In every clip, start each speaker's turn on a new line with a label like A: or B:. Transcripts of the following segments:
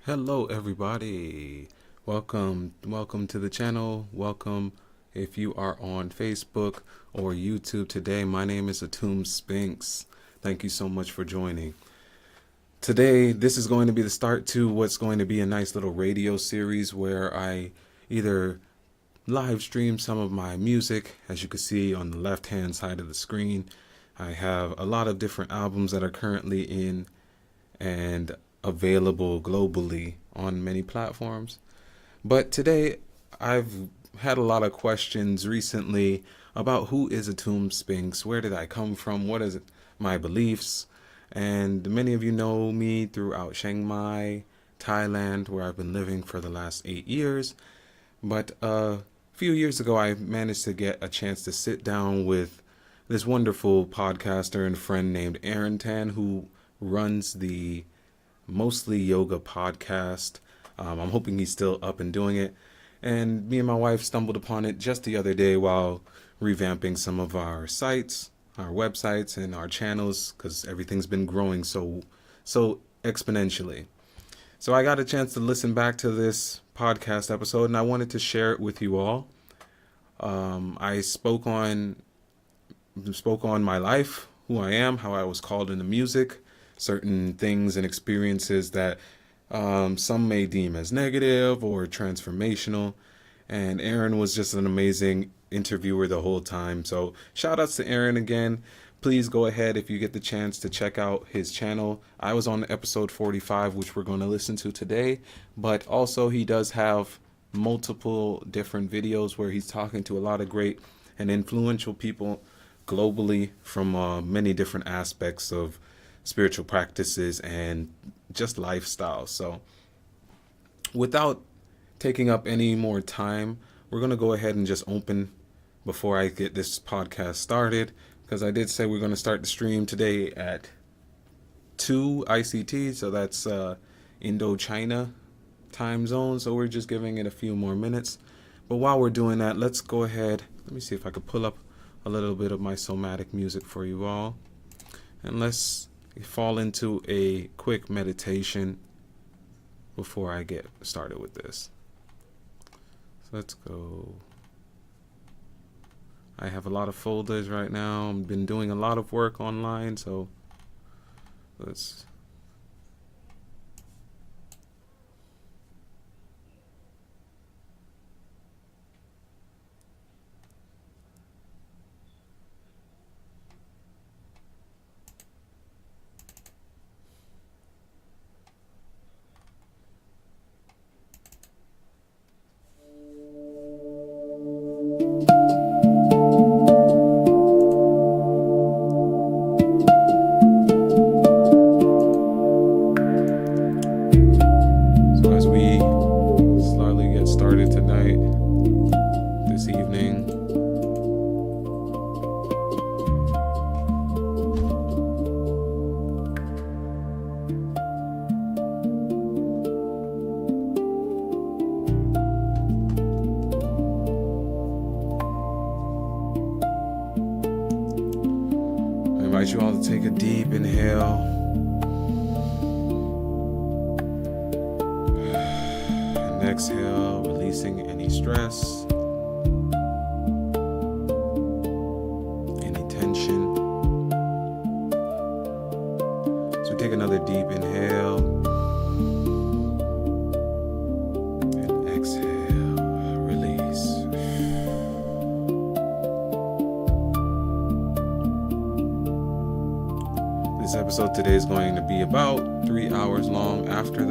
A: Hello everybody. Welcome to the channel. Welcome if you are on Facebook or YouTube today. My name is Atum Sphinx. Thank you so much for joining. Today, this is going to be the start to what's going to be a nice little radio series where I either live stream some of my music. As you can see on the left hand side of the screen, I have a lot of different albums that are currently in and available globally on many platforms. But today I've had a lot of questions recently about who is Atum Sphinx, where did I come from, what is my beliefs, and many of you know me throughout Chiang Mai, Thailand, where I've been living for the last 8 years. But a few years ago I managed to get a chance to sit down with this wonderful podcaster and friend named Aaron Tan, who runs the Mostly Yoga podcast. I'm hoping he's still up and doing it. And me and my wife stumbled upon it just the other day while revamping some of our sites, our websites, and our channels, because everything's been growing so exponentially. So I got a chance to listen back to this podcast episode, and I wanted to share it with you all. I spoke on my life, who I am, how I was called into music, certain things and experiences that some may deem as negative or transformational. And Aaron was just an amazing interviewer the whole time. So shout outs to Aaron again. Please go ahead if you get the chance to check out his channel. I was on episode 45, which we're going to listen to today. But also he does have multiple different videos where he's talking to a lot of great and influential people globally from many different aspects of spiritual practices and just lifestyle. So without taking up any more time, we're going to go ahead and just open before I get this podcast started, because I did say we're going to start the stream today at 2 ICT, so that's Indo-China time zone. So we're just giving it a few more minutes. But while we're doing that, let's go ahead. Let me see if I could pull up a little bit of my somatic music for you all. And let's fall into a quick meditation before I get started with this. So let's go. I have a lot of folders right now. I've been doing a lot of work online, so let's invite you all to take a deep inhale and exhale, releasing any stress, any tension. So take another deep inhale and exhale, release. This episode today is going to be about 3 hours long. After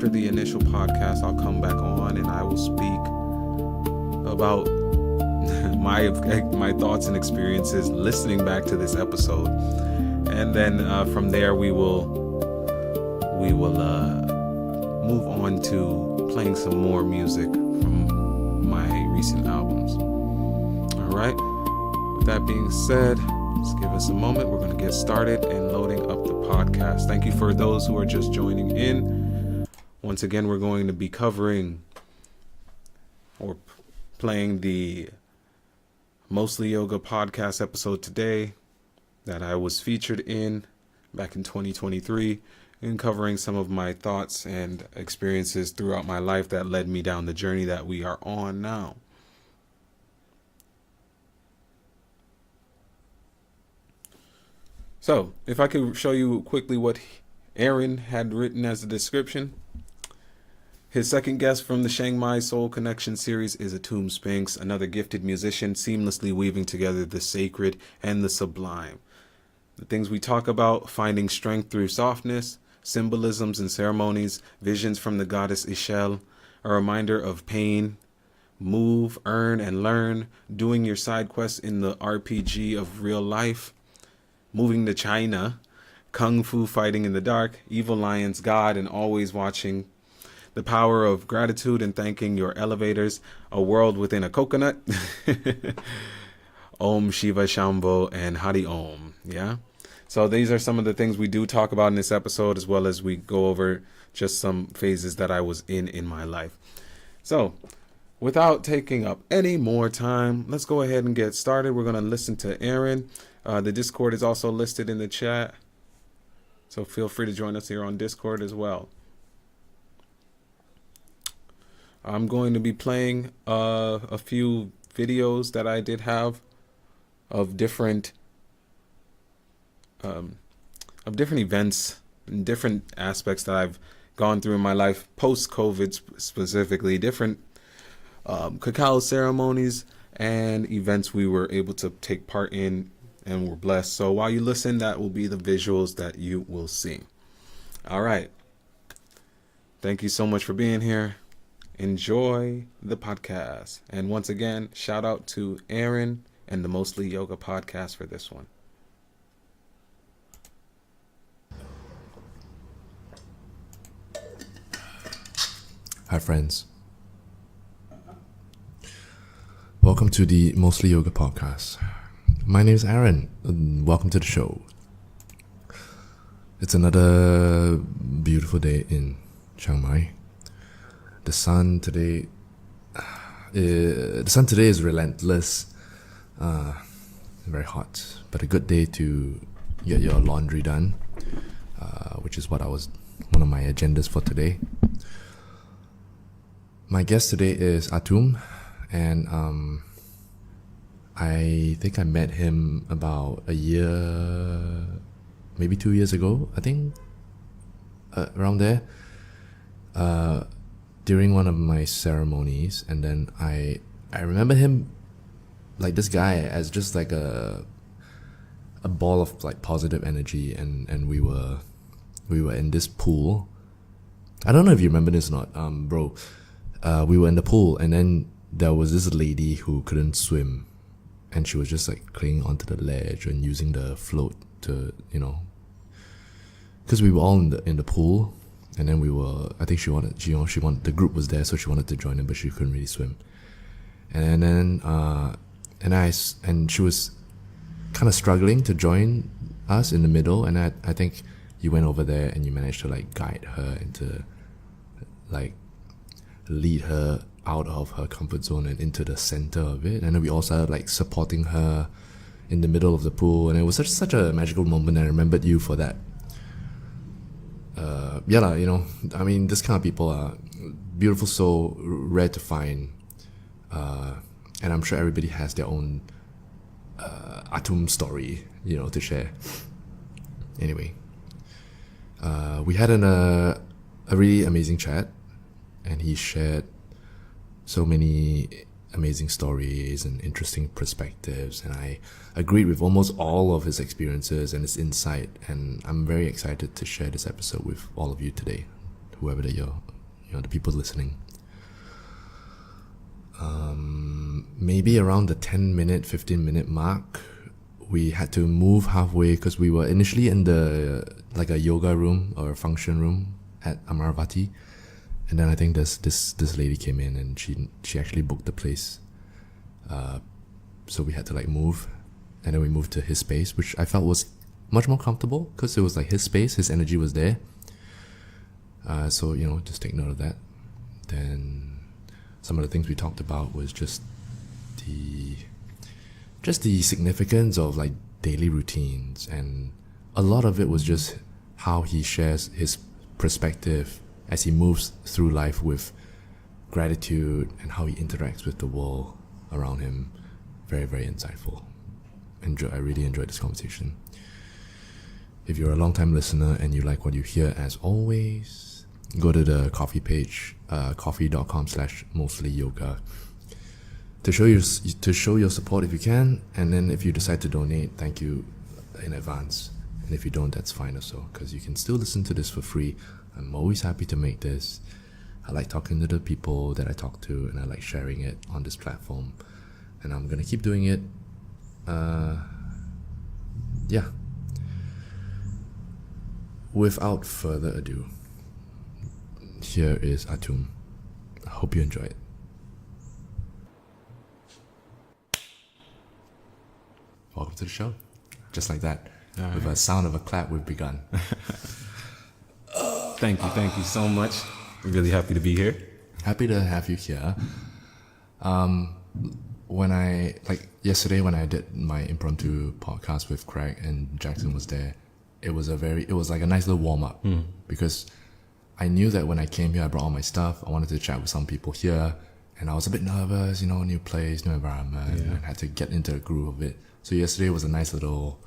A: the initial podcast, I'll come back on and I will speak about my thoughts and experiences listening back to this episode. And then from there we will move on to playing some more music from my recent albums. All right. With that being said, just give us a moment. We're going to get started and loading up the podcast. Thank you for those who are just joining in. Once again, we're going to be covering or playing the Mostly Yoga podcast episode today that I was featured in back in 2023. and covering some of my thoughts and experiences throughout my life that led me down the journey that we are on now. So, if I could show you quickly what Aaron had written as a description. His second guest from the Chiang Mai Soul Connection series is Atum Sphinx, another gifted musician seamlessly weaving together the sacred and the sublime. The things we talk about: finding strength through softness, symbolisms and ceremonies, visions from the goddess Ishel, a reminder of pain, move, earn, and learn, doing your side quests in the RPG of real life, moving to China, kung fu fighting in the dark, evil lions, God, and always watching, the power of gratitude and thanking your elevators, a world within a coconut, Om Shiva Shambho, and Hari Om. Yeah. So these are some of the things we do talk about in this episode, as well as we go over just some phases that I was in my life. So without taking up any more time, let's go ahead and get started. We're going to listen to Aaron. The Discord is also listed in the chat, so feel free to join us here on Discord as well. I'm going to be playing a few videos that I did have of different events and different aspects that I've gone through in my life post-COVID, specifically different cacao ceremonies and events we were able to take part in and we're blessed. So while you listen, that will be the visuals that you will see. All right. Thank you so much for being here. Enjoy the podcast. And once again, shout out to Aaron and the Mostly Yoga podcast for this one.
B: Hi friends. Welcome to the Mostly Yoga podcast. My name is Aaron, and welcome to the show. It's another beautiful day in Chiang Mai. The sun today is relentless, very hot, but a good day to get your laundry done, which is one of my agendas for today. My guest today is Atum, and I think I met him about a year, maybe 2 years ago, I think, around there, during one of my ceremonies. And then I remember him, like this guy, as just like a ball of like positive energy, and we were in this pool. I don't know if you remember this or not, bro. We were in the pool, and then there was this lady who couldn't swim, and she was just like clinging onto the ledge and using the float to, because we were all in the pool, and then I think she wanted, the group was there, so she wanted to join in, but she couldn't really swim. And then, and she was kind of struggling to join us in the middle, and I think you went over there and you managed to like guide her into, like, lead her out of her comfort zone and into the center of it. And then we all started like supporting her in the middle of the pool, and it was such a magical moment. I remembered you for that. I mean, this kind of people are beautiful, so rare to find, and I'm sure everybody has their own Atum story, to share. Anyway, we had a really amazing chat, and he shared so many amazing stories and interesting perspectives, and I agreed with almost all of his experiences and his insight, and I'm very excited to share this episode with all of you today, whoever that you're, the people listening. Maybe around the 10-minute, 15-minute mark, we had to move halfway because we were initially in a yoga room or a function room at Amaravati. And then I think this lady came in, and she actually booked the place. So we had to like move, and then we moved to his space, which I felt was much more comfortable because it was like his space, his energy was there. So just take note of that. Then some of the things we talked about was just the significance of like daily routines, and a lot of it was just how he shares his perspective as he moves through life with gratitude and how he interacts with the world around him. Very, very insightful. I really enjoyed this conversation. If you're a long-time listener and you like what you hear, as always, go to the coffee page, coffee.com/mostlyyoga, to show your support if you can. And then if you decide to donate, thank you in advance. And if you don't, that's fine also, because you can still listen to this for free. I'm always happy to make this. I like talking to the people that I talk to, and I like sharing it on this platform. And I'm going to keep doing it. Yeah. Without further ado, here is Atum. I hope you enjoy it. Welcome to the show. Just like that.
A: All
B: With
A: right.
B: a sound of a clap, we've begun.
A: Thank you so much. I'm really happy to be here.
B: Happy to have you here. Yesterday when I did my impromptu podcast with Craig and Jackson was there, it was like a nice little warm up because I knew that when I came here, I brought all my stuff. I wanted to chat with some people here, and I was a bit nervous, new place, new environment, and had to get into the groove of it. So yesterday was a nice little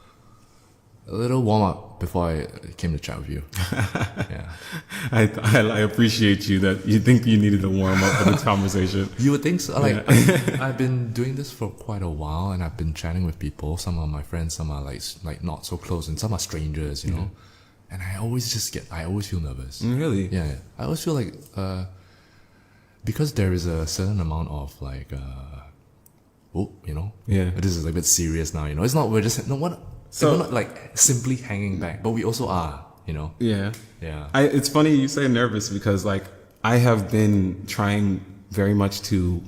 B: warm up before I came to chat with you. Yeah.
A: I appreciate you that you think you needed to warm up for this conversation.
B: You would think so. I've been doing this for quite a while, and I've been chatting with people. Some are my friends, some are like not so close, and some are strangers, you know. And I always feel nervous.
A: Really?
B: Yeah. I always feel like because there is a certain amount of
A: Yeah.
B: this is a bit serious now, It's not we're not like simply hanging back, but we also are,
A: Yeah.
B: Yeah.
A: It's funny you say nervous because I have been trying very much to,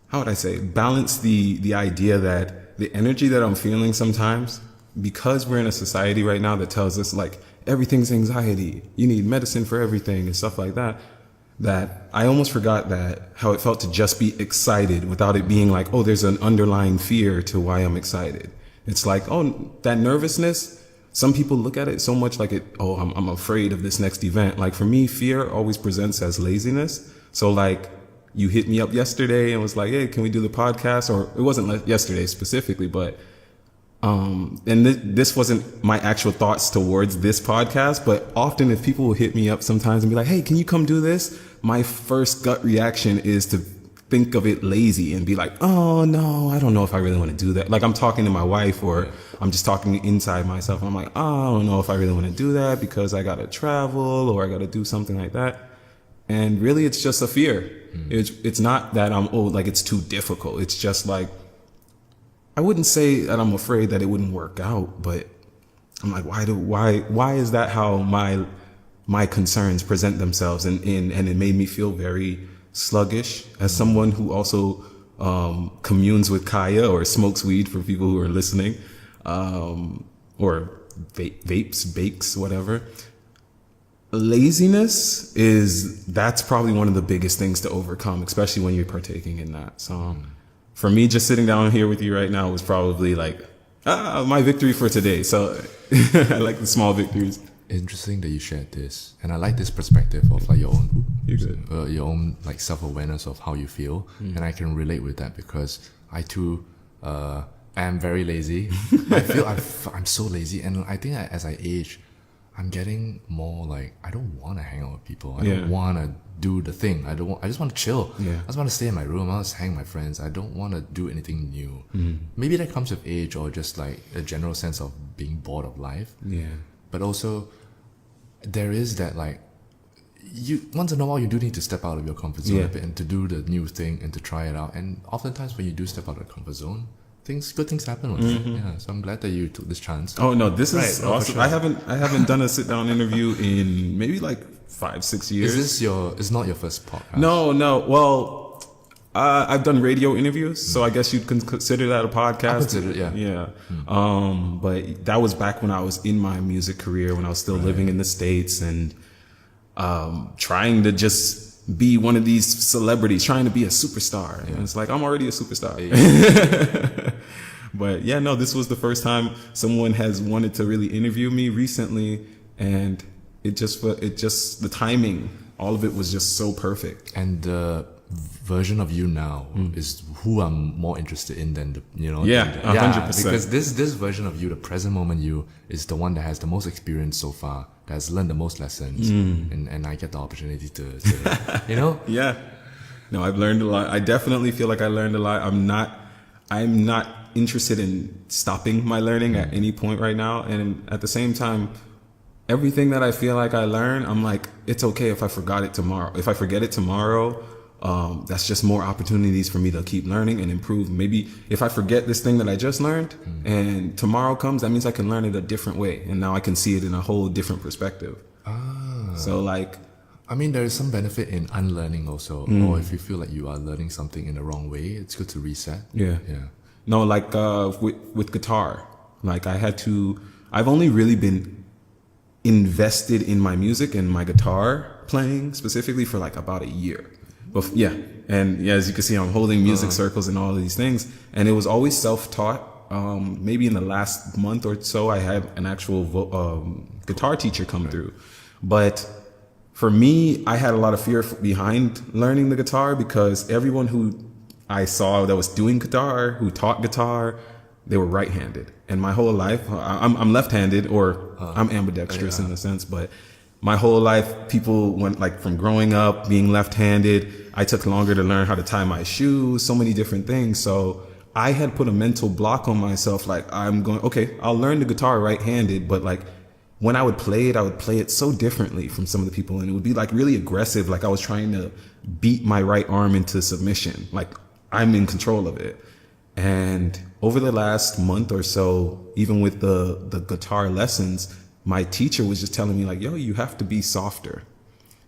A: how would I say, balance the idea that the energy that I'm feeling sometimes, because we're in a society right now that tells us everything's anxiety, you need medicine for everything and stuff like that, that I almost forgot that how it felt to just be excited without it being there's an underlying fear to why I'm excited. It's that nervousness, some people look at it so much I'm afraid of this next event. For me, fear always presents as laziness. So you hit me up yesterday and was like, hey, can we do the podcast? Or it wasn't yesterday specifically, but this wasn't my actual thoughts towards this podcast, but often if people will hit me up sometimes and be like, hey, can you come do this? My first gut reaction is to think of it lazy and be like, oh no, I don't know if I really want to do that. I'm talking to my wife, or I'm just talking inside myself. I'm like, oh, I don't know if I really want to do that because I got to travel or I got to do something like that. And really it's just a fear. It's not that it's too difficult. It's just I wouldn't say that I'm afraid that it wouldn't work out, but I'm like, why is that how my concerns present themselves? And it made me feel very sluggish as someone who also communes with kaya or smokes weed, for people who are listening, or vapes, bakes, whatever. Laziness that's probably one of the biggest things to overcome, especially when you're partaking in that. So for me, just sitting down here with you right now was probably my victory for today. So I like the small victories.
B: Interesting that you shared this, and I like this perspective of your own self-awareness of how you feel, and I can relate with that because I too am very lazy. I feel I'm so lazy, and I think as I age, I'm getting more I don't want to hang out with people. I don't want to do the thing. I just want to chill. I just want to stay in my room. I just hang with my friends. I don't want to do anything new. Maybe that comes with age, or just a general sense of being bored of life. But also, there is that you once in a while you do need to step out of your comfort zone a bit and to do the new thing and to try it out. And oftentimes when you do step out of the comfort zone, good things happen with it. Yeah, so I'm glad that you took this chance.
A: Oh no, this is awesome.
B: Sure.
A: I haven't done a sit down interview in maybe 5-6 years.
B: It's not your first podcast?
A: No. Well, I've done radio interviews, so I guess you'd consider that a podcast.
B: I consider it, yeah.
A: Yeah. But that was back when I was in my music career, when I was still living in the States and trying to just be one of these celebrities, trying to be a superstar. And it's I'm already a superstar. But this was the first time someone has wanted to really interview me recently. And it just the timing, all of it was just so perfect.
B: And the version of you now is who I'm more interested in than the, you know.
A: Yeah, 100%.
B: Because this version of you, the present moment you, is the one that has the most experience so far, that has learned the most lessons, and I get the opportunity to you know.
A: Yeah. No, I've learned a lot. I definitely feel like I learned a lot. I'm not interested in stopping my learning at any point right now. And at the same time, everything that I feel like I learn, I'm like, it's okay if I forgot it tomorrow. If I forget it tomorrow, that's just more opportunities for me to keep learning and improve. Maybe if I forget this thing that I just learned and tomorrow comes, that means I can learn it a different way. And now I can see it in a whole different perspective. So like,
B: I mean, there is some benefit in unlearning also. Or if you feel like you are learning something in the wrong way, it's good to reset.
A: Yeah.
B: Yeah.
A: No, like with guitar, like I've only really been invested in my music and my guitar playing specifically for like about a year. But yeah, and yeah, as you can see, I'm holding music circles and all of these things, and it was always self-taught. Maybe in the last month or so, I had an actual guitar teacher come through, but for me, I had a lot of fear behind learning the guitar because everyone who I saw that was doing guitar, who taught guitar, they were right-handed. And my whole life, I'm left-handed, or I'm ambidextrous in a sense, but my whole life, people went like from growing up, being left-handed, I took longer to learn how to tie my shoes, so many different things. So I had put a mental block on myself, like okay, I'll learn the guitar right-handed, but like when I would play it so differently from some of the people, and it would be like really aggressive, like I was trying to beat my right arm into submission, like I'm in control of it. And over the last month or so, even with the guitar lessons, my teacher was just telling me like, yo, you have to be softer.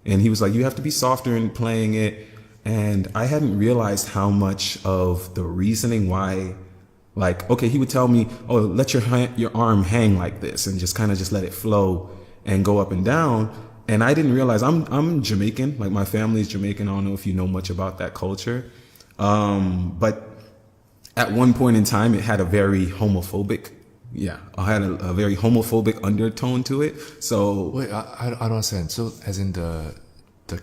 A: And he was like, you have to be softer in playing it. And I hadn't realized how much of the reasoning why, like, okay, he would tell me, oh, let your arm hang like this and just kind of just let it flow and go up and down. And I didn't realize I'm Jamaican, like my family is Jamaican. I don't know if you know much about that culture. But at one point in time, it had a very homophobic, I had a very homophobic undertone to it. So
B: Wait, I don't understand. So as in the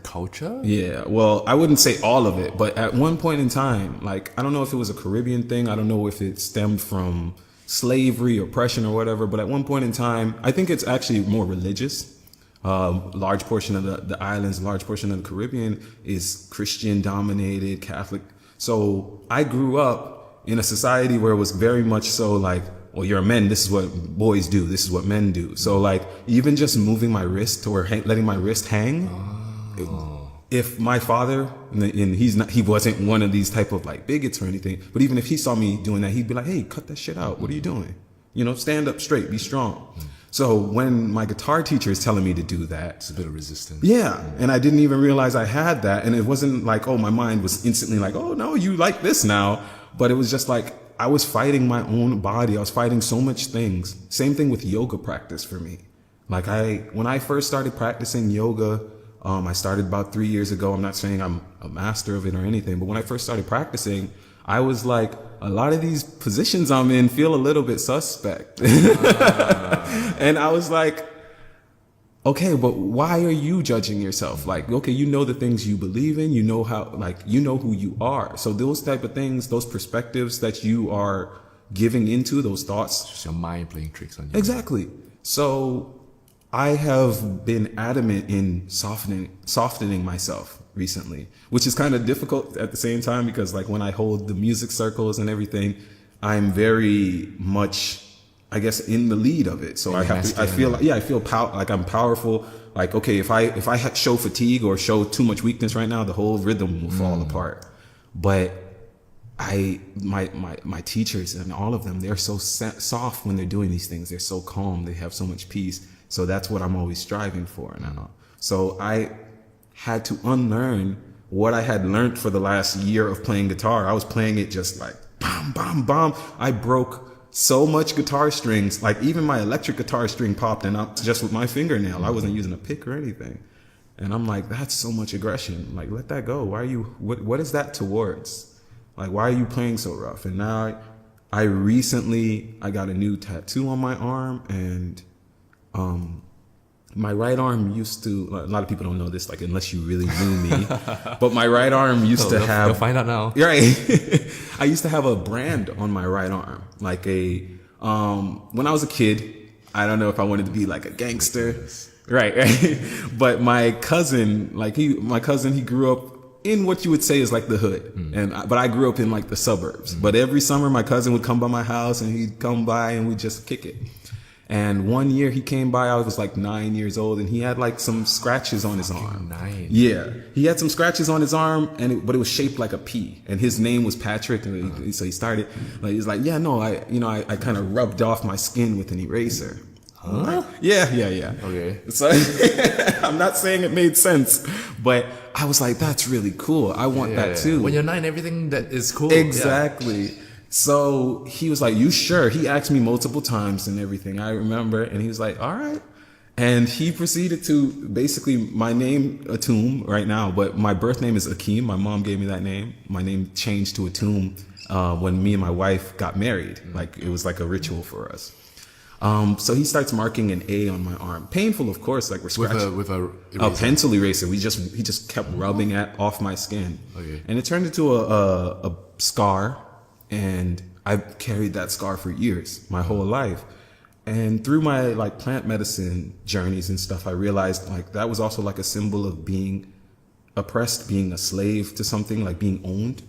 B: culture?
A: yeah, well, I wouldn't say all of it, but at one point in time, like, I don't know if it was a Caribbean thing. I don't know if it stemmed from slavery, oppression or whatever. But at one point in time, I think it's actually more religious. Large portion of the islands, large portion of the Caribbean is Christian dominated, Catholic. So I grew up in a society where it was very much so like, well, you're a man, this is what boys do, this is what men do. So like even just moving my wrist or letting my wrist hang, if my father, and he wasn't one of these type of like bigots or anything, but even if he saw me doing that, he'd be like, hey, cut that shit out. What are you doing? You know, stand up straight, be strong. So when my guitar teacher is telling me to do that,
B: It's a bit of resistance.
A: yeah, and I didn't even realize I had that. And it wasn't like, oh, my mind was instantly like, oh, no, you like this now. But it was just like, I was fighting my own body. I was fighting so much things. Same thing with yoga practice for me. Like when I first started practicing yoga, I started about 3 years ago. I'm not saying I'm a master of it or anything, but when I first started practicing, I was like, a lot of these positions I'm in feel a little bit suspect. And I was like, okay, but why are you judging yourself? Like, okay, you know the things you believe in, you know how, like, you know who you are. So those type of things, those perspectives that you are giving into, those thoughts.
B: It's your mind playing tricks on you.
A: Exactly. So I have been adamant in softening myself recently, which is kind of difficult at the same time because like when I hold the music circles and everything, I'm very much, I guess, in the lead of it. So I feel like I'm powerful. Like, okay, if I show fatigue or show too much weakness right now, the whole rhythm will fall apart. But my teachers and all of them, they're so soft when they're doing these things. They're so calm. They have so much peace. So that's what I'm always striving for now. So I had to unlearn what I had learned for the last year of playing guitar. I was playing it just like bam, bam, bam. I broke so much guitar strings, like even my electric guitar string popped and up just with my fingernail. I wasn't using a pick or anything. And I'm like, that's so much aggression. Like, let that go. Why are you, what is that towards? Like, why are you playing so rough? And now I recently got a new tattoo on my arm, and my right arm used to, a lot of people don't know this, like, unless you really knew me, but my right arm used to have,
B: you'll find out now.
A: Right. I used to have a brand on my right arm, like when I was a kid, I don't know if I wanted to be like a gangster. Right. But my cousin, he grew up in what you would say is like the hood. But I grew up in like the suburbs. But every summer my cousin would come by my house and he'd come by and we'd just kick it. And one year he came by, I was like 9 years old, and he had like some scratches on his arm.
B: 9.
A: Yeah. He had some scratches on his arm, but it was shaped like a P. And his name was Patrick. And so he started, like, he's like, yeah, no, I kind of rubbed off my skin with an eraser.
B: Huh?
A: Like, yeah.
B: Okay.
A: So I'm not saying it made sense, but I was like, that's really cool. I want that too.
B: When you're 9, everything that is cool.
A: Exactly. Yeah. So he was like, you sure? He asked me multiple times and everything, I remember. And he was like, all right. And he proceeded to, basically, my name, Atum, right now, but my birth name is Akeem. My mom gave me that name. My name changed to Atum when me and my wife got married. Like, it was like a ritual for us. So he starts marking an A on my arm. Painful, of course, like we're scratching.
B: With a
A: pencil eraser. He just kept rubbing off my skin.
B: Okay.
A: And it turned into a scar. And I've carried that scar for years, my whole life. And through my like plant medicine journeys and stuff, I realized like that was also like a symbol of being oppressed, being a slave to something, like being owned.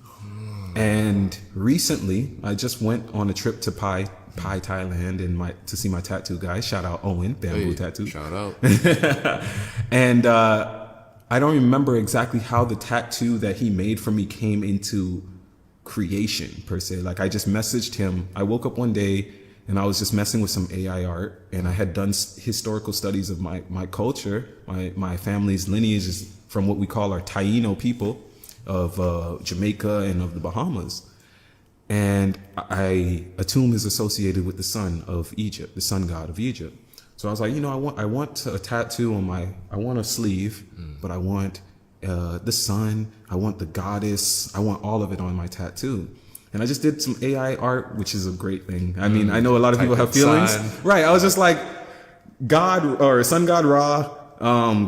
A: And recently I just went on a trip to Pai, Thailand, and to see my tattoo guy. Shout out Owen, Bamboo Tattoo.
B: Shout out.
A: And I don't remember exactly how the tattoo that he made for me came into creation per se. Like, I just messaged him. I woke up one day and I was just messing with some AI art, and I had done historical studies of my culture. My family's lineage is from what we call our Taino people of Jamaica and of the Bahamas. And Atum is associated with the sun of Egypt, the sun god of Egypt. So I was like, I want a tattoo on I want a sleeve, but I want the sun, I want the goddess, I want all of it on my tattoo. And I just did some AI art, which is a great thing. I mean, I know a lot of people have feelings. Sun. Right. I was just like, God, or sun god Ra,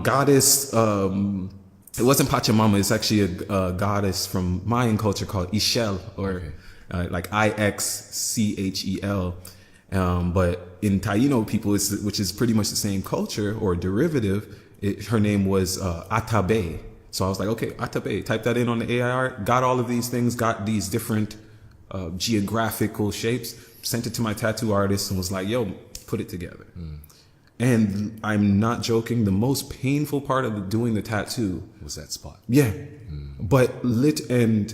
A: goddess, it wasn't Pachamama, it's actually a goddess from Mayan culture called Ixchel, or like Ixchel. But in Taino people, which is pretty much the same culture or derivative, her name was Atabe. So I was like, okay, Atabe, type that in on the AI art, got all of these things, got these different geographical shapes, sent it to my tattoo artist and was like, yo, put it together. And I'm not joking, the most painful part of doing the tattoo
B: was that spot.
A: Yeah. But and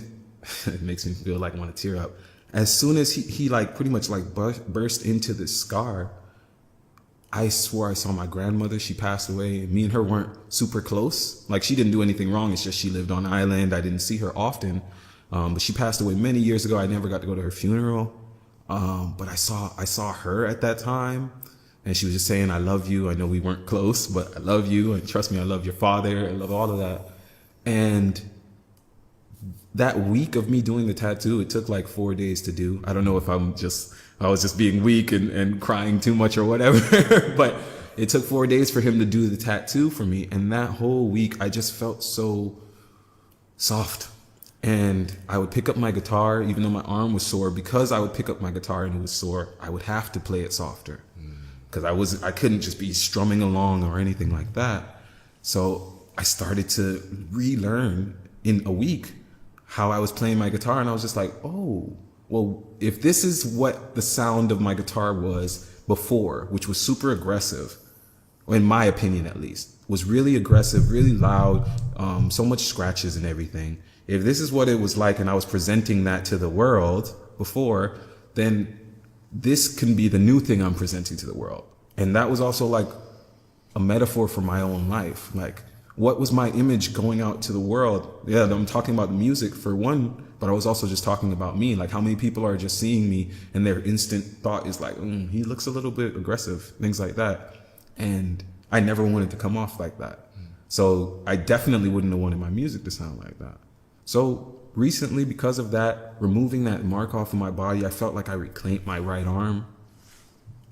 A: it makes me feel like I want to tear up. As soon as he like pretty much like burst into this scar, I swore I saw my grandmother. She passed away. Me and her weren't super close. Like, she didn't do anything wrong. It's just she lived on an island. I didn't see her often. But she passed away many years ago. I never got to go to her funeral. But I saw her at that time. And she was just saying, I love you. I know we weren't close, but I love you. And trust me, I love your father. I love all of that. And that week of me doing the tattoo, it took like 4 days to do. I don't know if I was just being weak and crying too much or whatever, but it took 4 days for him to do the tattoo for me. And that whole week, I just felt so soft. And I would pick up my guitar, even though my arm was sore, because I would pick up my guitar and it was sore, I would have to play it softer. Because I couldn't just be strumming along or anything like that. So I started to relearn in a week how I was playing my guitar, and I was just like, oh, well, if this is what the sound of my guitar was before, which was super aggressive, in my opinion at least, was really aggressive, really loud, so much scratches and everything. If this is what it was like and I was presenting that to the world before, then this can be the new thing I'm presenting to the world. And that was also like a metaphor for my own life. Like, what was my image going out to the world? Yeah, I'm talking about the music for one, but I was also just talking about me. Like, how many people are just seeing me and their instant thought is like, he looks a little bit aggressive, things like that. And I never wanted to come off like that. So I definitely wouldn't have wanted my music to sound like that. So recently, because of that, removing that mark off of my body, I felt like I reclaimed my right arm.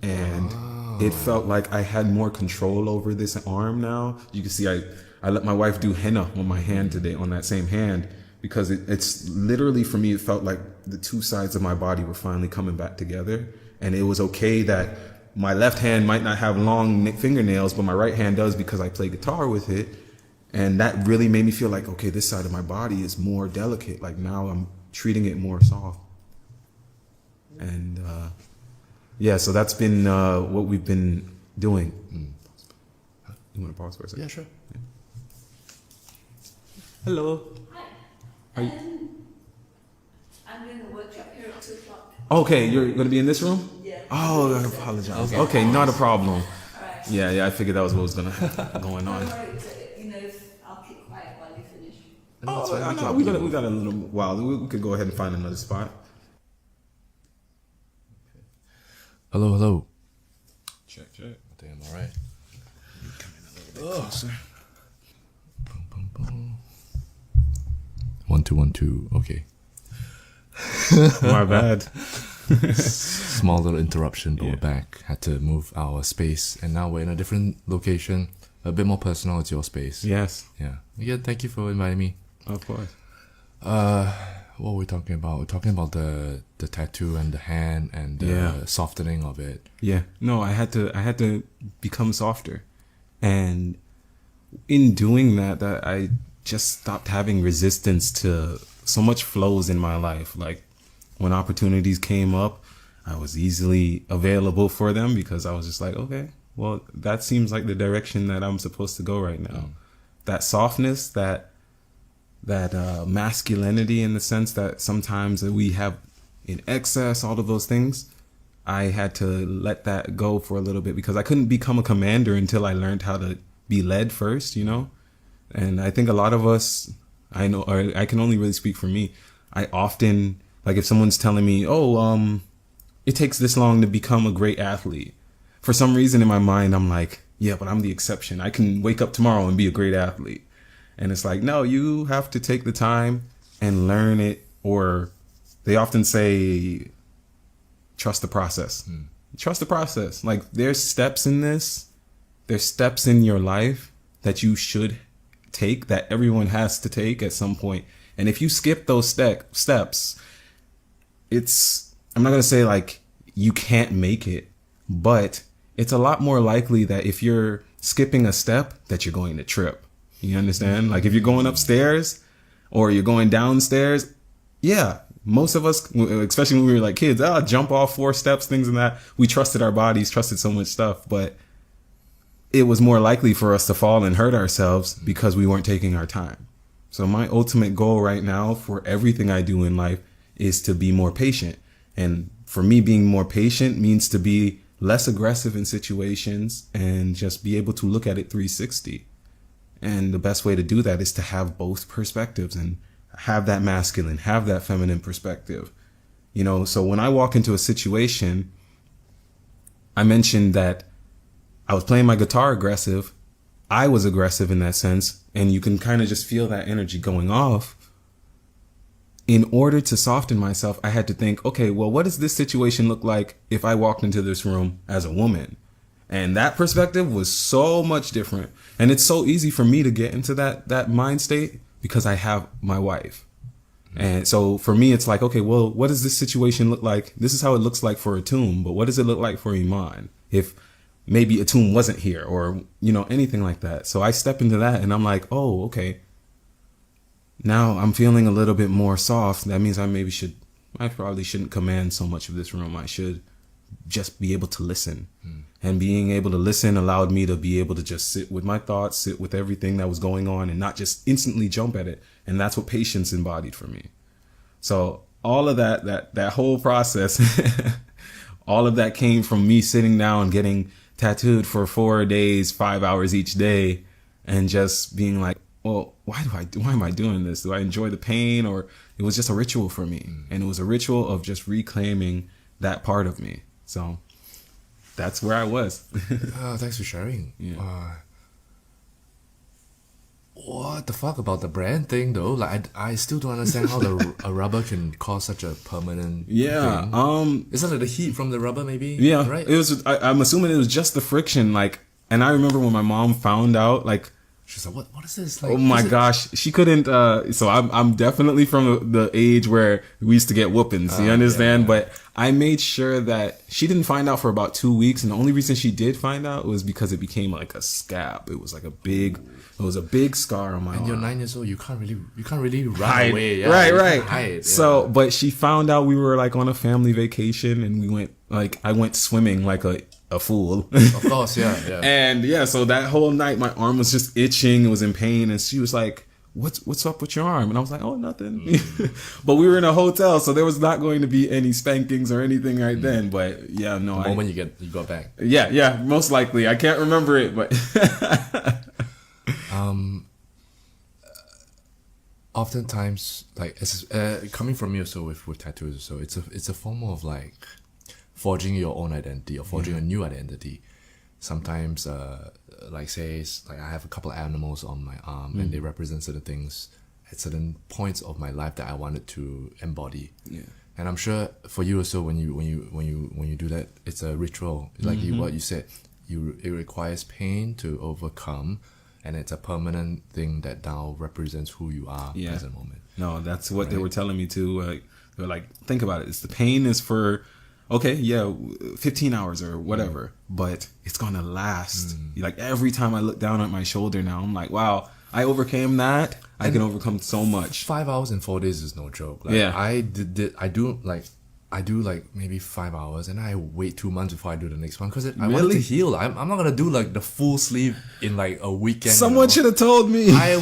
A: And it felt like I had more control over this arm now. You can see I let my wife do henna on my hand today, on that same hand, because it's literally, for me, it felt like the two sides of my body were finally coming back together. And it was okay that my left hand might not have long fingernails, but my right hand does, because I play guitar with it. And that really made me feel like, okay, this side of my body is more delicate. Like now I'm treating it more soft. And yeah, so that's been what we've been doing. You want to pause for a second?
B: Yeah, sure.
A: Yeah. Hello.
C: Hi. I'm doing a workshop here at 2 o'clock.
A: Okay, you're going to be in this room?
C: Yeah.
A: Oh, I apologize. Okay, not a problem.
C: All right.
A: Yeah, I figured that was what was going on.
C: Don't worry, I'll keep quiet while you finish.
A: Oh, no, we got a little while. We could go ahead and find another spot.
B: Hello.
A: Check.
B: I think I'm all right.
A: Come in a little bit closer.
B: 1 2 1 2. Okay.
A: My bad.
B: Small little interruption, but we're back. Had to move our space, and now we're in a different location. A bit more personal to your space.
A: Yes.
B: Yeah. Again, thank you for inviting me.
A: Of course.
B: What were we talking about? We're talking about the tattoo and the hand and the softening of it.
A: Yeah. No, I had to become softer. And in doing that I just stopped having resistance to so much flows in my life. Like when opportunities came up, I was easily available for them, because I was just like, okay, well, that seems like the direction that I'm supposed to go right now. That softness, that masculinity, in the sense that sometimes we have in excess, all of those things, I had to let that go for a little bit, because I couldn't become a commander until I learned how to be led first, And I think a lot of us, I know, or I can only really speak for me. I often, like, if someone's telling me, it takes this long to become a great athlete, for some reason in my mind, I'm like, yeah, but I'm the exception. I can wake up tomorrow and be a great athlete. And it's like, no, you have to take the time and learn it. Or they often say, trust the process. Trust the process. Like, there's steps in this. There's steps in your life that you should take, that everyone has to take at some point. And if you skip those steps, I'm not going to say like you can't make it, but it's a lot more likely that if you're skipping a step, that you're going to trip. You understand? Like if you're going upstairs or you're going downstairs, yeah, most of us, especially when we were like kids, jump off 4 steps, things and that. We trusted our bodies, trusted so much stuff, but it was more likely for us to fall and hurt ourselves because we weren't taking our time. So my ultimate goal right now for everything I do in life is to be more patient. And for me, being more patient means to be less aggressive in situations and just be able to look at it 360. And the best way to do that is to have both perspectives and have that masculine, have that feminine perspective. So when I walk into a situation, I mentioned that I was playing my guitar aggressive. I was aggressive in that sense. And you can kind of just feel that energy going off. In order to soften myself, I had to think, okay, well, what does this situation look like if I walked into this room as a woman? And that perspective was so much different. And it's so easy for me to get into that mind state because I have my wife. And so for me, it's like, okay, well, what does this situation look like? This is how it looks like for Atum, but what does it look like for Iman? If maybe Atum wasn't here or, anything like that. So I step into that and I'm like, oh, okay. Now I'm feeling a little bit more soft. That means I probably shouldn't command so much of this room. I should just be able to listen. And being able to listen allowed me to be able to just sit with my thoughts, sit with everything that was going on and not just instantly jump at it. And that's what patience embodied for me. So all of that whole process, all of that came from me sitting down and getting tattooed for 4 days, 5 hours each day, and just being like, well, why am I doing this? Do I enjoy the pain? Or it was just a ritual for me. And it was a ritual of just reclaiming that part of me. So that's where I was.
B: Thanks for sharing.
A: Yeah.
B: what the fuck about the brand thing though? Like I still don't understand how a rubber can cause such a permanent
A: Yeah.
B: thing. Is that like the heat from the rubber maybe?
A: Yeah.
B: Right?
A: It was. I'm assuming it was just the friction. Like, and I remember when my mom found out. Like,
B: She's like, what is this? Like,
A: oh my gosh, she couldn't. So I'm definitely from the age where we used to get whoopings. You understand?
B: Yeah.
A: But I made sure that she didn't find out for about 2 weeks, and the only reason she did find out was because it became like a scab. It was like it was a big scar on my arm.
B: And you're 9 years old. You can't really run
A: Hide.
B: away. Yeah,
A: Right,
B: you
A: right.
B: can't hide, yeah.
A: So, but she found out we were like on a family vacation, and we went like I went swimming like a fool.
B: Of course, yeah.
A: And yeah, so that whole night my arm was just itching, it was in pain, and she was like, What's up with your arm? And I was like, oh, nothing. But we were in a hotel, so there was not going to be any spankings or anything right then. But yeah, no.
B: The moment you got back.
A: Yeah, most likely. I can't remember it, but
B: oftentimes, like coming from me also with tattoos, so it's a form of like forging your own identity or forging a new identity. Sometimes, like say, like I have a couple of animals on my arm, and they represent certain things at certain points of my life that I wanted to embody.
A: Yeah.
B: And I'm sure for you also, when you do that, it's a ritual. Like what you said, it requires pain to overcome, and it's a permanent thing that now represents who you are at the moment.
A: No, that's what they were telling me too. They were like, think about it. It's the pain is for, 15 hours or whatever, but it's gonna last. Like every time I look down at my shoulder now, I'm like, wow, I overcame that. I can overcome so much.
B: 5 hours in 4 days is no joke. Like,
A: Yeah.
B: I do like maybe 5 hours, and I wait 2 months before I do the next one because I want it
A: Really?
B: to heal. I'm not gonna do like the full sleeve in like a weekend.
A: Someone should have told me.
B: I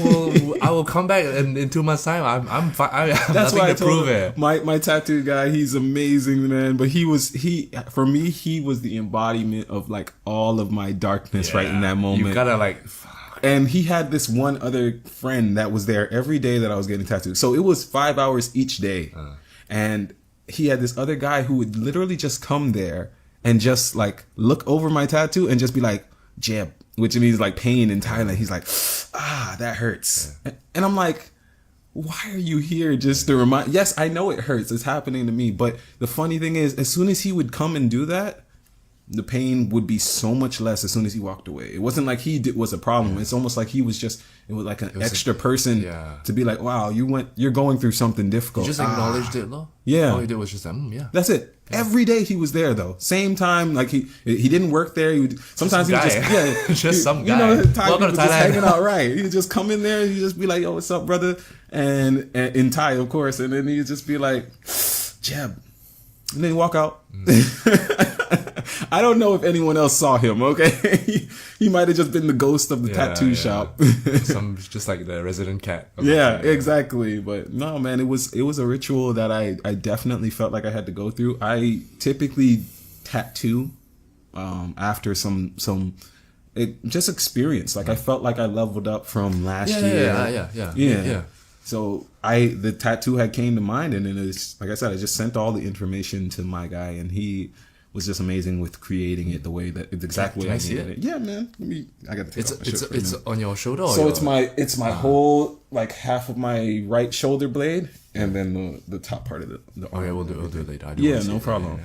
B: will come back in 2 months time. I'm fine. I have
A: That's
B: nothing
A: why I
B: to
A: told
B: prove
A: him.
B: it.
A: My tattoo guy, he's amazing, man. But he was for me, he was the embodiment of like all of my darkness right in that moment.
B: You gotta like.
A: And he had this one other friend that was there every day that I was getting tattooed. So it was 5 hours each day. And he had this other guy who would literally just come there and just like look over my tattoo and just be like, jab, which means like pain in Thailand. He's like, that hurts. And I'm like, why are you here just to remind? Yes, I know it hurts. It's happening to me. But the funny thing is, as soon as he would come and do that, the pain would be so much less as soon as he walked away. It wasn't like was a problem. It's almost like he was just, it was like an extra person to be like, wow, you're going through something difficult.
B: You just acknowledged it, though.
A: Yeah.
B: All he did was just yeah.
A: That's it. Yeah. Every day he was there though. Same time, like he didn't work there. Sometimes he would just
B: just some guy.
A: You know,
B: Welcome to
A: just
B: Thailand.
A: hanging out, right? He'd just come in there. He'd just be like, "Yo, what's up, brother?" And in Thai, of course. And then he'd just be like, "Jab," and then he'd walk out. I don't know if anyone else saw him. Okay, he might have just been the ghost of the tattoo shop.
B: Some just like the resident cat.
A: Yeah, exactly. But no, man, it was a ritual that I definitely felt like I had to go through. I typically tattoo after some just experience. Like I felt like I leveled up from last year. Yeah. So the tattoo had came to mind, and then it's like I said, I just sent all the information to my guy, and he was just amazing with creating it the way that it's exactly
B: Can
A: way
B: I
A: I
B: see
A: needed it. Yeah, man. I got to take off my shirt for a
B: It's
A: minute.
B: on your shoulder. Or
A: So it's my whole like half of my right shoulder blade, and then the top part of the arm.
B: Okay, we'll do it later.
A: Yeah, no problem.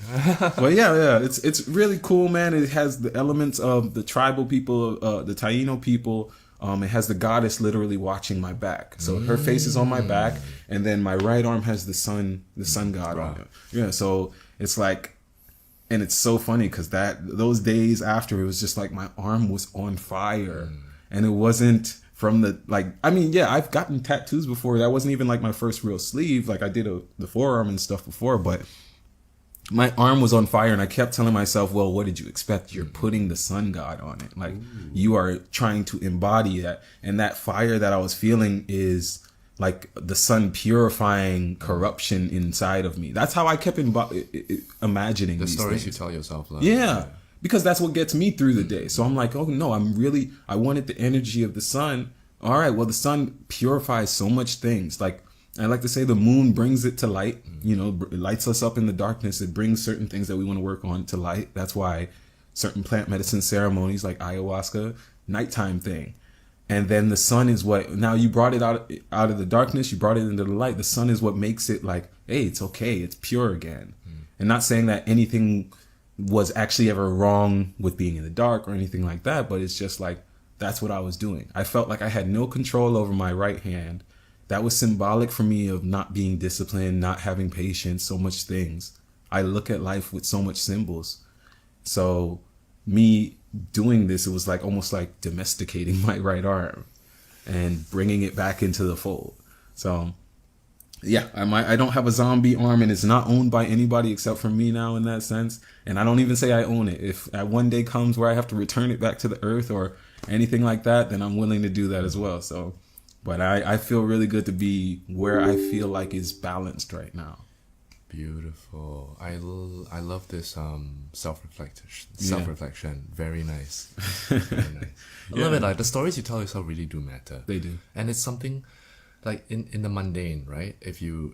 A: But yeah, it's really cool, man. It has the elements of the tribal people, the Taino people. It has the goddess literally watching my back. So her face is on my back, and then my right arm has the sun god on it. Yeah, so it's like, and it's so funny because those days after, it was just like my arm was on fire, and it wasn't from the I've gotten tattoos before. That wasn't even like my first real sleeve. Like I did the forearm and stuff before, but my arm was on fire, and I kept telling myself, well, what did you expect? You're putting the sun god on it. Like you are trying to embody that. And that fire that I was feeling is like the sun purifying corruption inside of me. That's how I kept imagining
B: the
A: these
B: stories
A: things.
B: you tell yourself. Like,
A: Yeah. Because that's what gets me through the day. So I'm like, oh no, I wanted the energy of the sun. All right, well, the sun purifies so much things. Like, I like to say the moon brings it to light. You know, it lights us up in the darkness. It brings certain things that we want to work on to light. That's why certain plant medicine ceremonies like ayahuasca, nighttime thing. And then the sun is what, now you brought it out of the darkness, you brought it into the light. The sun is what makes it like, hey, it's okay, it's pure again. And not saying that anything was actually ever wrong with being in the dark or anything like that, but it's just like, that's what I was doing. I felt like I had no control over my right hand. That was symbolic for me of not being disciplined, not having patience, so much things. I look at life with so much symbols. So me doing this, it was like almost like domesticating my right arm and bringing it back into the fold. So yeah, I don't have a zombie arm, and it's not owned by anybody except for me now in that sense. And I don't even say I own it. If one day comes where I have to return it back to the earth or anything like that, then I'm willing to do that as well. So, but I feel really good to be where I feel like is balanced right now.
B: Beautiful. I love this self-reflection. Very nice. Very nice. I love it. Like the stories you tell yourself really do matter.
A: They do.
B: And it's something like in the mundane, right? If you're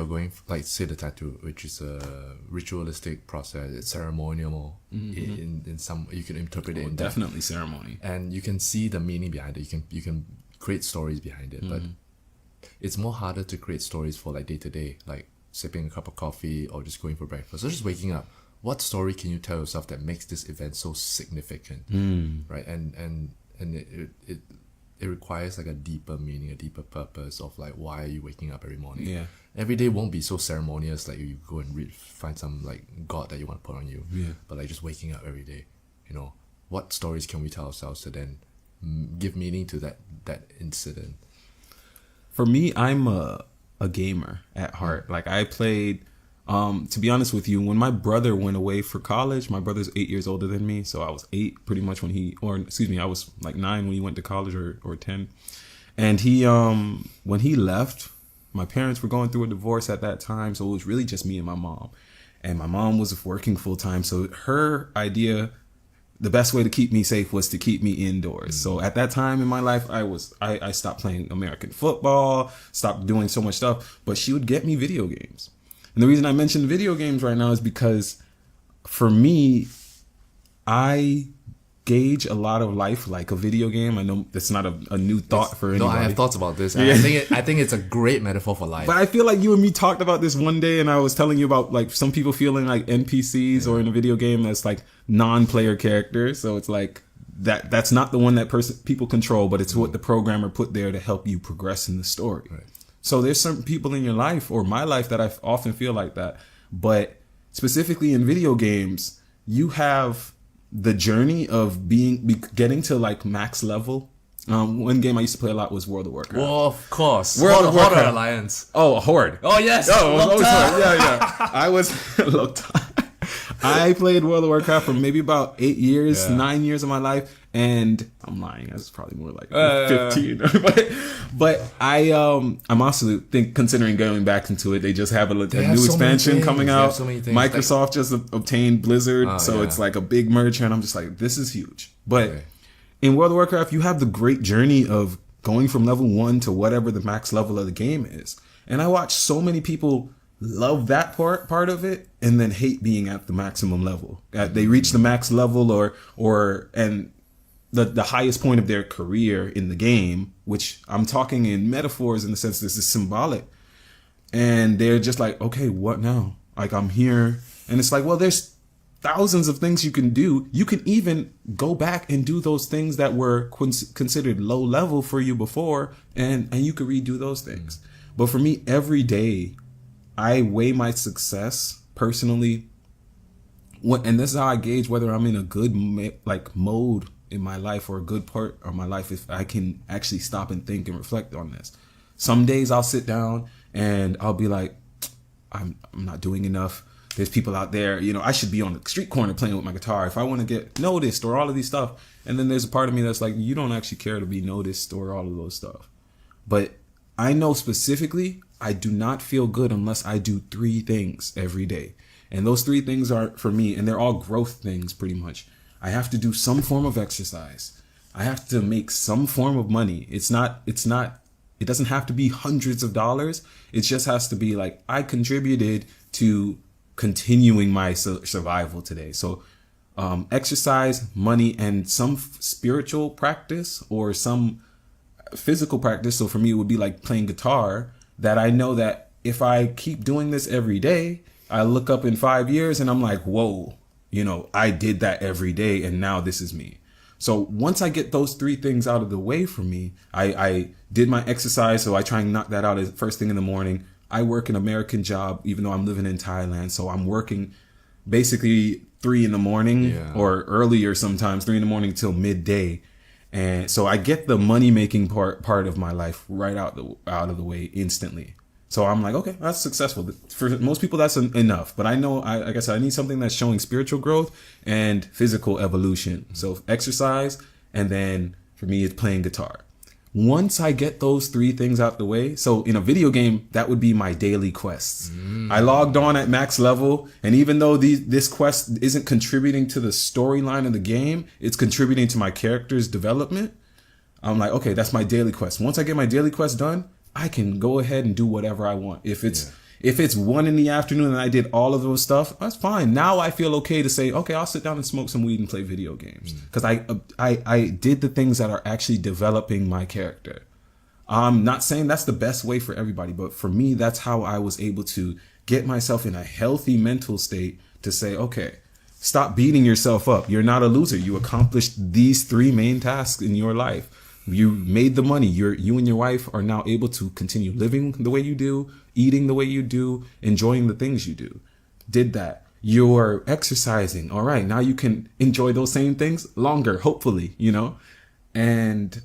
B: going like say the tattoo, which is a ritualistic process, it's ceremonial. In some, you can interpret it in
A: definitely ceremony,
B: and you can see the meaning behind it. You can create stories behind it, but it's more harder to create stories for like day to day, like sipping a cup of coffee or just going for breakfast or just waking up. What story can you tell yourself that makes this event so significant, right? And it requires like a deeper meaning, a deeper purpose of like, why are you waking up every morning?
A: Yeah.
B: Every day won't be so ceremonious, like you go and find some like God that you want to put on you.
A: Yeah.
B: But like just waking up every day, what stories can we tell ourselves to then give meaning to that incident?
A: For me, I'm a gamer at heart. Like I played, to be honest with you, when my brother went away for college, my brother's 8 years older than me. So I was 8 pretty much when I was like 9 when he went to college or 10. And when he left, my parents were going through a divorce at that time. So it was really just me and my mom. And my mom was working full time. So her idea, the best way to keep me safe was to keep me indoors. So at that time in my life, I stopped playing American football, stopped doing so much stuff, but she would get me video games. And the reason I mention video games right now is because for me, I gauge a lot of life like a video game. I know that's not a new thought for anybody.
B: No, I have thoughts about this. Yeah. I think it's a great metaphor for life.
A: But I feel like you and me talked about this one day, and I was telling you about like some people feeling like NPCs or in a video game that's like non-player characters. So it's like that's not the one that people control, but it's what the programmer put there to help you progress in the story.
B: Right.
A: So there's certain people in your life or my life that I often feel like that. But specifically in video games, you have the journey of getting to like max level. One game I used to play a lot was World of Warcraft.
B: Well, of course.
A: World of Warcraft.
B: Horde Alliance.
A: Oh, Horde.
B: Oh, yes.
A: Oh, it was always Horde. Yeah. I was I played World of Warcraft for maybe about 8 years, 9 years of my life. And I'm lying. I was probably more like 15. but I'm also considering going back into it. They just have a new expansion coming out.
B: So many things.
A: Microsoft just obtained Blizzard. So it's like a big merger. And I'm just like, this is huge. But in World of Warcraft, you have the great journey of going from level 1 to whatever the max level of the game is. And I watch so many people love that part of it and then hate being at the maximum level. They reach the max level and the highest point of their career in the game, which I'm talking in metaphors in the sense this is symbolic. And they're just like, okay, what now? Like I'm here. And it's like, well, there's thousands of things you can do. You can even go back and do those things that were considered low level for you before. And you could redo those things. But for me, every day, I weigh my success personally. And this is how I gauge whether I'm in a good mode in my life or a good part of my life, if I can actually stop and think and reflect on this. Some days I'll sit down and I'll be like, I'm not doing enough. There's people out there, I should be on the street corner playing with my guitar if I want to get noticed or all of these stuff. And then there's a part of me that's like, you don't actually care to be noticed or all of those stuff. But I know specifically, I do not feel good unless I do 3 things every day. And those 3 things are for me, and they're all growth things pretty much. I have to do some form of exercise. I have to make some form of money. It doesn't have to be hundreds of dollars. It just has to be like, I contributed to continuing my survival today. So exercise, money, and some spiritual practice or some physical practice. So for me, it would be like playing guitar, that I know that if I keep doing this every day, I look up in 5 years and I'm like, whoa, I did that every day and now this is me. So once I get those three things out of the way for me, I did my exercise. So I try and knock that out as first thing in the morning. I work an American job, even though I'm living in Thailand. So I'm working basically 3 a.m. or earlier, sometimes 3 a.m. till midday. And so I get the money making part of my life right out of the way instantly. So I'm like, okay, that's successful. For most people, that's enough. But I know, like I said, I need something that's showing spiritual growth and physical evolution. So exercise, and then for me, it's playing guitar. Once I get those three things out the way, so in a video game, that would be my daily quests. I logged on at max level, and even though this quest isn't contributing to the storyline of the game, it's contributing to my character's development. I'm like, okay, that's my daily quest. Once I get my daily quest done, I can go ahead and do whatever I want. If it's 1 p.m. and I did all of those stuff, that's fine. Now I feel okay to say, okay, I'll sit down and smoke some weed and play video games, because I did the things that are actually developing my character. I'm not saying that's the best way for everybody, but for me, that's how I was able to get myself in a healthy mental state to say, okay, stop beating yourself up. You're not a loser. You accomplished these 3 main tasks in your life. You made the money. You and your wife are now able to continue living the way you do, eating the way you do, enjoying the things you do. Did that. You're exercising. All right. Now you can enjoy those same things longer, hopefully, And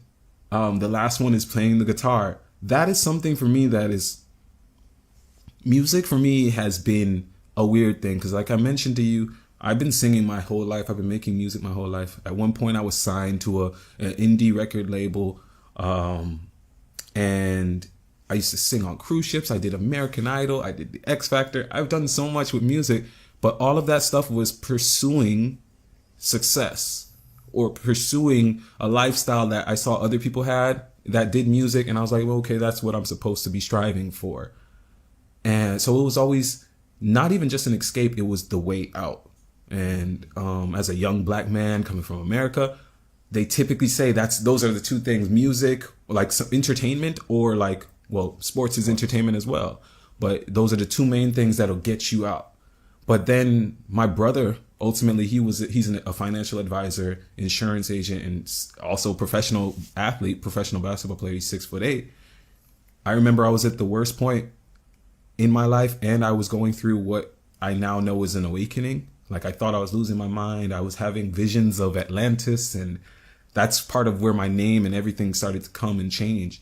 A: the last one is playing the guitar. That is something for me that is, music for me has been a weird thing. Because like I mentioned to you, I've been singing my whole life. I've been making music my whole life. At one point, I was signed to an indie record label. And I used to sing on cruise ships. I did American Idol. I did the X Factor. I've done so much with music. But all of that stuff was pursuing success or pursuing a lifestyle that I saw other people had that did music. And I was like, well, okay, that's what I'm supposed to be striving for. And so it was always not even just an escape. It was the way out. And as a young black man coming from America, they typically say those are the 2 things: music, like some entertainment, or like, well, sports is entertainment as well. But those are the 2 main things that'll get you out. But then my brother, ultimately, he's a financial advisor, insurance agent, and also professional athlete, professional basketball player. He's 6'8". I remember I was at the worst point in my life, and I was going through what I now know is an awakening. Like, I thought I was losing my mind. I was having visions of Atlantis, and that's part of where my name and everything started to come and change.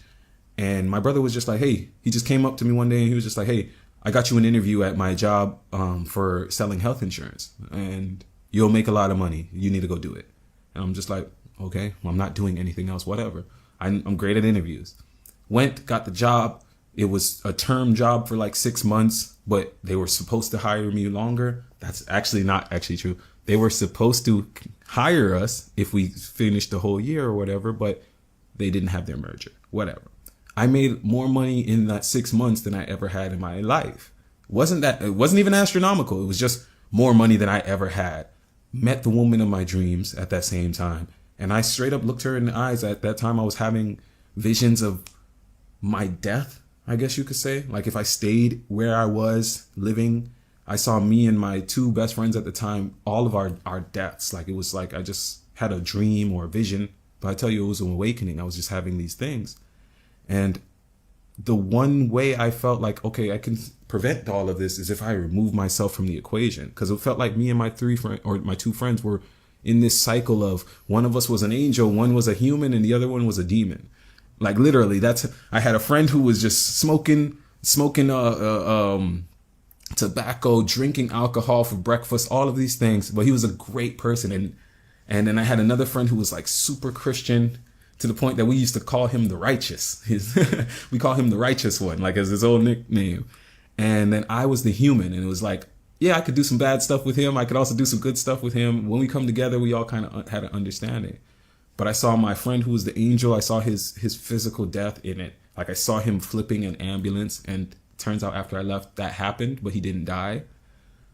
A: And my brother was just like, hey, he just came up to me one day and he was just like, hey, I got you an interview at my job for selling health insurance, and you'll make a lot of money. You need to go do it. And I'm just like, okay, well, I'm not doing anything else, whatever. I'm great at interviews. Went, got the job. It was a term job for like 6 months, but they were supposed to hire me longer. That's actually not actually true. They were supposed to hire us if we finished the whole year or whatever, but they didn't have their merger, whatever. I made more money in that 6 months than I ever had in my life. It wasn't even astronomical. It was just more money than I ever had. Met the woman of my dreams at that same time. And I straight up looked her in the eyes. At that time, I was having visions of my death, I guess you could say. Like, if I stayed where I was living, I saw me and my 2 best friends at the time, all of our deaths. Like, it was like I just had a dream or a vision. But I tell you, it was an awakening. I was just having these things. And the one way I felt like, okay, I can prevent all of this is if I remove myself from the equation. Because it felt like me and my 2 friends were in this cycle of one of us was an angel, one was a human, and the other one was a demon. Like, literally, I had a friend who was just smoking tobacco, drinking alcohol for breakfast, all of these things. But he was a great person. And then I had another friend who was like super Christian, to the point that we used to call him the righteous. We call him the righteous one, like as his old nickname. And then I was the human. And it was like, yeah, I could do some bad stuff with him. I could also do some good stuff with him. When we come together, we all kind of had an understanding. But I saw my friend who was the angel. I saw his physical death in it. Like, I saw him flipping an ambulance. And turns out after I left, that happened, but he didn't die.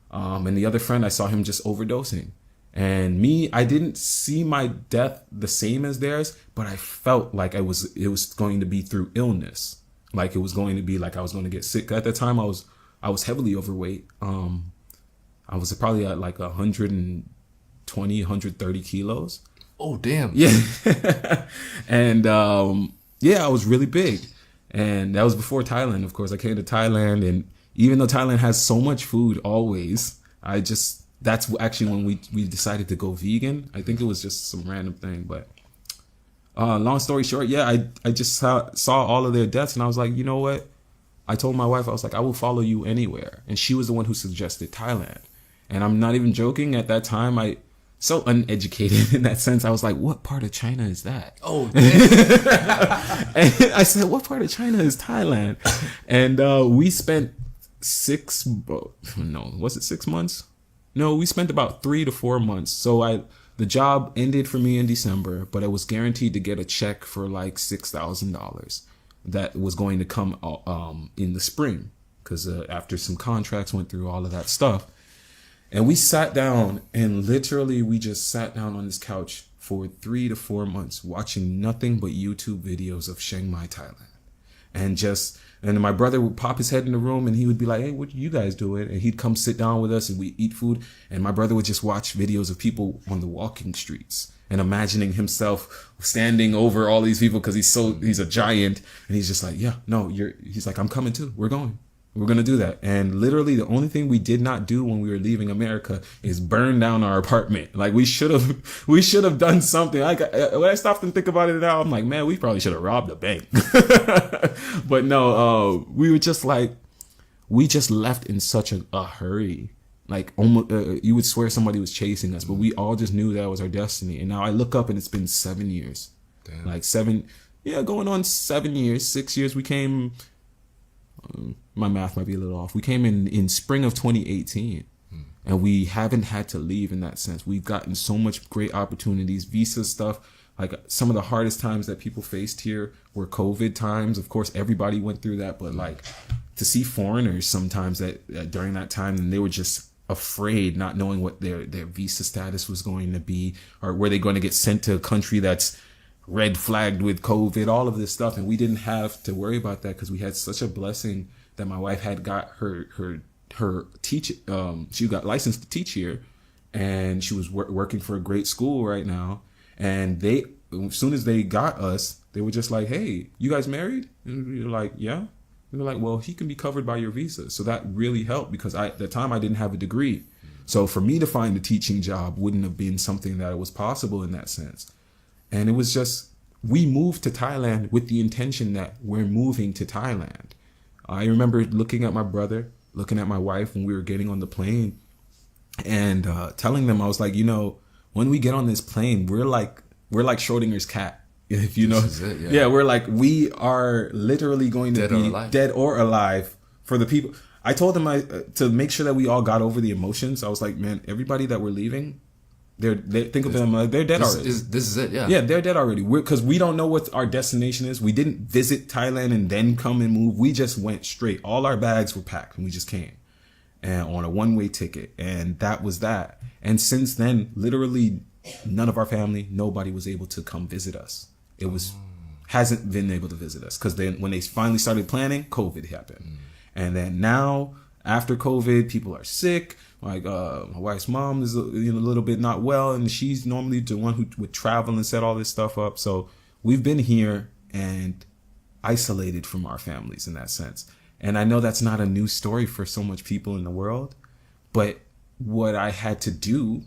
A: And the other friend, I saw him just overdosing. And me, I didn't see my death the same as theirs, but I felt like it was going to be through illness. Like it was going to be like I was going to get sick. At the time, I was heavily overweight. I was probably at like 120, 130 kilos.
B: Oh, damn.
A: Yeah. And yeah, I was really big. And that was before Thailand, of course. I came to Thailand, and even though Thailand has so much food always, that's actually when we decided to go vegan. I think it was just some random thing, but long story short, yeah, I just saw all of their deaths, and I was like, you know what? I told my wife, I was like, I will follow you anywhere. And she was the one who suggested Thailand. And I'm not even joking. At that time, so uneducated in that sense. I was like, what part of China is that?
B: Oh, damn.
A: And I said, what part of China is Thailand? And we spent 6 months? No, we spent about 3 to 4 months. So the job ended for me in December, but I was guaranteed to get a check for like $6,000 that was going to come in the spring, because after some contracts went through all of that stuff. And we sat down, and literally we just sat down on this couch for 3 to 4 months watching nothing but YouTube videos of Chiang Mai, Thailand. And my brother would pop his head in the room, and he would be like, hey, what you guys doing? And he'd come sit down with us, and we'd eat food. And my brother would just watch videos of people on the walking streets and imagining himself standing over all these people because he's a giant. And he's just like, yeah, no, he's like, I'm coming too. We're going to do that. And literally the only thing we did not do when we were leaving America is burn down our apartment. Like we should have done something. When I stopped and think about it now, I'm like, man, we probably should have robbed a bank. But no, we just left in such a hurry. Like almost, you would swear somebody was chasing us, but we all just knew that was our destiny. And now I look up and it's been 7 years.
B: Damn.
A: Like going on 7 years, 6 years. We came, my math might be a little off. We came in spring of 2018, and we haven't had to leave in that sense. We've gotten so much great opportunities, visa stuff. Like some of the hardest times that people faced here were COVID times. Of course, everybody went through that, but like to see foreigners sometimes that during that time, and they were just afraid, not knowing what their visa status was going to be, or were they going to get sent to a country that's red flagged with COVID, all of this stuff. And we didn't have to worry about that because we had such a blessing that my wife had got her teach. She got licensed to teach here, and she was working for a great school right now. And as soon as they got us, they were just like, hey, you guys married? And we were like, yeah. And they're like, well, he can be covered by your visa. So that really helped because at the time I didn't have a degree. So for me to find a teaching job wouldn't have been something that was possible in that sense. And it was just, we moved to Thailand with the intention that we're moving to Thailand. I remember looking at my brother, looking at my wife when we were getting on the plane, and telling them, I was like, when we get on this plane, we're like Schrodinger's cat. If you know,
B: This is it, yeah.
A: we are literally going to be dead or alive for the people. I told them to make sure that we all got over the emotions. I was like, man, everybody that we're leaving, they think of them they're dead already.
B: This is it, yeah.
A: Yeah, they're dead already. Because we don't know what our destination is. We didn't visit Thailand and then come and move. We just went straight. All our bags were packed and we just came, and on a one-way ticket, and that was that. And since then, literally none of our family, nobody was able to come visit us. Hasn't been able to visit us because then when they finally started planning, COVID happened. And then now after COVID, people are sick. Like my wife's mom is a little bit not well, and she's normally the one who would travel and set all this stuff up. So we've been here and isolated from our families in that sense. And I know that's not a new story for so much people in the world, but what I had to do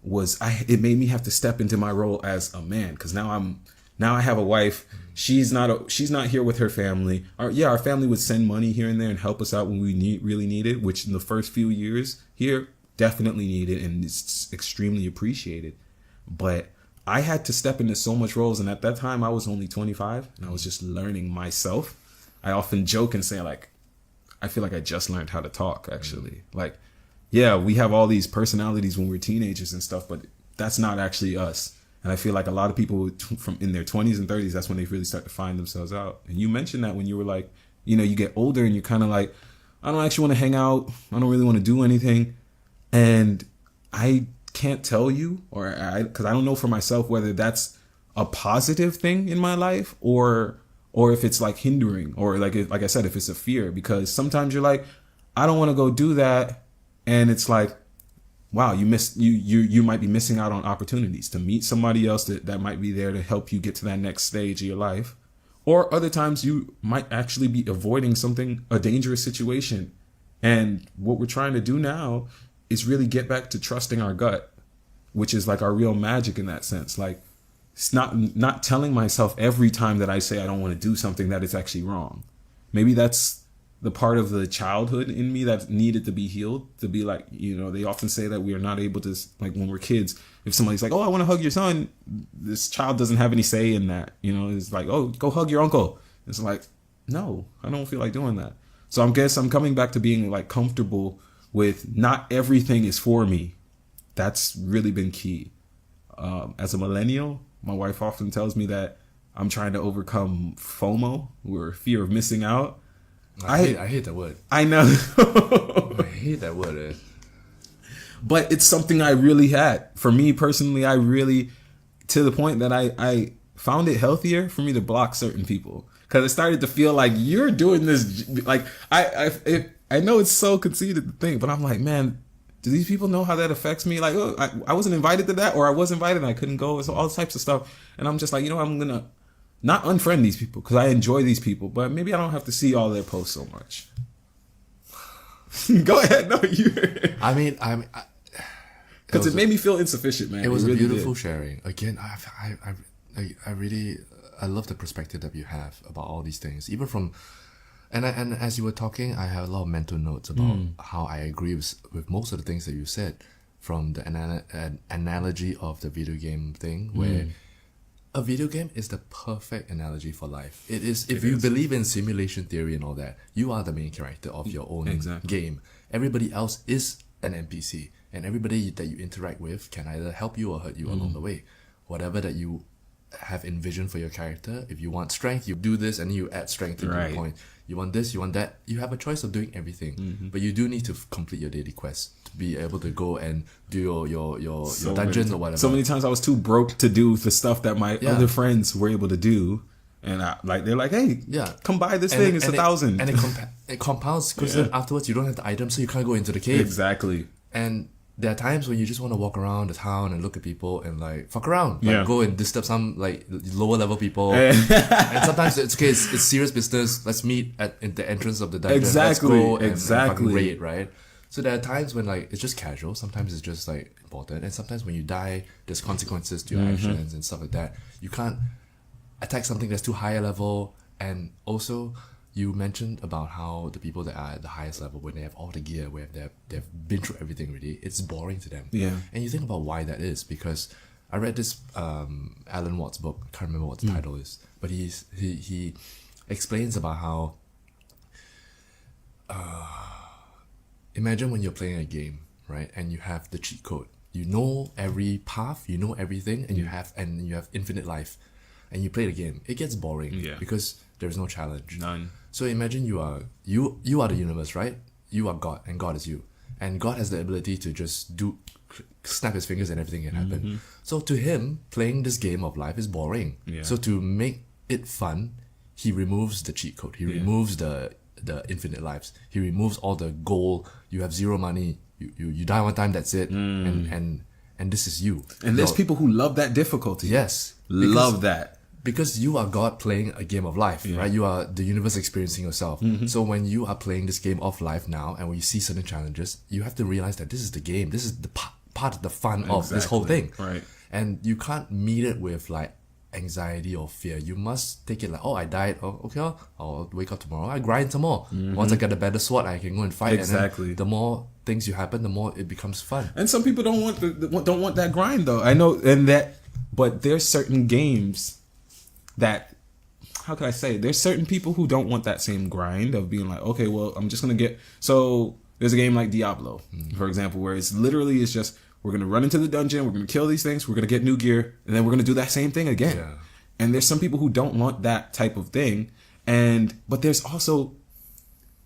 A: was it made me have to step into my role as a man, because now I have a wife. She's not here with her family. Our family would send money here and there and help us out when we really need it, which in the first few years here definitely needed, and it's extremely appreciated. But I had to step into so much roles, and at that time I was only 25 and I was just learning myself. I often joke and say, like, I feel like I just learned how to talk, actually. Like, yeah, we have all these personalities when we're teenagers and stuff, but that's not actually us. And I feel like a lot of people from in their 20s and 30s, that's when they really start to find themselves out. And you mentioned that when you were like, you get older and you're kind of like, I don't actually want to hang out. I don't really want to do anything. And I can't tell you, because I don't know for myself whether that's a positive thing in my life or if it's like hindering, or like I said, if it's a fear, because sometimes you're like, I don't want to go do that, and it's like, wow, you might be missing out on opportunities to meet somebody else that might be there to help you get to that next stage of your life. Or other times you might actually be avoiding a dangerous situation. And what we're trying to do now is really get back to trusting our gut, which is like our real magic in that sense. Like, it's not telling myself every time that I say I don't want to do something that it's actually wrong. Maybe that's the part of the childhood in me that needed to be healed, to be like, they often say that we are not able to, like when we're kids, if somebody's like, oh, I want to hug your son, this child doesn't have any say in that. It's like, oh, go hug your uncle. It's like, no, I don't feel like doing that. So I guess I'm coming back to being like comfortable with not everything is for me. That's really been key. As a millennial, my wife often tells me that I'm trying to overcome FOMO, or fear of missing out.
B: I hate that word.
A: I know.
B: I hate that word.
A: But it's something I really had. For me personally, I really, to the point that I found it healthier for me to block certain people. Because it started to feel like you're doing this. Like, I know it's so conceited to think, but I'm like, man, do these people know how that affects me? Like, oh, I wasn't invited to that, or I was invited and I couldn't go. It's all types of stuff. And I'm just like, I'm going to not unfriend these people because I enjoy these people, but maybe I don't have to see all their posts so much. Go ahead. No, you. Because it made me feel insufficient, man.
B: It was
A: really
B: a beautiful
A: did.
B: sharing. Again, I really love the perspective that you have about all these things. Even from, and as you were talking, I have a lot of mental notes about how I agree with most of the things that you said. From the analogy of the video game thing, where a video game is the perfect analogy for life. It is. If you believe in simulation theory and all that, you are the main character of your own game. Everybody else is an NPC, and everybody that you interact with can either help you or hurt you along the way. Whatever that you have envisioned for your character, if you want strength, you do this and you add strength to the point. You want this, you want that. You have a choice of doing everything, but you do need to complete your daily quest to be able to go and do your dungeons or whatever.
A: So many times I was too broke to do the stuff that my other friends were able to do, and they're like, hey, come buy this thing. It's $1,000,
B: and it compounds because then afterwards you don't have the item, so you can't go into the cave.
A: Exactly.
B: And there are times when you just want to walk around the town and look at people and like fuck around, like go and disturb some like lower level people. And sometimes it's okay, it's serious business. Let's meet at the entrance of the dungeon.
A: Exactly.
B: Let's go and fucking raid, right? So there are times when like it's just casual. Sometimes it's just like important, and sometimes when you die, there's consequences to your actions and stuff like that. You can't attack something that's too high a level. And also, you mentioned about how the people that are at the highest level, when they have all the gear, where they've been through everything already, it's boring to them.
A: Yeah.
B: And you think about why that is, because I read this Alan Watts book. I can't remember what the title is, but he explains about how imagine when you're playing a game, right, and you have the cheat code. You know every path, you know everything, and you have infinite life, and you play the game. It gets boring because there's no challenge.
A: None.
B: So imagine you are the universe, right? You are God, and God is you, and God has the ability to just snap his fingers and everything can happen. So to him, playing this game of life is boring. So to make it fun, he removes the cheat code. He removes the infinite lives. He removes all the goal. You have zero money. You die one time. That's it. And this is you.
A: And there's people who love that difficulty.
B: Yes,
A: love that.
B: Because you are God playing a game of life, right? You are the universe experiencing yourself. So when you are playing this game of life now, and when you see certain challenges, you have to realize that this is the game. This is the part of the fun of this whole thing.
A: Right.
B: And you can't meet it with like anxiety or fear. You must take it like, oh, I died. Oh, okay, I'll wake up tomorrow. I grind some more. Once I get a better sword, I can go and fight.
A: Exactly.
B: And then the more things you happen, the more it becomes fun.
A: And some people don't want that grind though. I know, but there's certain games that, how can I say? There's certain people who don't want that same grind of being like, okay, well, I'm just gonna get. So there's a game like Diablo, for example, where it's just we're gonna run into the dungeon, we're gonna kill these things, we're gonna get new gear, and then we're gonna do that same thing again.
B: Yeah.
A: And there's some people who don't want that type of thing, but there's also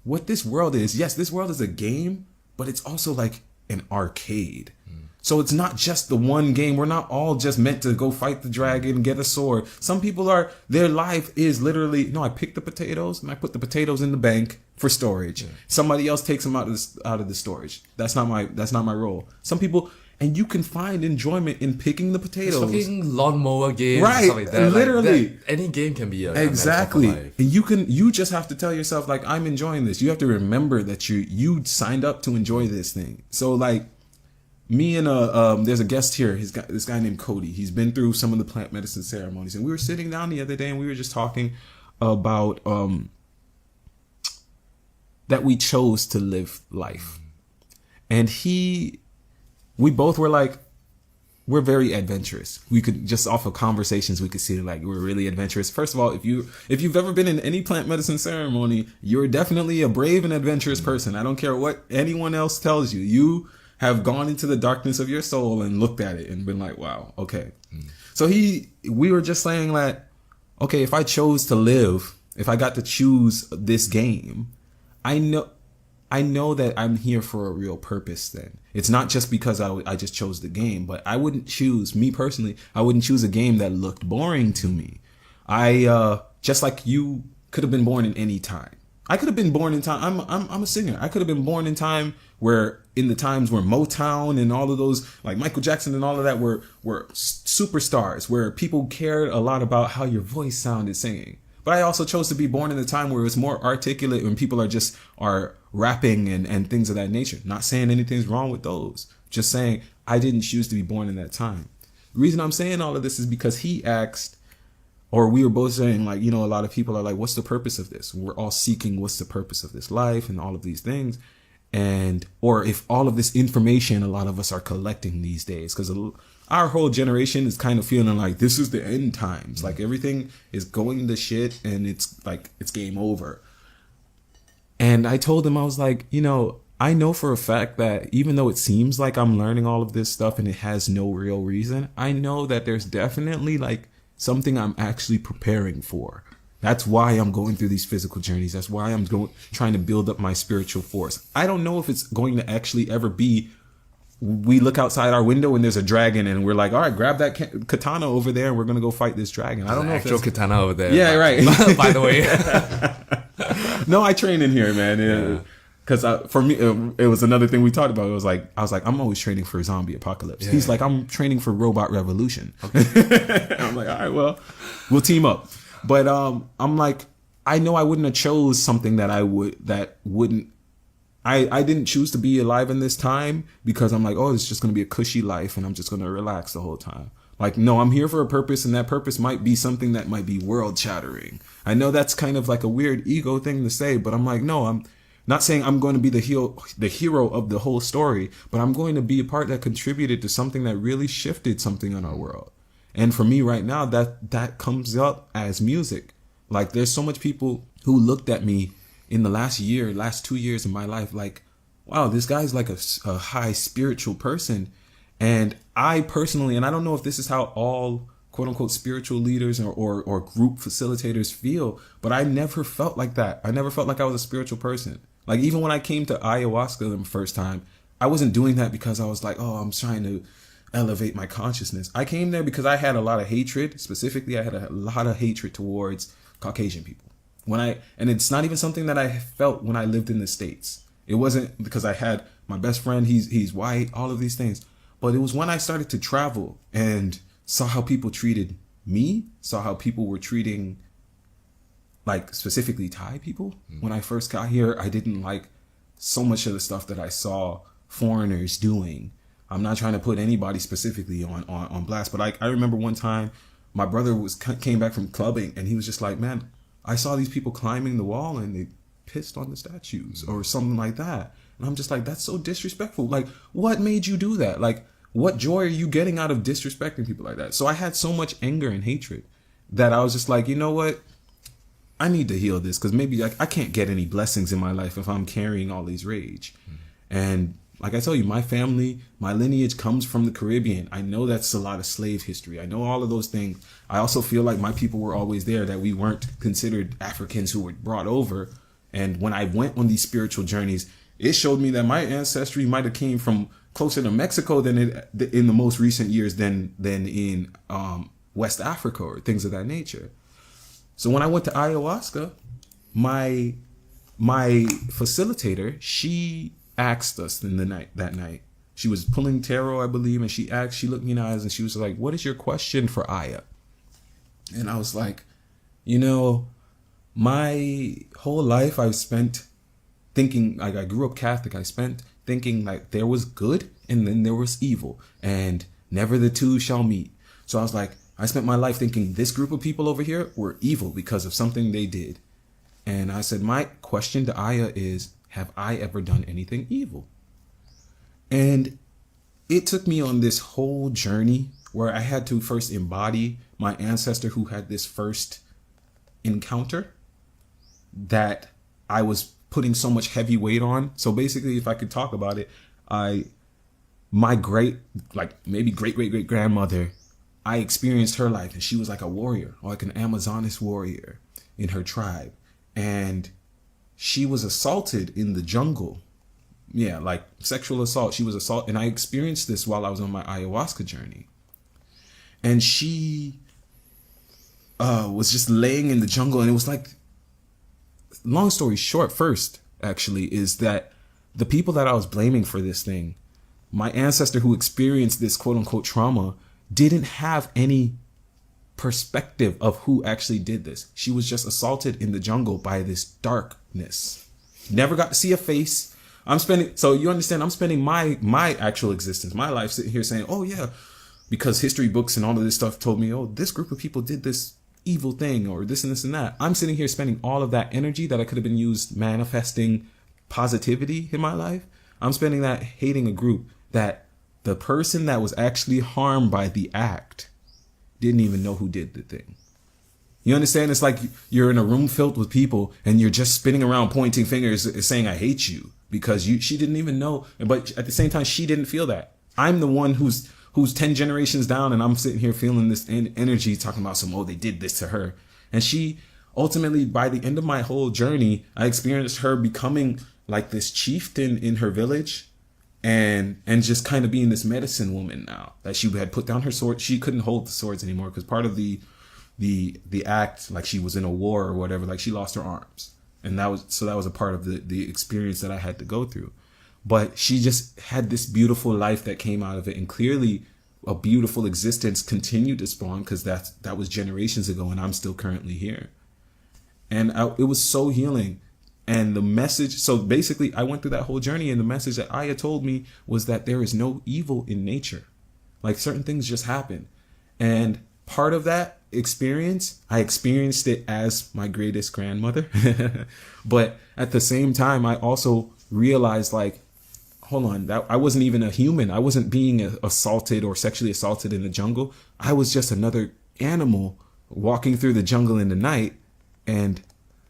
A: what this world is. Yes, this world is a game, but it's also like an arcade. So it's not just the one game. We're not all just meant to go fight the dragon, get a sword. Some people are, their life is literally, no, I pick the potatoes and I put the potatoes in the bank for storage. Yeah. Somebody else takes them out of the storage. That's not my role. Some people, and you can find enjoyment in picking the potatoes.
B: It's fucking lawnmower games,
A: right?
B: Stuff like that.
A: Literally,
B: like that, any game can be a
A: exactly.
B: life.
A: And you just have to tell yourself like, I'm enjoying this. You have to remember that you signed up to enjoy this thing. So like, me and there's a guest here. This guy named Cody. He's been through some of the plant medicine ceremonies, and we were sitting down the other day and we were just talking about that we chose to live life, and we both were like, we're very adventurous. We could just off of conversations, we could see like we're really adventurous. First of all, if you've ever been in any plant medicine ceremony, you're definitely a brave and adventurous person. I don't care what anyone else tells you. You have gone into the darkness of your soul and looked at it and been like, wow, okay. So we were just saying that, okay, if I chose to live, if I got to choose this game, I know that I'm here for a real purpose then. It's not just because I just chose the game, but I wouldn't choose, me personally, I wouldn't choose a game that looked boring to me. Just like you could have been born in any time. I could have been born in time. I'm a singer. I could have been born in time in the times where Motown and all of those, like Michael Jackson and all of that were superstars, where people cared a lot about how your voice sounded singing. But I also chose to be born in a time where it's more articulate, when people are rapping and things of that nature. Not saying anything's wrong with those. Just saying I didn't choose to be born in that time. The reason I'm saying all of this is because he asked, or we were both saying, like, a lot of people are like, what's the purpose of this? We're all seeking what's the purpose of this life and all of these things. Or if all of this information a lot of us are collecting these days, because our whole generation is kind of feeling like this is the end times. Like everything is going to shit and it's like, it's game over. And I told him, I was like, I know for a fact that even though it seems like I'm learning all of this stuff and it has no real reason, I know that there's definitely like something I'm actually preparing for. That's why I'm going through these physical journeys. That's why I'm trying to build up my spiritual force. I don't know if it's going to actually ever be, we look outside our window and there's a dragon and we're like, all right, grab that katana over there and we're going to go fight this dragon. I don't know if
B: actual katana over there.
A: Yeah, right.
B: By the way.
A: No, I train in here, man. Yeah. Because for me, it was another thing we talked about. It was like, I was like, I'm always training for zombie apocalypse. Yeah. He's like, I'm training for robot revolution. Okay. I'm like, all right, well, we'll team up. But I'm like, I know I wouldn't have chose something that I didn't choose to be alive in this time because I'm like, oh, it's just going to be a cushy life and I'm just going to relax the whole time. Like, no, I'm here for a purpose, and that purpose might be something that might be world shattering. I know that's kind of like a weird ego thing to say, but I'm like, no, I'm not saying I'm going to be the hero of the whole story, but I'm going to be a part that contributed to something that really shifted something in our world. And for me right now, that comes up as music. Like, there's so much people who looked at me in the last 2 years of my life, like, wow, this guy's like a high spiritual person. And I personally, and I don't know if this is how all quote unquote spiritual leaders or group facilitators feel, but I never felt like that. I never felt like I was a spiritual person. Like, even when I came to ayahuasca the first time, I wasn't doing that because I was like, oh, I'm trying to elevate my consciousness. I came there because I had a lot of hatred. Specifically, I had a lot of hatred towards Caucasian people. And it's not even something that I felt when I lived in the States. It wasn't because I had my best friend, he's white, all of these things. But it was when I started to travel and saw how people treated me, saw how people were treating, like, specifically Thai people. When I first got here, I didn't like so much of the stuff that I saw foreigners doing. I'm not trying to put anybody specifically on blast, but I remember one time my brother came back from clubbing and he was just like, man, I saw these people climbing the wall and they pissed on the statues or something like that. And I'm just like, that's so disrespectful. Like, what made you do that? Like, what joy are you getting out of disrespecting people like that? So I had so much anger and hatred that I was just like, you know what? I need to heal this because maybe I can't get any blessings in my life if I'm carrying all these rage. And like I tell you, my family, my lineage comes from the Caribbean. I know that's a lot of slave history. I know all of those things. I also feel like my people were always there, that we weren't considered Africans who were brought over. And when I went on these spiritual journeys, it showed me that my ancestry might have came from closer to Mexico than in the most recent years than in West Africa or things of that nature. So when I went to ayahuasca, my facilitator, she asked us that night. She was pulling tarot, I believe, and she looked me in the eyes and she was like, "What is your question for Aya?" And I was like, my whole life I've spent thinking, like, I grew up Catholic. I spent thinking like there was good and then there was evil and never the two shall meet. So I was like, I spent my life thinking this group of people over here were evil because of something they did. And I said, my question to Aya is, have I ever done anything evil? And it took me on this whole journey where I had to first embody my ancestor who had this first encounter that I was putting so much heavy weight on. So basically, if I could talk about it, my great grandmother, I experienced her life, and she was like a warrior, like an Amazoness warrior in her tribe. And she was assaulted in the jungle. Yeah, like sexual assault. She was assaulted. And I experienced this while I was on my ayahuasca journey. And she was just laying in the jungle. And it was like, long story short, first, actually, is that the people that I was blaming for this thing, my ancestor who experienced this quote unquote trauma, didn't have any perspective of who actually did this. She was just assaulted in the jungle by this darkness. Never got to see a face. So you understand, I'm spending my actual existence, my life sitting here saying, oh yeah, because history books and all of this stuff told me, oh, this group of people did this evil thing or this and this and that. I'm sitting here spending all of that energy that I could have been used manifesting positivity in my life. I'm spending that hating a group that the person that was actually harmed by the act didn't even know who did the thing. You understand? It's like you're in a room filled with people and you're just spinning around pointing fingers saying, I hate you, because she didn't even know. But at the same time, she didn't feel that. I'm the one who's 10 generations down, and I'm sitting here feeling this energy talking about they did this to her. And she ultimately, by the end of my whole journey, I experienced her becoming like this chieftain in her village and just kind of being this medicine woman now that she had put down her sword. She couldn't hold the swords anymore because part of the act, like she was in a war or whatever, like she lost her arms. And that was a part of the experience that I had to go through. But she just had this beautiful life that came out of it. And clearly a beautiful existence continued to spawn because that was generations ago and I'm still currently here. And it was so healing. And the message, so basically I went through that whole journey, and the message that Aya told me was that there is no evil in nature. Like certain things just happen. And part of that experience, I experienced it as my greatest grandmother. But at the same time, I also realized, like, hold on, that I wasn't even a human. I wasn't being assaulted or sexually assaulted in the jungle. I was just another animal walking through the jungle in the night. And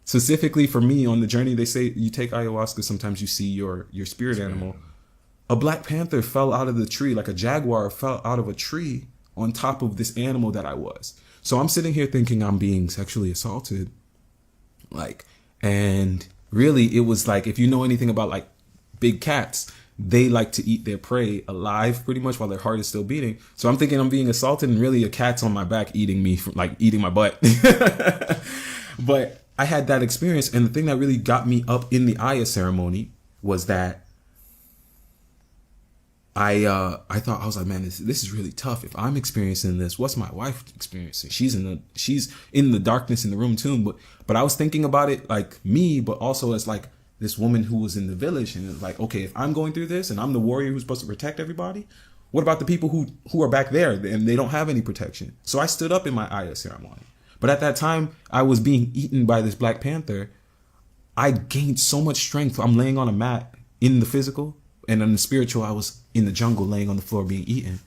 A: specifically for me on the journey, they say you take ayahuasca, sometimes you see your spirit animal. A black panther fell out of the tree, like a jaguar fell out of a tree on top of this animal that I was. So I'm sitting here thinking I'm being sexually assaulted. And really it was like, if you know anything about like big cats, they like to eat their prey alive pretty much while their heart is still beating. So I'm thinking I'm being assaulted and really a cat's on my back eating me, eating my butt. But I had that experience. And the thing that really got me up in the Aya ceremony was that I thought, I was like, man, this is really tough. If I'm experiencing this, what's my wife experiencing? She's in the darkness in the room too. But I was thinking about it like me, but also as like this woman who was in the village, and it's like, okay, if I'm going through this and I'm the warrior who's supposed to protect everybody, what about the people who are back there and they don't have any protection? So I stood up in my Aya ceremony. But at that time, I was being eaten by this black panther. I gained so much strength. I'm laying on a mat in the physical, and in the spiritual, I was in the jungle laying on the floor being eaten.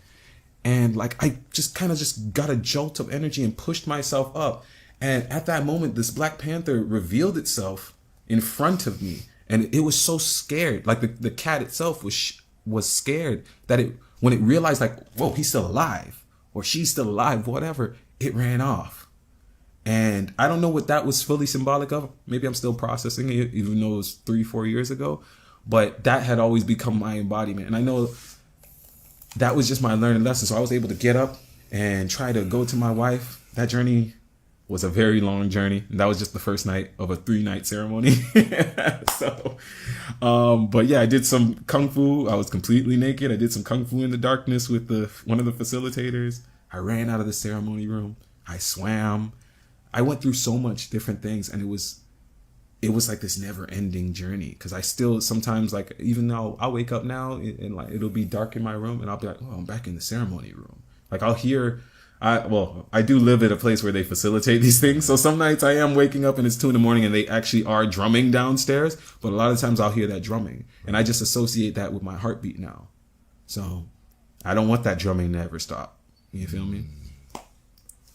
A: And like, I just kind of just got a jolt of energy and pushed myself up. And at that moment, this black panther revealed itself in front of me. And it was so scared. Like the cat itself was scared that when it realized like, whoa, he's still alive or she's still alive, whatever, it ran off. And I don't know what that was fully symbolic of. Maybe I'm still processing it, even though it was 3-4 years ago. But that had always become my embodiment. And I know that was just my learning lesson. So I was able to get up and try to go to my wife. That journey was a very long journey. And that was just the first night of a 3-night ceremony. But yeah, I did some kung fu. I was completely naked. I did some kung fu in the darkness with one of the facilitators. I ran out of the ceremony room. I swam. I went through so much different things, and it was like this never ending journey. Cause I still sometimes, like, even though I'll wake up now and like it'll be dark in my room and I'll be like, oh, I'm back in the ceremony room. Like I'll hear, I do live at a place where they facilitate these things. So some nights I am waking up and it's 2 a.m. and they actually are drumming downstairs. But a lot of times I'll hear that drumming and I just associate that with my heartbeat now. So I don't want that drumming to ever stop. You feel me?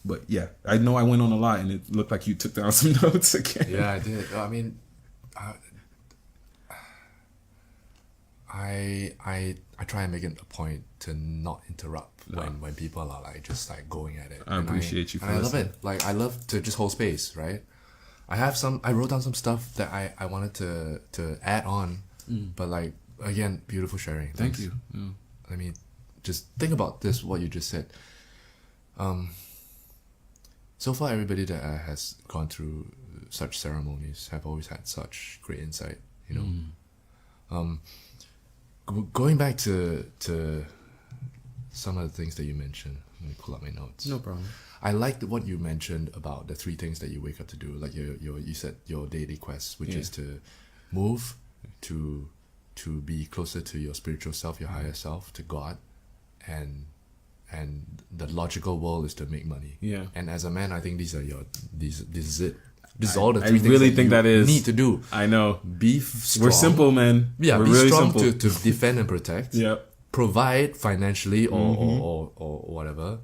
A: But yeah, I know I went on a lot and it looked like you took down some notes again.
B: Yeah, I did. I mean, I try and make it a point to not interrupt when people are like just like going at it.
A: I appreciate you for
B: I love
A: listening.
B: it. Like I love to just hold space, right? I wrote down some stuff that I wanted to add on, but like again, beautiful sharing.
A: Thank
B: Thanks.
A: you. Yeah.
B: I mean, just think about this, what you just said. So far, everybody that has gone through such ceremonies have always had such great insight, you know. Going back to some of the things that you mentioned, let me pull up my notes.
A: No problem.
B: I liked what you mentioned about the 3 things that you wake up to do, like you said your daily quest, which is to move, to be closer to your spiritual self, your higher self, to God, and the logical world is to make money.
A: Yeah.
B: And as a man, I think this is it. This is all the 3 things
A: really
B: that
A: think
B: you
A: that is
B: need to do.
A: I know.
B: Be strong.
A: We're simple, man.
B: Yeah,
A: we're
B: be
A: really
B: strong
A: simple.
B: to defend and protect.
A: Yep.
B: Provide financially or whatever.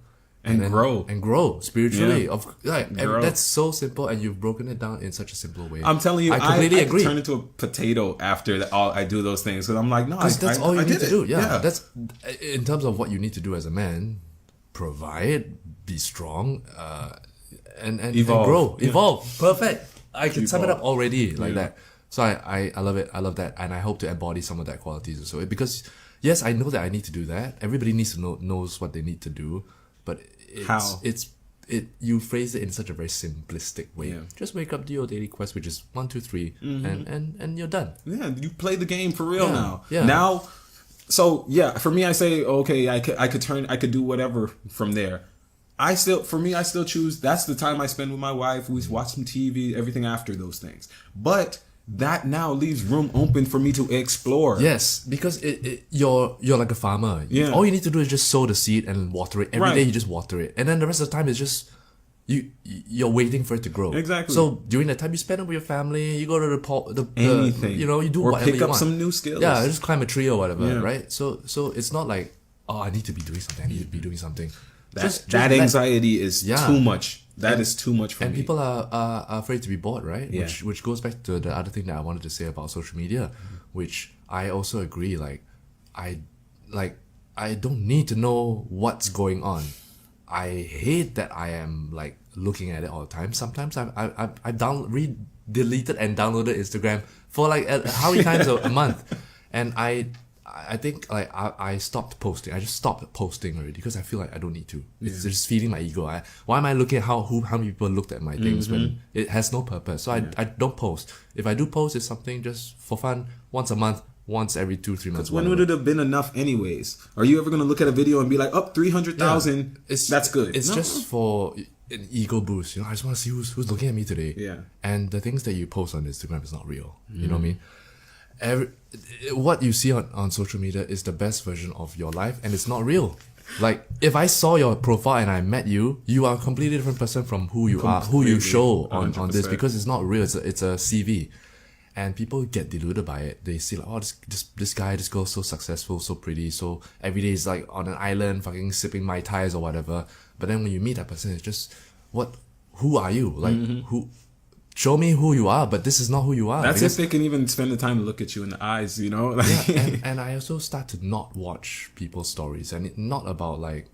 A: And
B: then
A: grow.
B: And grow spiritually.
A: Yeah. Grow.
B: That's so simple, and you've broken it down in such a simple way.
A: I'm telling you,
B: I completely
A: I
B: agree.
A: turn into a potato after I do those things. Because I'm like, no,
B: That's all you
A: I
B: need
A: did
B: to
A: it.
B: do. Yeah, that's in terms of what you need to do as a man. Provide, be strong, and
A: Evolve.
B: grow,
A: Yeah.
B: evolve. Perfect. I can sum it
A: Evolve.
B: up already like
A: Yeah.
B: that. So I love it. I love that, and I hope to embody some of that qualities also. Because yes, I know that I need to do that. Everybody needs to knows what they need to do, but
A: How?
B: You phrase it in such a very simplistic way.
A: Yeah.
B: Just wake up, do your daily quest, which is 1, 2, 3, and you're done.
A: Yeah, you play the game for real now.
B: Yeah.
A: Now, so yeah, for me, I say okay, I could do whatever from there. I still choose. That's the time I spend with my wife. We watch some TV, everything after those things. But that now leaves room open for me to explore.
B: Yes, because you're like a farmer.
A: Yeah.
B: All you need to do is just sow the seed and water it. Every
A: Right.
B: day you just water it. And then the rest of the time is just you're waiting for it to grow.
A: Exactly.
B: So during that time you spend it with your family, you go to the
A: Anything.
B: you do
A: or
B: whatever
A: pick
B: you
A: up
B: want.
A: some new skills.
B: Yeah, just climb a tree or whatever,
A: Yeah.
B: right? So it's not like, oh, I need to be doing something. I need to be doing something.
A: That
B: let-
A: anxiety is
B: Yeah.
A: too much. That is too much for
B: and
A: me.
B: people are afraid to be bored, right?
A: Yeah.
B: Which goes back to the other thing that I wanted to say about social media, which I also agree. I don't need to know what's going on. I hate that I am like looking at it all the time. Sometimes I've deleted and downloaded Instagram for like how many times a month, and I think like I stopped posting. I just stopped posting already because I feel like I don't need to. It's just feeding my ego. Why am I looking at how many people looked at my things when it has no purpose? So I don't post. If I do post, it's something just for fun, once a month, once every 2-3 months.
A: When
B: whatever.
A: would it have been enough anyways? Are you ever going to look at a video and be like, up 300,000? That's good.
B: It's
A: No.
B: just for an ego boost. I just want to see who's looking at me today.
A: Yeah.
B: And the things that you post on Instagram is not real. You know what I mean? What you see on social media is the best version of your life, and it's not real. Like if I saw your profile and I met you, you are a completely different person from who you are, who you show on this,
A: 100%.
B: because it's not real. It's a CV. And people get deluded by it. They see like, oh, this guy, this girl, so successful, so pretty, so every day is like on an island, fucking sipping Mai Tais or whatever. But then when you meet that person, it's just, who are you? Like, show me who you are, but this is not who you are.
A: That's
B: Because-
A: if they can even spend the time to look at you in the eyes, you know?
B: yeah, and I also start to not watch people's stories, and not about like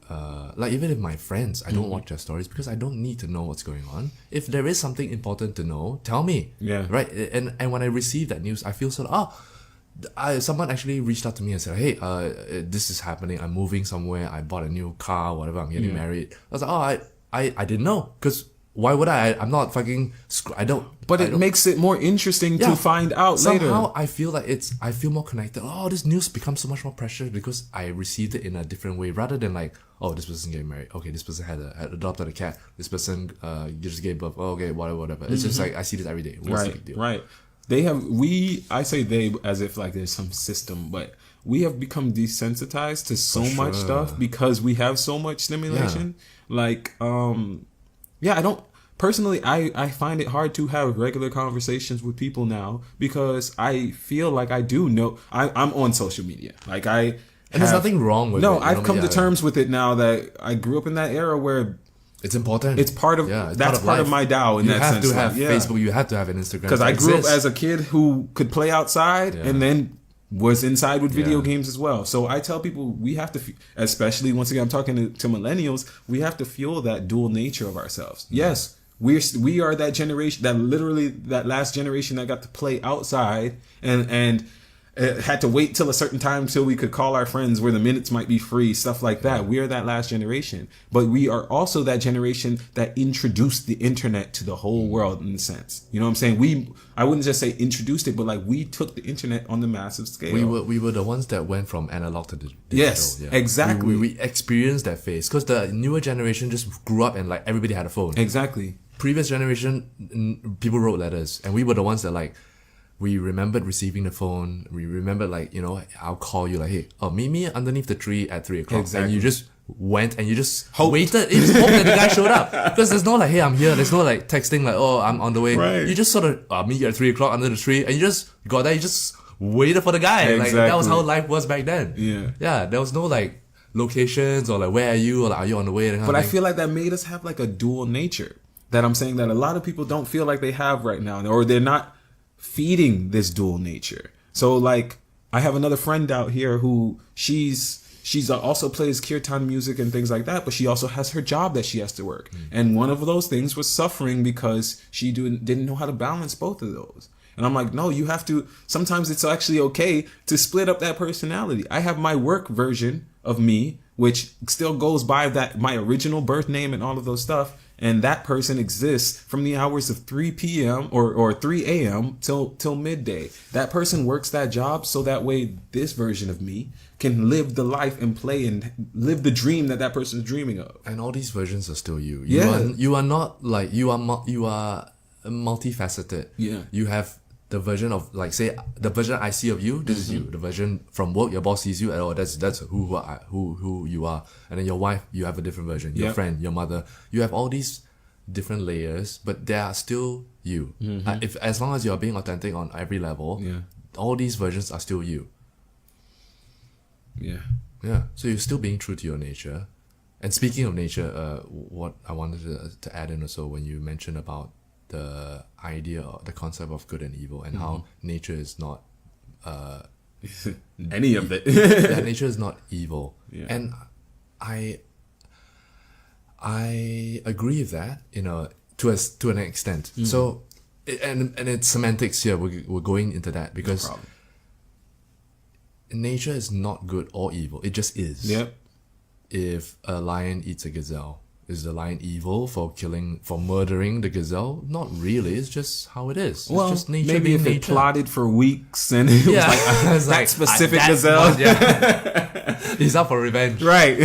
B: even if my friends, I don't watch their stories because I don't need to know what's going on. If there is something important to know, tell me.
A: Yeah.
B: Right. And when I receive that news, I feel sort of, someone actually reached out to me and said, "Hey, this is happening. I'm moving somewhere. I bought a new car, whatever. I'm getting married." I was like, "Oh, I didn't know, because why would I? I'm not fucking. I don't."
A: But it makes it more interesting to find out later.
B: Somehow I feel like I feel more connected. Oh, this news becomes so much more precious because I received it in a different way, rather than like, oh, this person getting married. Okay, this person had adopted a cat. This person just gave birth. Oh, okay, whatever. It's just like I see this every day. What's the big deal?
A: Right. I say they as if like there's some system, but we have become desensitized to so much stuff because we have so much stimulation. Like, I don't. Personally, I find it hard to have regular conversations with people now because I feel like I do know I'm on social media. Like and
B: there's nothing wrong with it.
A: No, I've come to terms with it now that I grew up in that era where
B: it's important.
A: It's part of that's part of my Tao in that sense.
B: You have to have Facebook. You have to have an Instagram.
A: Because I grew up as a kid who could play outside and then was inside with video games as well. So I tell people we have to, especially once again I'm talking to millennials, we have to fuel that dual nature of ourselves. Yes. We are that generation, that last generation that got to play outside and had to wait till a certain time till we could call our friends where the minutes might be free, stuff like that. We are that last generation. But we are also that generation that introduced the internet to the whole world in a sense. You know what I'm saying? I wouldn't just say introduced it, but like we took the internet on the massive scale.
B: We were the ones that went from analog to digital.
A: Yes, exactly.
B: We experienced that phase because the newer generation just grew up and like everybody had a phone.
A: Exactly.
B: Previous generation, people wrote letters, and we were the ones that like, we remembered receiving the phone. We remembered like, I'll call you like, hey, meet me underneath the tree at 3:00.
A: Exactly.
B: And you just went and you just waited. You just hoped that the guy showed up. Because there's no like, hey, I'm here. There's no like texting like, oh, I'm on the way.
A: Right.
B: You just sort of meet you at 3:00 under the tree, and you just got there. You just waited for the guy.
A: Exactly.
B: Like that was how life was back then.
A: Yeah.
B: Yeah. There was no like locations or like, where are you, or like, are you on the way?
A: But I feel like that made us have like a dual nature. That I'm saying that a lot of people don't feel like they have right now, or they're not feeding this dual nature. So like, I have another friend out here who she's also plays kirtan music and things like that, but she also has her job that she has to work. And one of those things was suffering because she didn't know how to balance both of those. And I'm like, no, you have to, sometimes it's actually okay to split up that personality. I have my work version of me, which still goes by my original birth name and all of those stuff. And that person exists from the hours of 3 p.m. or 3 a.m. till midday. That person works that job so that way this version of me can live the life and play and live the dream that person is dreaming of.
B: And all these versions are still you.
A: Yeah.
B: You are not like, you are multifaceted.
A: Yeah.
B: You have the version of like, say, the version I see of you, this is you. The version from work, your boss sees you, and that's who you are. And then your wife, you have a different version. Your friend, your mother, you have all these different layers, but they are still you. As long as you are being authentic on every level, all these versions are still you.
A: Yeah.
B: Yeah. So you're still being true to your nature. And speaking of nature, what I wanted to add in also, when you mentioned about the idea or the concept of good and evil, and how nature is not
A: any of it.
B: Yeah, nature is not evil.
A: Yeah.
B: And I agree with that, to an extent. So and it's semantics here. We're going into that because
A: No problem.
B: Nature is not good or evil. It just is.
A: Yep.
B: If a lion eats a gazelle, is the lion evil for murdering the gazelle? Not really. It's just how it is. It's
A: Well,
B: just nature
A: maybe
B: being
A: if it
B: nature.
A: plotted for weeks and it was
B: It's
A: like that specific gazelle.
B: He's up for revenge.
A: Right.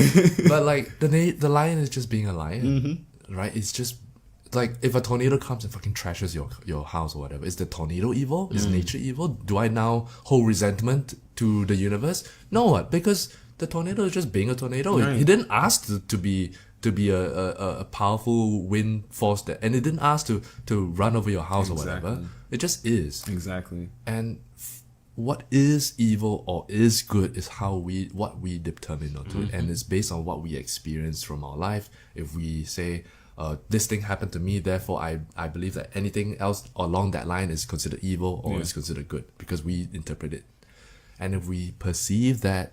B: But like the lion is just being a lion, right? It's just like if a tornado comes and fucking trashes your house or whatever, is the tornado evil? Is nature evil? Do I now hold resentment to the universe? No, because the tornado is just being a tornado.
A: Right.
B: He didn't ask to be a powerful wind force and it didn't ask to run over your house or whatever. It just is.
A: Exactly.
B: And what is evil or is good is what we determine onto it, and it's based on what we experience from our life. If we say, this thing happened to me, therefore I believe that anything else along that line is considered evil or is considered good, because we interpret it. And if we perceive that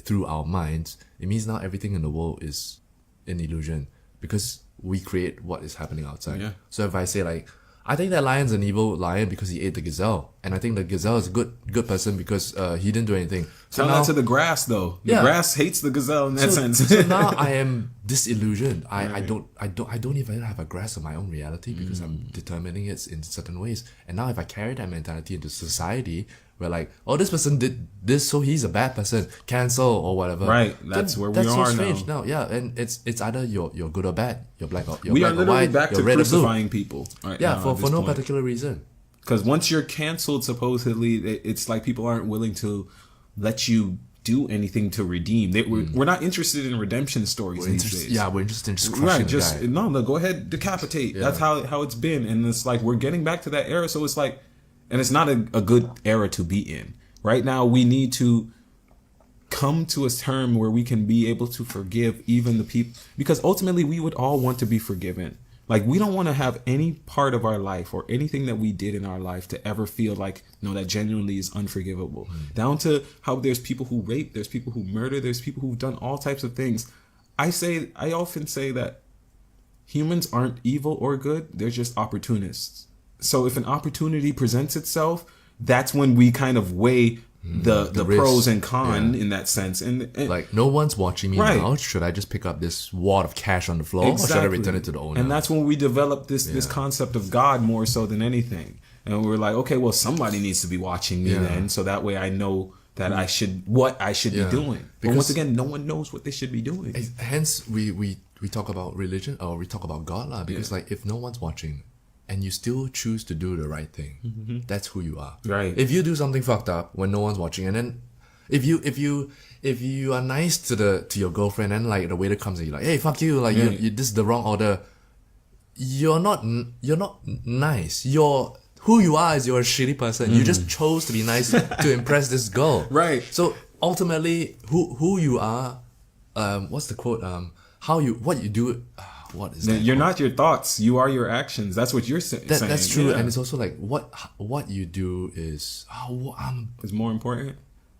B: through our minds, it means now everything in the world is an illusion, because we create what is happening outside.
A: Yeah.
B: So if I say like, I think that lion's an evil lion because he ate the gazelle, and I think the gazelle is a good person because he didn't do anything. So
A: Tell
B: now,
A: that to the grass, though. The
B: Yeah.
A: grass hates the gazelle in that sense.
B: so now I am disillusioned. I don't even have a grasp of my own reality because I'm determining it in certain ways. And now if I carry that mentality into society, we're like, oh, this person did this, so he's a bad person, cancel or whatever.
A: Right, that's
B: Then
A: where we
B: that's
A: are
B: so strange
A: now.
B: Yeah, and it's either you're good or bad, you're black or
A: We are
B: black or
A: literally
B: white,
A: back
B: you're
A: to
B: red or blue.
A: crucifying people. Right
B: Yeah,
A: now
B: for
A: at this
B: no
A: point.
B: particular reason.
A: Because once you're canceled, supposedly, it's like people aren't willing to let you do anything to redeem. We're not interested in redemption stories these days.
B: Yeah, we're interested in just crushing
A: Right, just
B: the guy.
A: no, go ahead, decapitate.
B: Yeah.
A: That's how it's been, and it's like we're getting back to that era. So it's like, and it's not a good era to be in. Right now, we need to come to a term where we can be able to forgive even the people, because ultimately we would all want to be forgiven. Like, we don't want to have any part of our life or anything that we did in our life to ever feel like, no, that genuinely is unforgivable. Down to how there's people who rape, there's people who murder, there's people who've done all types of things. I often say that humans aren't evil or good, they're just opportunists. So if an opportunity presents itself, that's when we kind of weigh the
B: risk.
A: pros and cons in that sense. And
B: Like, no one's watching me
A: Right.
B: now. Should I just pick up this wad of cash on the floor or should I return it to the owner?
A: And that's when we develop this concept of God more so than anything. And we're like, okay, well, somebody needs to be watching me then, so that way I know that I should be doing. But
B: Because-
A: once again, no one knows what they should be doing.
B: Hence, we talk about religion or we talk about God lah. Because like, if no one's watching and you still choose to do the right thing, that's who you are.
A: Right.
B: If you do something fucked up when no one's watching, and then if you are nice to your girlfriend and like the waiter comes and you're like, hey, fuck you, like you this is the wrong order. You're not nice. Who you are is you're a shitty person. You just chose to be nice to impress this girl.
A: Right.
B: So ultimately, who you are, what's the quote? What you do. What is that?
A: You're not your thoughts. You are your actions. That's what you're saying.
B: That's true,
A: Yeah.
B: and it's also like what you do is
A: It's more important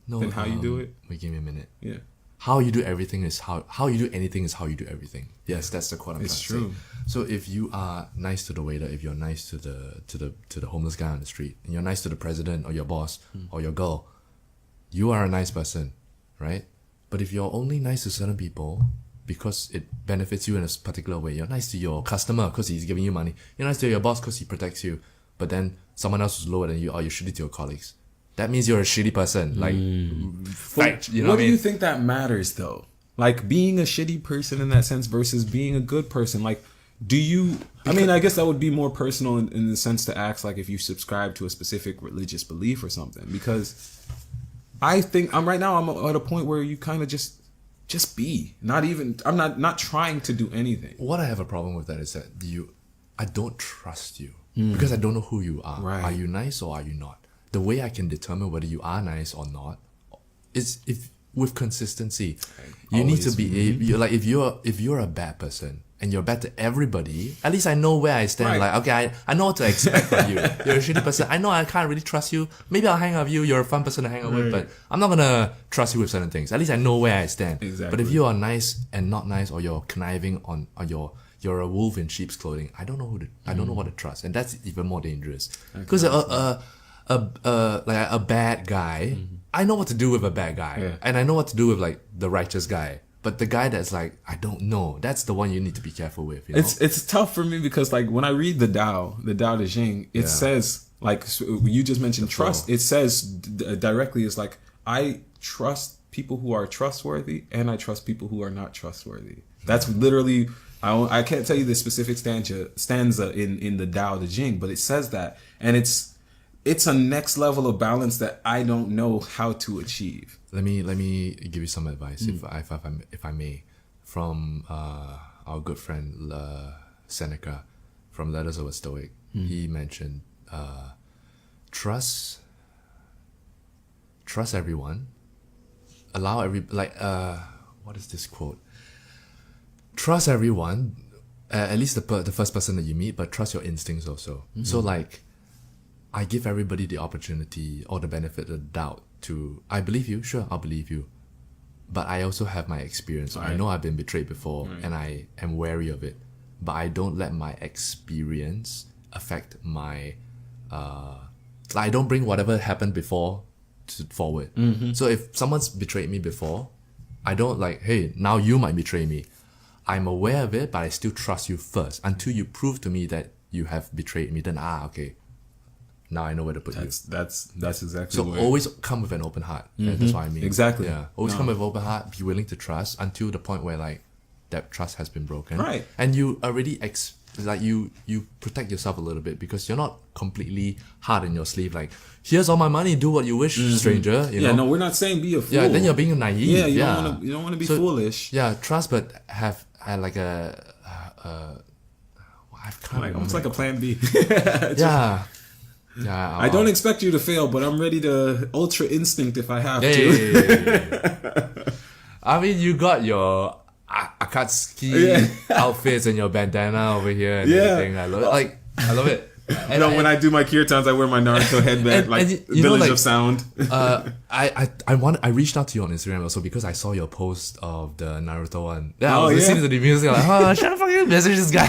A: than how you do it.
B: Wait, give me a minute.
A: Yeah.
B: How you do everything is how you do anything is how you do everything. Yes, that's the quote I'm
A: It's
B: trying to
A: true.
B: say. So if you are nice to the waiter, if you're nice to the homeless guy on the street, and you're nice to the president or your boss or your girl, you are a nice person, right? But if you're only nice to certain people because it benefits you in a particular way, you're nice to your customer because he's giving you money, you're nice to your boss because he protects you, but then someone else who's lower than you, or you're shitty to your colleagues, that means you're a shitty person. Like, fact, you know
A: what
B: what I
A: do
B: mean?
A: you think that matters though? Like being a shitty person in that sense versus being a good person. Like, I mean, I guess that would be more personal in the sense to ask like if you subscribe to a specific religious belief or something. Because I think I'm at a point where you kind of just be. I'm not trying to do anything.
B: What I have a problem with that is that I don't trust you because I don't know who you are.
A: Right.
B: Are you nice or are you not? The way I can determine whether you are nice or not is with consistency. You need to be if you're a bad person and you're bad to everybody, at least I know where I stand.
A: Right.
B: Like, okay, I know what to expect from you. You're a shitty person. I know I can't really trust you. Maybe I'll hang out with you. You're a fun person to hang out with, but I'm not gonna trust you with certain things. At least I know where I stand.
A: Exactly.
B: But if you are nice and not nice, or you're conniving on you're a wolf in sheep's clothing, I don't know I don't know what to trust, and that's even more dangerous. Because like a bad guy, I know what to do with a bad guy, and I know what to do with like the righteous guy. But the guy that's like, I don't know, that's the one you need to be careful with. You know?
A: It's tough for me because like when I read the Tao Te Ching, it says like you just mentioned trust. It says directly is like I trust people who are trustworthy and I trust people who are not trustworthy. That's literally I can't tell you the specific stanza in the Tao Te Ching, but it says that, and it's a next level of balance that I don't know how to achieve.
B: Let me give you some advice, if I may, from our good friend Seneca from Letters of a Stoic. He mentioned trust everyone, allow what is this quote? Trust everyone, at least the first person that you meet, but trust your instincts also. So like, I give everybody the opportunity or the benefit of the doubt to, I believe you, sure, I'll believe you. But I also have my experience. I know I've been betrayed before and I am wary of it. But I don't let my experience affect my I don't bring whatever happened before forward. So if someone's betrayed me before, I don't like, hey, now you might betray me. I'm aware of it, but I still trust you first until you prove to me that you have betrayed me. Then okay, now I know where to put you.
A: That's exactly
B: So
A: what.
B: always come with an open heart. That's what I mean.
A: Exactly.
B: Yeah. Always
A: No.
B: come with an open heart. Be willing to trust until the point where like that trust has been broken.
A: Right.
B: And you already you protect yourself a little bit because you're not completely hard in your sleeve. Like, here's all my money. Do what you wish, stranger. You know?
A: No, we're not saying be a fool.
B: Yeah. Then you're being naive.
A: Yeah, you don't want to be foolish.
B: Yeah. Trust, but have like a. I can't
A: Like, almost like a plan B.
B: Yeah. Yeah.
A: I don't expect you to fail, but I'm ready to ultra instinct if I have to.
B: Yeah. I mean, you got your Akatsuki outfits and your bandana over here and everything. I love it. I love it. And
A: When I do my kirtans, I wear my Naruto headband,
B: you know,
A: Village of Sound.
B: I reached out to you on Instagram also because I saw your post of the Naruto one. Yeah, I was
A: Oh,
B: listening
A: yeah?
B: to the music like, shut up, fucking message this guy.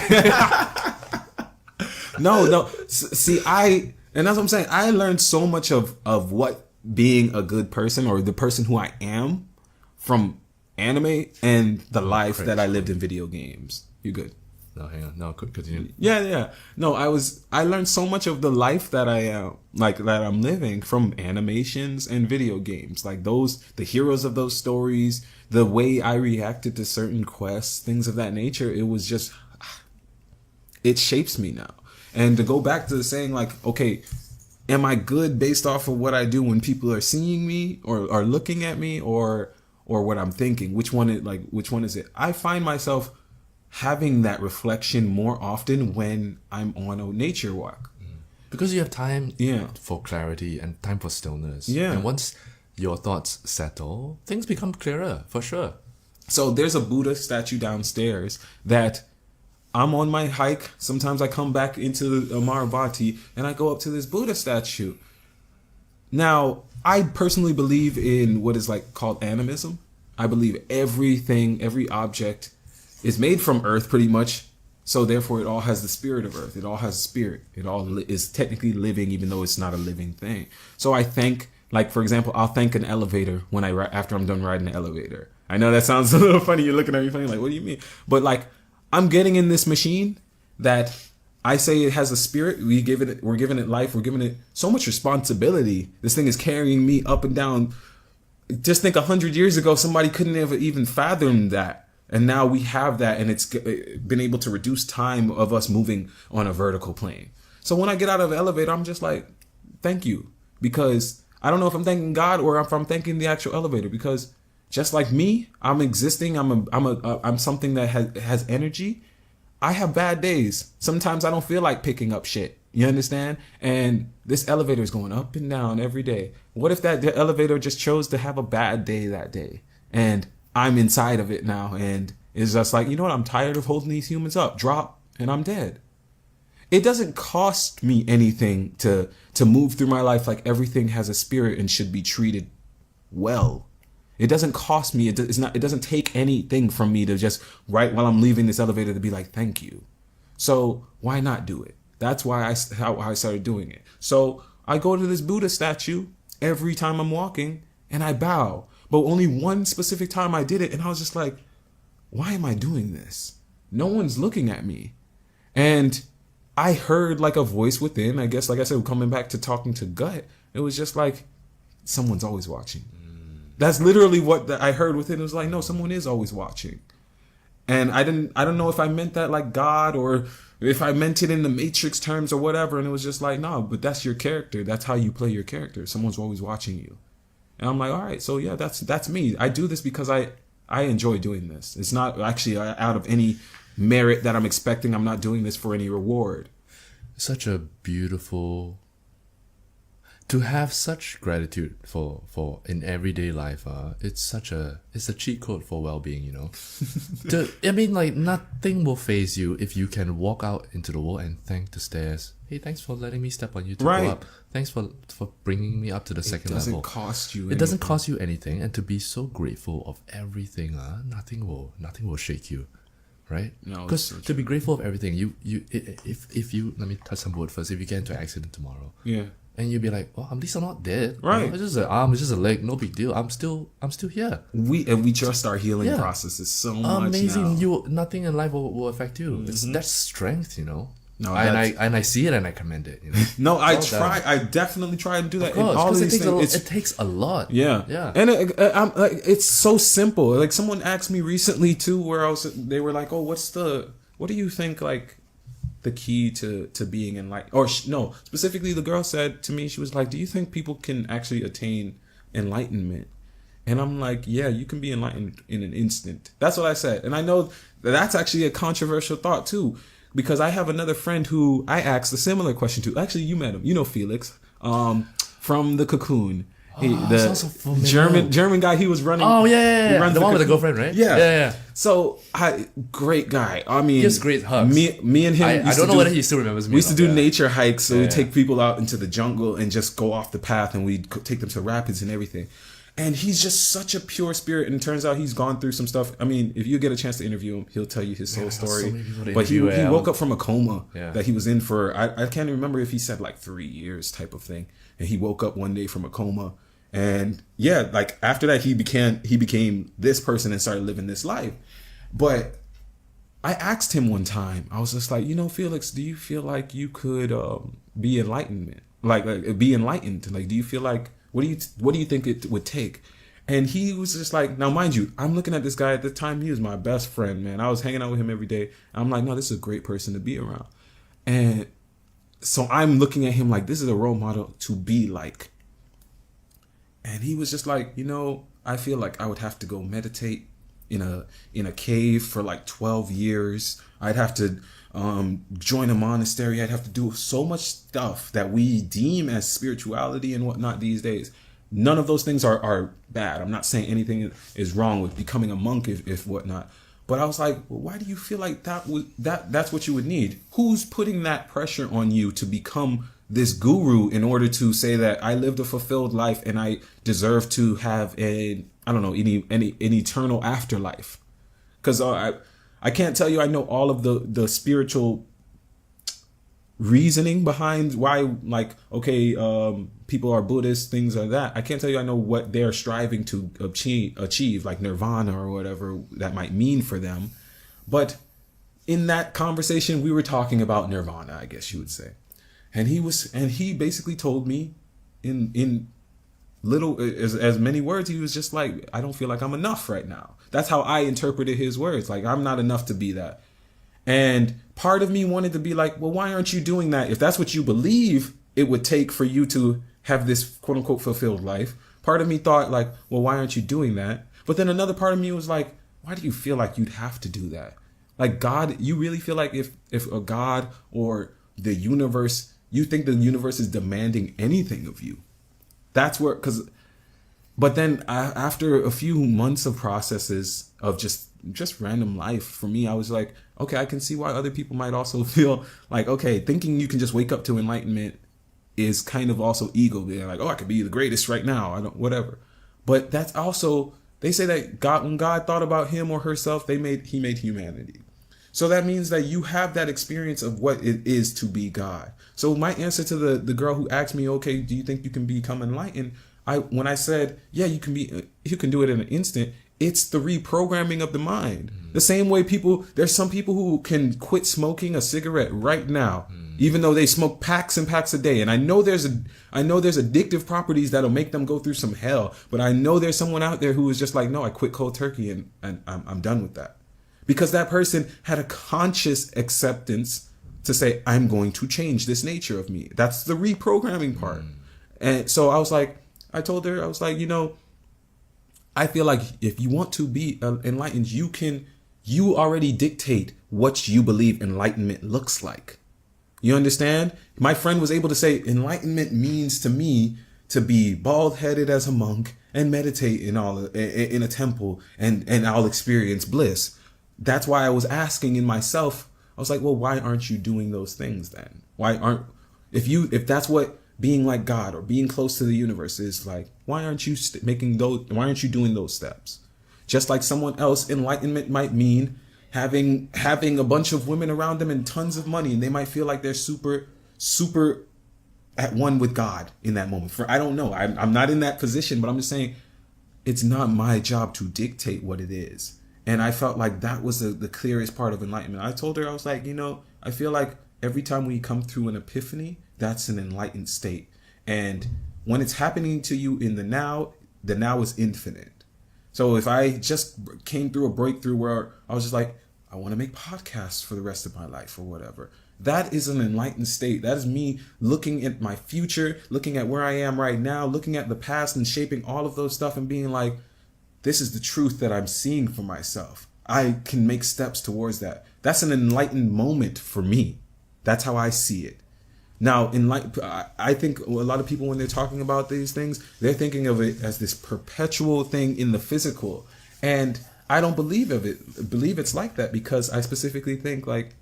A: No. See, and that's what I'm saying. I learned so much of what being a good person or the person who I am from anime and the life that I lived in video games. You good?
B: No, hang on. No, continue.
A: Yeah. No, I learned so much of the life that I am, like, that I'm living from animations and video games. Like the heroes of those stories, the way I reacted to certain quests, things of that nature. It was just, it shapes me now. And to go back to saying like, okay, am I good based off of what I do when people are seeing me or are looking at me or what I'm thinking? Which one is it? I find myself having that reflection more often when I'm on a nature walk.
B: Because you have time
A: Yeah.
B: for clarity and time for stillness.
A: Yeah.
B: And once your thoughts settle, things become clearer, for sure.
A: So there's a Buddha statue downstairs that I'm on my hike. Sometimes I come back into Amaravati and I go up to this Buddha statue. Now, I personally believe in what is like called animism. I believe everything, every object is made from earth pretty much. So therefore it all has the spirit of earth. It all has spirit. It all is technically living even though it's not a living thing. So I thank, like for example, I'll thank an elevator when after I'm done riding the elevator. I know that sounds a little funny. You're looking at me funny like, what do you mean? But like, I'm getting in this machine that I say it has a spirit. We're giving it life. We're giving it so much responsibility. This thing is carrying me up and down. Just think 100 years ago, somebody couldn't have even fathomed that. And now we have that, and it's been able to reduce time of us moving on a vertical plane. So when I get out of the elevator, I'm just like, thank you. Because I don't know if I'm thanking God or if I'm thanking the actual elevator. Because just like me, I'm existing. I'm something that has energy. I have bad days. Sometimes I don't feel like picking up shit. You understand? And this elevator is going up and down every day. What if the elevator just chose to have a bad day that day? And I'm inside of it now. And it's just like, you know what? I'm tired of holding these humans up. Drop. And I'm dead. It doesn't cost me anything to move through my life like everything has a spirit and should be treated well. It doesn't cost me. It doesn't take anything from me to just right while I'm leaving this elevator to be like, thank you. So why not do it? That's why how I started doing it. So I go to this Buddha statue every time I'm walking and I bow. But only one specific time I did it. And I was just like, why am I doing this? No one's looking at me. And I heard like a voice within, I guess, like I said, coming back to talking to gut. It was just like, someone's always watching. That's literally what I heard within. It was like, no, someone is always watching. And I don't know if I meant that like God or if I meant it in the Matrix terms or whatever. And it was just like, no, but that's your character. That's how you play your character. Someone's always watching you. And I'm like, all right, so yeah, that's me. I do this because I enjoy doing this. It's not actually out of any merit that I'm expecting. I'm not doing this for any reward.
B: Such a beautiful, to have such gratitude for in everyday life. It's a cheat code for well-being, you know. I mean, like, nothing will faze you if you can walk out into the world and thank the stairs. Hey, thanks for letting me step on you to
A: Right.
B: go up. Thanks for bringing me up to the second level.
A: It doesn't cost you
B: It doesn't
A: anything.
B: cost you anything, and to be so grateful of everything, nothing will shake you, right?
A: No,
B: Because
A: it's so
B: to be grateful of everything, if you let me touch some wood first. If you get into an accident tomorrow,
A: Yeah.
B: and you'd be like, "Oh, at least I'm not dead.
A: Right.
B: It's just an arm. It's just a leg. No big deal. I'm still here."
A: We trust our healing
B: Yeah.
A: processes so much
B: Amazing.
A: now.
B: Nothing in life will affect you. That's strength,
A: No,
B: and I see it and I commend it.
A: No, I
B: Well done.
A: try. I definitely try to do that.
B: Of course,
A: in all
B: 'cause
A: these things.
B: it takes a lot.
A: Yeah,
B: Yeah.
A: and I'm like, it's so simple. Like someone asked me recently too, where they were like, "Oh, what do you think like the key to being enlightened?" Or no, specifically, the girl said to me, she was like, "Do you think people can actually attain enlightenment?" And I'm like, "Yeah, you can be enlightened in an instant." That's what I said, and I know that's actually a controversial thought too. Because I have another friend who I asked a similar question to. Actually, you met him. You know Felix, from the Cocoon.
B: Sounds so familiar.
A: German guy. He was running.
B: Oh
A: he
B: yeah.
A: runs
B: The one with the
A: Cocoon.
B: girlfriend, right?
A: Yeah.
B: Yeah.
A: So great guy. I mean,
B: Gives great hugs.
A: Me and him.
B: I
A: used
B: don't
A: to
B: know whether he still remembers me.
A: We used to
B: or
A: do
B: not.
A: nature hikes, so we
B: Yeah.
A: take people out into the jungle and just go off the path, and we take them to rapids and everything. And he's just such a pure spirit, and it turns out he's gone through some stuff. I mean, if you get a chance to interview him, he'll tell you his soul story.
B: so many people to
A: But he
B: interview,
A: woke up from a coma
B: Yeah.
A: that he was in for I can't remember if he said like 3 years type of thing. And he woke up one day from a coma, and yeah, like after that he became this person and started living this life. But I asked him one time, I was just like, Felix, do you feel like you could be enlightenment? Like be enlightened? Like, do you feel like what do you think it would take? And he was just like, now mind you, I'm looking at this guy at the time, he was my best friend, man. I was hanging out with him every day. I'm like, no, this is a great person to be around. And so I'm looking at him like, this is a role model to be like. And he was just like, I feel like I would have to go meditate in a cave for like 12 years. I'd have to join a monastery. I'd have to do so much stuff that we deem as spirituality and whatnot these days. None of those things are bad. I'm not saying anything is wrong with becoming a monk if whatnot. But I was like, well, why do you feel like that's what you would need? Who's putting that pressure on you to become this guru in order to say that I lived a fulfilled life and I deserve to have an eternal afterlife? Because I can't tell you I know all of the spiritual reasoning behind why, like, okay, people are Buddhists, things like that. I can't tell you I know what they're striving to achieve, like nirvana or whatever that might mean for them. But in that conversation, we were talking about nirvana, I guess you would say. And he basically told me in little as many words, he was just like, I don't feel like I'm enough right now. That's how I interpreted his words. Like, I'm not enough to be that. And part of me wanted to be like, well, why aren't you doing that? If that's what you believe it would take for you to have this quote unquote fulfilled life. Part of me thought like, well, why aren't you doing that? But then another part of me was like, why do you feel like you'd have to do that? Like God, you really feel like if a God or the universe, you think the universe is demanding anything of you? That's where, but then after a few months of processes of just random life, for me, I was like, okay, I can see why other people might also feel like, okay, thinking you can just wake up to enlightenment is kind of also ego. They're like, oh, I could be the greatest right now. I don't, whatever. But that's also, they say that God, when God thought about him or herself, he made humanity. So that means that you have that experience of what it is to be God. So my answer to the girl who asked me, okay, do you think you can become enlightened? When I said, yeah, you can do it in an instant, it's the reprogramming of the mind. The same way there's some people who can quit smoking a cigarette right now, even though they smoke packs and packs a day. And I know there's addictive properties that'll make them go through some hell. But I know there's someone out there who is just like, no, I quit cold turkey and I'm done with that. Because that person had a conscious acceptance to say, I'm going to change this nature of me. That's the reprogramming part. And so I told her, I was like, I feel like if you want to be enlightened, you already dictate what you believe enlightenment looks like. You understand? My friend was able to say, enlightenment means to me to be bald-headed as a monk and meditate in a temple and I'll experience bliss. That's why I was asking in myself, I was like, well, why aren't you doing those things then? If that's what being like God or being close to the universe is like, why aren't you doing those steps? Just like someone else, enlightenment might mean having a bunch of women around them and tons of money, and they might feel like they're super at one with God in that moment. I don't know. I'm not in that position, but I'm just saying it's not my job to dictate what it is. And I felt like that was the clearest part of enlightenment. I told her, I was like, I feel like every time we come through an epiphany, that's an enlightened state. And when it's happening to you in the now is infinite. So if I just came through a breakthrough where I was just like, I want to make podcasts for the rest of my life or whatever, that is an enlightened state. That is me looking at my future, looking at where I am right now, looking at the past and shaping all of those stuff and being like, this is the truth that I'm seeing for myself. I can make steps towards that. That's an enlightened moment for me. That's how I see it. Now, I think a lot of people, when they're talking about these things, they're thinking of it as this perpetual thing in the physical. And I don't believe it's like that, because I specifically think, like,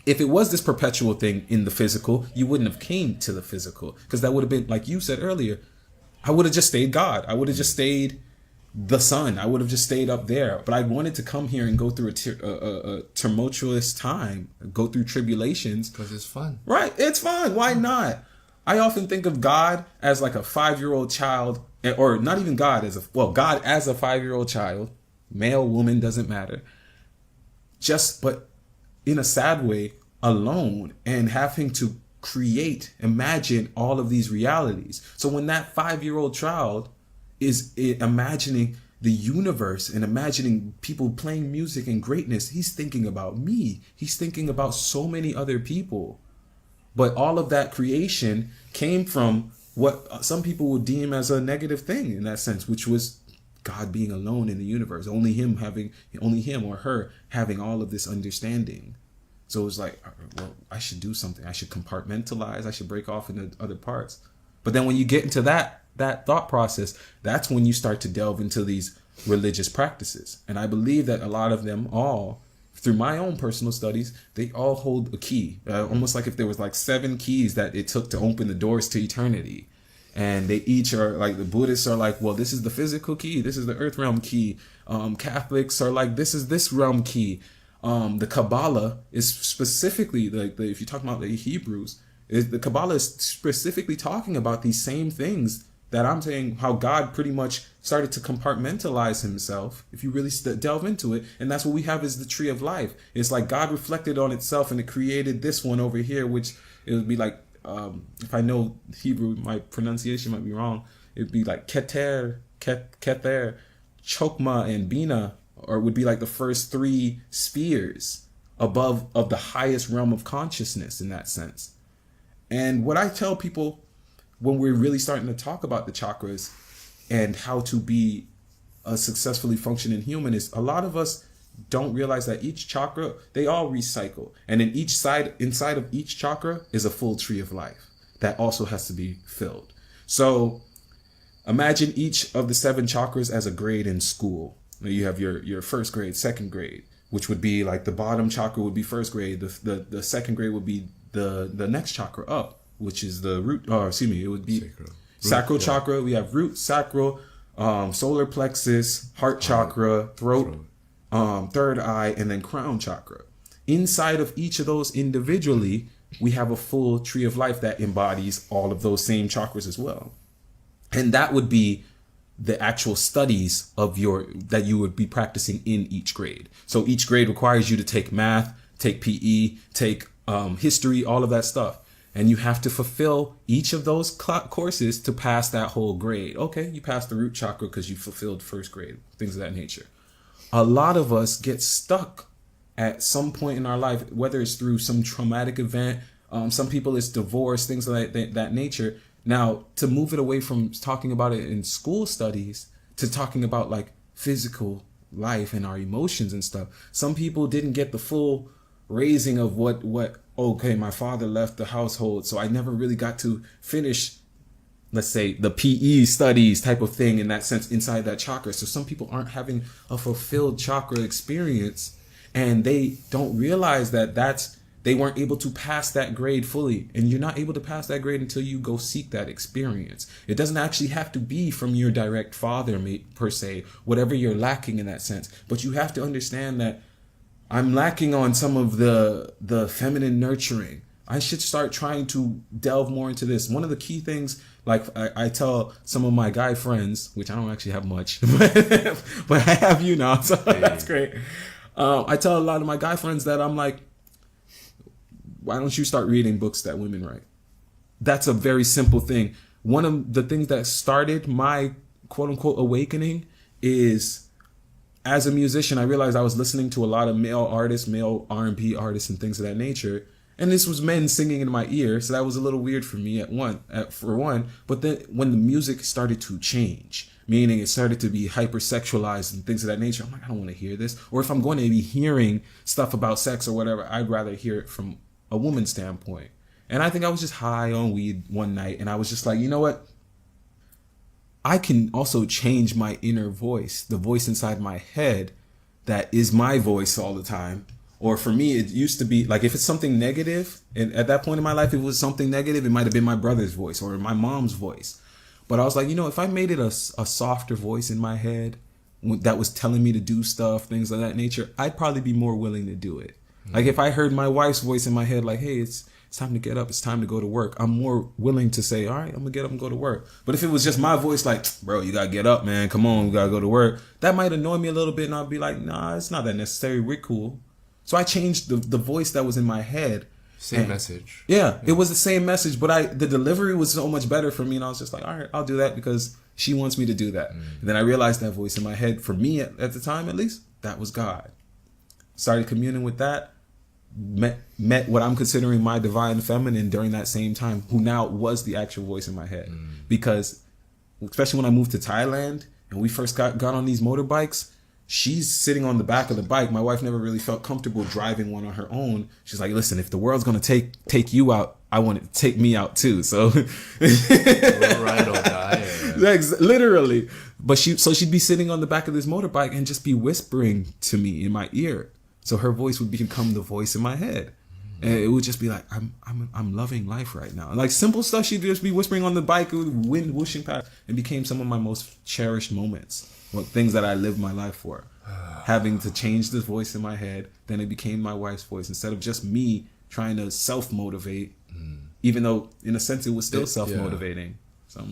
A: if it was this perpetual thing in the physical, you wouldn't have came to the physical, because that would have been, like you said earlier, I would have just stayed God. I would have just stayed the sun. I would have just stayed up there. But I wanted to come here and go through a tumultuous time, go through tribulations.
B: Because it's fun.
A: Right. It's fun. Why not? I often think of God as like a 5-year-old child, or not even God as God as a 5-year-old child, male, woman, doesn't matter. But in a sad way, alone and having to imagine all of these realities. So when that 5-year-old child is imagining the universe and imagining people playing music and greatness, he's thinking about me. He's thinking about so many other people. But all of that creation came from what some people would deem as a negative thing in that sense, which was God being alone in the universe, only him or her having all of this understanding. So it was like, well, I should do something. I should compartmentalize. I should break off into other parts. But then when you get into that thought process, that's when you start to delve into these religious practices. And I believe that a lot of them all, through my own personal studies, they all hold a key, almost like if there was like 7 keys that it took to open the doors to eternity. And they each are like, the Buddhists are like, well, this is the physical key. This is the earth realm key. Catholics are like, this is this realm key. The Kabbalah is specifically, like, if you talk about the Hebrews, the Kabbalah is specifically talking about these same things that I'm saying, how God pretty much started to compartmentalize himself, if you really delve into it. And that's what we have is the tree of life. It's like God reflected on itself and it created this one over here, which it would be like, if I know Hebrew, my pronunciation might be wrong. It'd be like Keter, Chokmah, and Bina, or would be like the first 3 spheres above of the highest realm of consciousness in that sense. And what I tell people when we're really starting to talk about the chakras and how to be a successfully functioning human is, a lot of us don't realize that each chakra, they all recycle. And inside of each chakra is a full tree of life that also has to be filled. So imagine each of the 7 chakras as a grade in school. You have your first grade, second grade, which would be like the bottom chakra would be first grade. The second grade would be the next chakra up, which is the root, it would be sacral chakra. We have root, sacral, solar plexus, heart chakra, throat, third eye, and then crown chakra. Inside of each of those individually, we have a full tree of life that embodies all of those same chakras as well. And that would be the actual studies that you would be practicing in each grade. So each grade requires you to take math, take PE, take history, all of that stuff. And you have to fulfill each of those courses to pass that whole grade. Okay, you passed the root chakra because you fulfilled first grade, things of that nature. A lot of us get stuck at some point in our life, whether it's through some traumatic event, some people it's divorce, things of that nature. Now, to move it away from talking about it in school studies to talking about like physical life and our emotions and stuff, some people didn't get the full raising of okay, my father left the household, so I never really got to finish, let's say, the PE studies type of thing in that sense inside that chakra. So some people aren't having a fulfilled chakra experience, and they don't realize that they weren't able to pass that grade fully. And you're not able to pass that grade until you go seek that experience. It doesn't actually have to be from your direct father, per se, whatever you're lacking in that sense. But you have to understand that I'm lacking on some of the feminine nurturing. I should start trying to delve more into this. One of the key things, like I tell some of my guy friends, which I don't actually have much, but I have you now, so that's great. I tell a lot of my guy friends that I'm like, why don't you start reading books that women write? That's a very simple thing. One of the things that started my quote unquote awakening is, as a musician, I realized I was listening to a lot of male artists, male R&B artists and things of that nature. And this was men singing in my ear. So that was a little weird for me for one. But then when the music started to change, meaning it started to be hypersexualized and things of that nature, I'm like, I don't want to hear this. Or if I'm going to be hearing stuff about sex or whatever, I'd rather hear it from a woman's standpoint. And I think I was just high on weed one night. And I was just like, you know what? I can also change my inner voice, the voice inside my head that is my voice all the time. Or for me, it used to be like, if it's something negative, and at that point in my life, if it was something negative, it might have been my brother's voice or my mom's voice. But I was like, you know, if I made it a softer voice in my head that was telling me to do stuff, things of that nature, I'd probably be more willing to do it. Like if I heard my wife's voice in my head, like, hey, it's time to get up, it's time to go to work, I'm more willing to say, all right, I'm gonna get up and go to work. But if it was just my voice, like, bro, you gotta get up, man, come on, we gotta go to work, that might annoy me a little bit, and I'd be like, nah, it's not that necessary, we're cool. So I changed the voice that was in my head.
B: Same message.
A: Yeah, it was the same message, but the delivery was so much better for me, and I was just like, all right, I'll do that because she wants me to do that. And then I realized that voice in my head, for me at the time at least, that was God. Started communing with that, met what I'm considering my divine feminine during that same time, who now was the actual voice in my head. Because especially when I moved to Thailand and we first got on these motorbikes, she's sitting on the back of the bike. My wife never really felt comfortable driving one on her own. She's like, listen, if the world's going to take you out, I want it to take me out too. So
B: Ride or die.
A: Literally. But she'd be sitting on the back of this motorbike and just be whispering to me in my ear. So her voice would become the voice in my head. And it would just be like, I'm loving life right now. Like simple stuff, she'd just be whispering on the bike, wind whooshing past. It became some of my most cherished moments. Things that I lived my life for. Having to change the voice in my head, then it became my wife's voice instead of just me trying to self-motivate, even though in a sense it was still self-motivating. So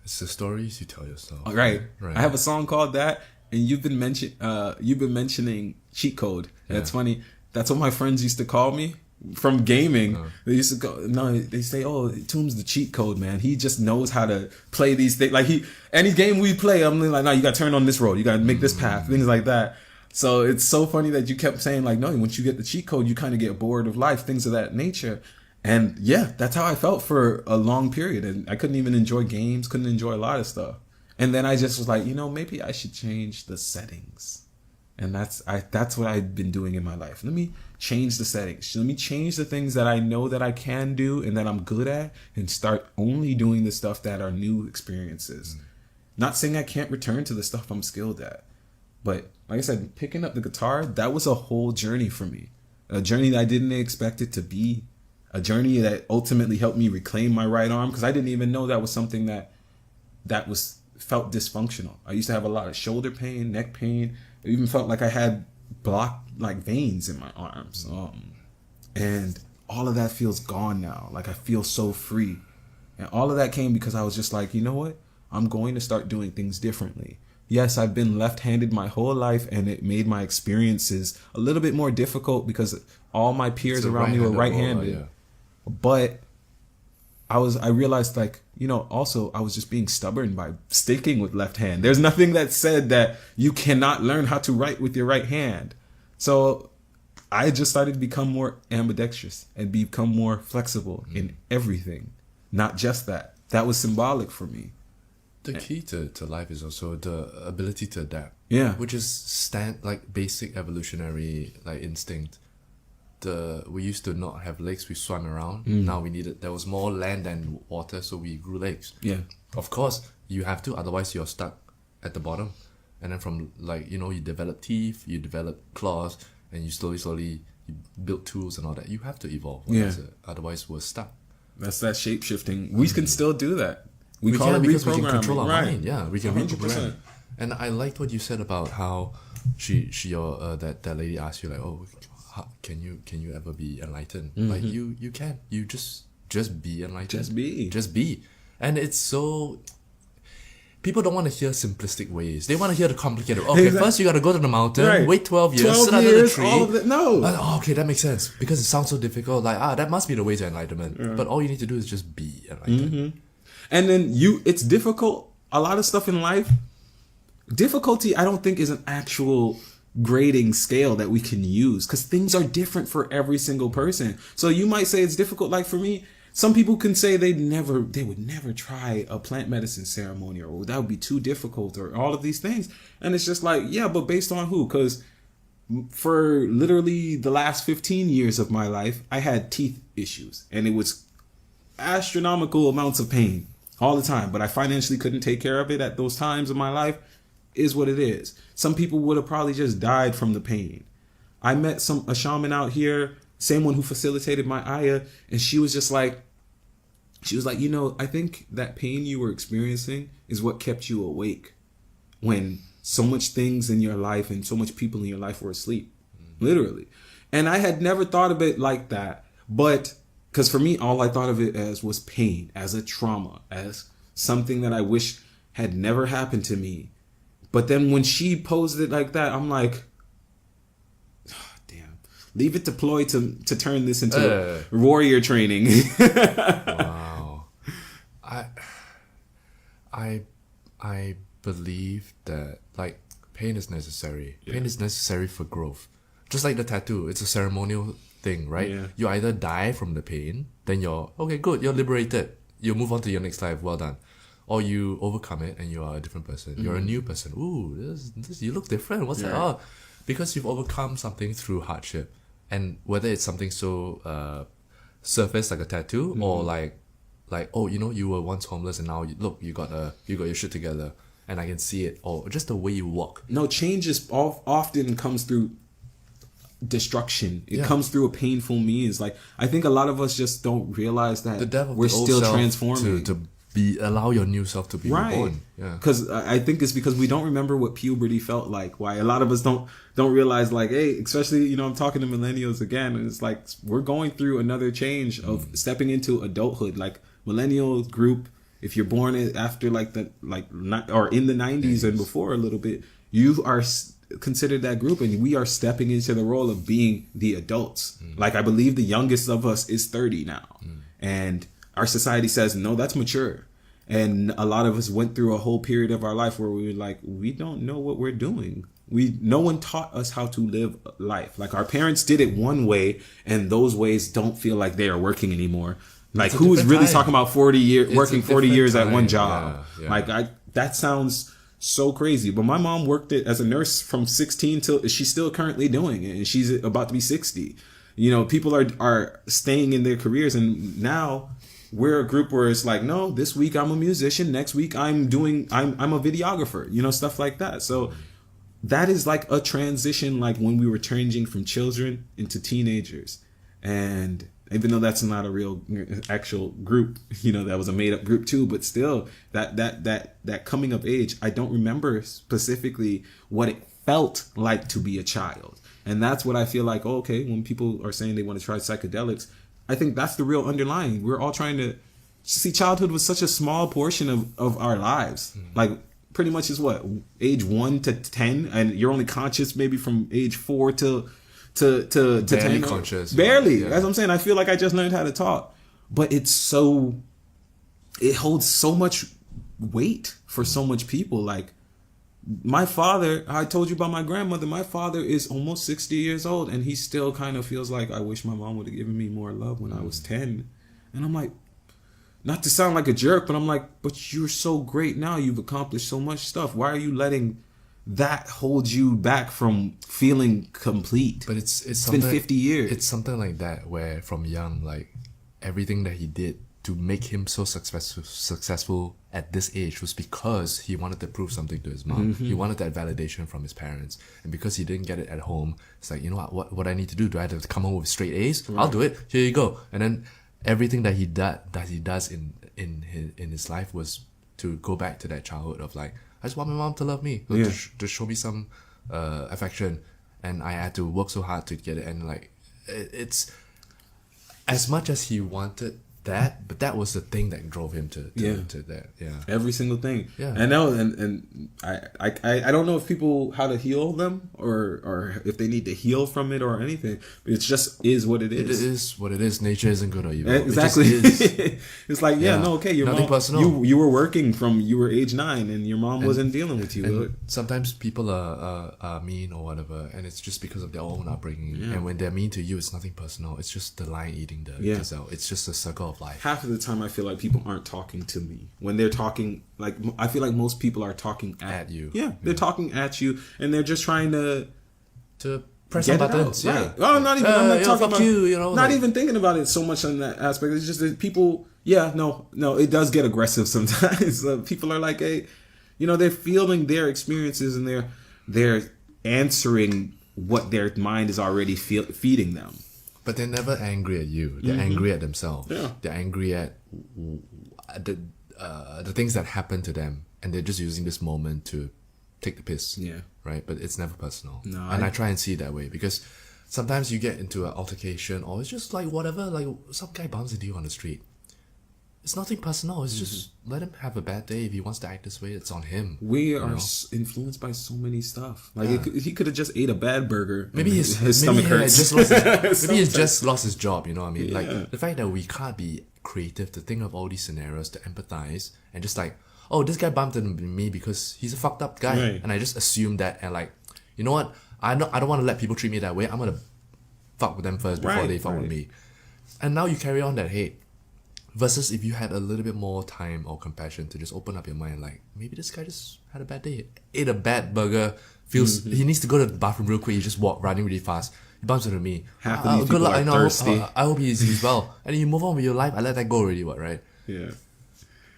B: it's the stories you tell yourself.
A: Right. I have a song called that, and you've been mentioning cheat code. And it's funny. That's what my friends used to call me. From gaming, they used to go. No, they say, "Oh, Atum's the cheat code, man. He just knows how to play these things. Like any game we play, I'm like, no, you got to turn on this road. You got to make this path, things like that." So it's so funny that you kept saying like, "No, once you get the cheat code, you kind of get bored of life, things of that nature." And yeah, that's how I felt for a long period, and I couldn't even enjoy games, couldn't enjoy a lot of stuff. And then I just was like, maybe I should change the settings. And that's what I've been doing in my life. Let me change the settings. Let me change the things that I know that I can do and that I'm good at, and start only doing the stuff that are new experiences. Not saying I can't return to the stuff I'm skilled at. But like I said, picking up the guitar, that was a whole journey for me. A journey that I didn't expect it to be. A journey that ultimately helped me reclaim my right arm, because I didn't even know that was something that felt dysfunctional. I used to have a lot of shoulder pain, neck pain. It even felt like I had blocked like veins in my arms. And all of that feels gone now. Like I feel so free. And all of that came because I was just like, you know what? I'm going to start doing things differently. Yes, I've been left-handed my whole life, and it made my experiences a little bit more difficult because all my peers around me were right-handed. But I realized like, also I was just being stubborn by sticking with left hand. There's nothing that said that you cannot learn how to write with your right hand. So I just started to become more ambidextrous and become more flexible in everything. Not just that. That was symbolic for me.
B: The key to life is also the ability to adapt.
A: Yeah.
B: Which is basic evolutionary instinct. We used to not have legs, we swam around. Now there was more land than water, so we grew legs. Yeah. Of course, you have to, otherwise you're stuck at the bottom. And then from you develop teeth, you develop claws, and you slowly you build tools and all that. You have to evolve. Otherwise we're stuck.
A: That's that shape shifting. We can still do that.
B: We
A: call
B: can,
A: it
B: because we can
A: reprogramming.
B: control our
A: Right.
B: mind. Yeah, we can
A: 100%.
B: reprogram. And I liked what you said about how that lady asked you like, oh, can you ever be enlightened? Like you can. You just be enlightened. Just be. And it's so. People don't want to hear simplistic ways. They want to hear the complicated. Okay, first you got to go to the mountain, wait 12 years, sit under the tree.
A: All of that. No.
B: Okay, that makes sense. Because it sounds so difficult. Like, that must be the way to enlightenment. Yeah. But all you need to do is just be enlightened.
A: And then it's difficult. A lot of stuff in life, difficulty, I don't think is an actual grading scale that we can use. Because things are different for every single person. So you might say it's difficult. Like for me, some people can say they would never try a plant medicine ceremony, or that would be too difficult, or all of these things. And it's just like, yeah, but based on who? Because for literally the last 15 years of my life, I had teeth issues, and it was astronomical amounts of pain all the time. But I financially couldn't take care of it at those times of my life. Is what it is. Some people would have probably just died from the pain. I met a shaman out here, same one who facilitated my ayah, and she was like, I think that pain you were experiencing is what kept you awake when so much things in your life and so much people in your life were asleep, literally. And I had never thought of it like that, but because for me, all I thought of it as was pain, as a trauma, as something that I wish had never happened to me. But then when she posed it like that, I'm like, leave it to Ploy to turn this into warrior training.
B: Wow. I believe that like pain is necessary. Yeah. Pain is necessary for growth. Just like the tattoo, it's a ceremonial thing, right? Yeah. You either die from the pain, then you're okay, good, you're liberated. You move on to your next life, well done. Or you overcome it and you are a different person. You're a new person. Ooh, this you look different. What's that? Oh, because you've overcome something through hardship. And whether it's something so surface like a tattoo, or like oh, you were once homeless and now you got your shit together and I can see it, or just the way you walk.
A: No, change is often comes through destruction. It comes through a painful means. Like I think a lot of us just don't realize that we're still transforming.
B: To allow your new self to be reborn. Yeah.
A: Because I think it's because we don't remember what puberty felt like. Why a lot of us don't realize, like, hey, especially, I'm talking to millennials again, and it's like we're going through another change of stepping into adulthood. Like millennial group, if you're born after or in the 90s and before a little bit, you are considered that group, and we are stepping into the role of being the adults. Like I believe the youngest of us is 30 now, and our society says, no, that's mature. And a lot of us went through a whole period of our life where we were like, we don't know what we're doing. No one taught us how to live life. Like our parents did it one way, and those ways don't feel like they are working anymore. Like who is really talking about 40 years, working 40 years at one job? Yeah. Like that sounds so crazy. But my mom worked it as a nurse from 16 till she's still currently doing it, and she's about to be 60. People are staying in their careers, and now we're a group where it's like, no, this week I'm a musician, next week I'm a videographer, stuff like that. So that is like a transition, like when we were changing from children into teenagers. And even though that's not a real actual group, that was a made up group too, but still that coming of age, I don't remember specifically what it felt like to be a child. And that's what I feel like, when people are saying they want to try psychedelics, I think that's the real underlying. We're all trying to see childhood was such a small portion of our lives. Like pretty much is what, age 1 to 10, and you're only conscious maybe from age 4 to 10.
B: Conscious.
A: Barely. Yeah. That's what I'm saying. I feel like I just learned how to talk. But it holds so much weight for so much people. Like my father, I told you about my grandmother. My father is almost 60 years old, and he still kind of feels like, I wish my mom would have given me more love when I was 10. And I'm like, not to sound like a jerk, but I'm like, but you're so great now. You've accomplished so much stuff. Why are you letting that hold you back from feeling complete?
B: But it's
A: been 50 years.
B: It's something like that where from young, like everything that he did to make him so successful at this age was because he wanted to prove something to his mom. He wanted that validation from his parents. And because he didn't get it at home, it's like, what I need to do? Do I have to come home with straight A's? Right. I'll do it. Here you go. And then everything that he does in his life was to go back to that childhood of like, I just want my mom to love me, to show me some affection, and I had to work so hard to get it. And like, it's as much as he wanted that, but that was the thing that drove him to that. Yeah,
A: every single thing.
B: Yeah.
A: And now, and I don't know if people how to heal them or if they need to heal from it or anything. It just is what it is.
B: It is what it is. Nature isn't good or evil.
A: Exactly.
B: It just is.
A: It's like okay, your
B: nothing
A: mom.
B: personal.
A: You were working from you were age 9 and your mom wasn't dealing with you.
B: And sometimes people are mean or whatever, and it's just because of their own upbringing. And when they're mean to you, it's nothing personal. It's just the lion eating the gazelle. It's just a circle of life.
A: Half of the time I feel like people aren't talking to me. When they're talking, like, I feel like most people are talking at
B: you.
A: Yeah, they're talking at you, and they're just trying to
B: press some buttons.
A: Out, right. Oh, not even. I'm not talking about
B: you. You know,
A: not even thinking about it so much on that aspect. It's just that people. Yeah, no, it does get aggressive sometimes. People are like, hey, they're feeling their experiences and they're answering what their mind is already feeding them.
B: But they're never angry at you. They're angry at themselves.
A: Yeah.
B: They're angry at the things that happen to them, and they're just using this moment to take the piss.
A: Yeah.
B: Right? But it's never personal.
A: No,
B: and I try and see it that way, because sometimes you get into an altercation, or it's just like whatever, like some guy bumps into you on the street. It's nothing personal. It's just let him have a bad day. If he wants to act this way, it's on him.
A: We are influenced by so many stuff. Like he could have just ate a bad burger.
B: Maybe his
A: stomach hurts.
B: Maybe he's just lost his job. You know what I mean?
A: Yeah.
B: Like the fact that we can't be creative to think of all these scenarios, to empathize, and just like, oh, this guy bumped into me because he's a fucked up guy,
A: Right.
B: and I just assume that, and like, you know what? I don't want to let people treat me that way. I'm gonna fuck with them first before they fuck with me. And now you carry on that hate. Versus if you had a little bit more time or compassion to just open up your mind, like, maybe this guy just had a bad day, ate a bad burger, feels he needs to go to the bathroom real quick, he just walk running really fast, he bumps into me.
A: Half of these
B: Good
A: people
B: luck,
A: are
B: I know.
A: thirsty.
B: I hope he's well. And then you move on with your life. I let that go already, right?
A: Yeah.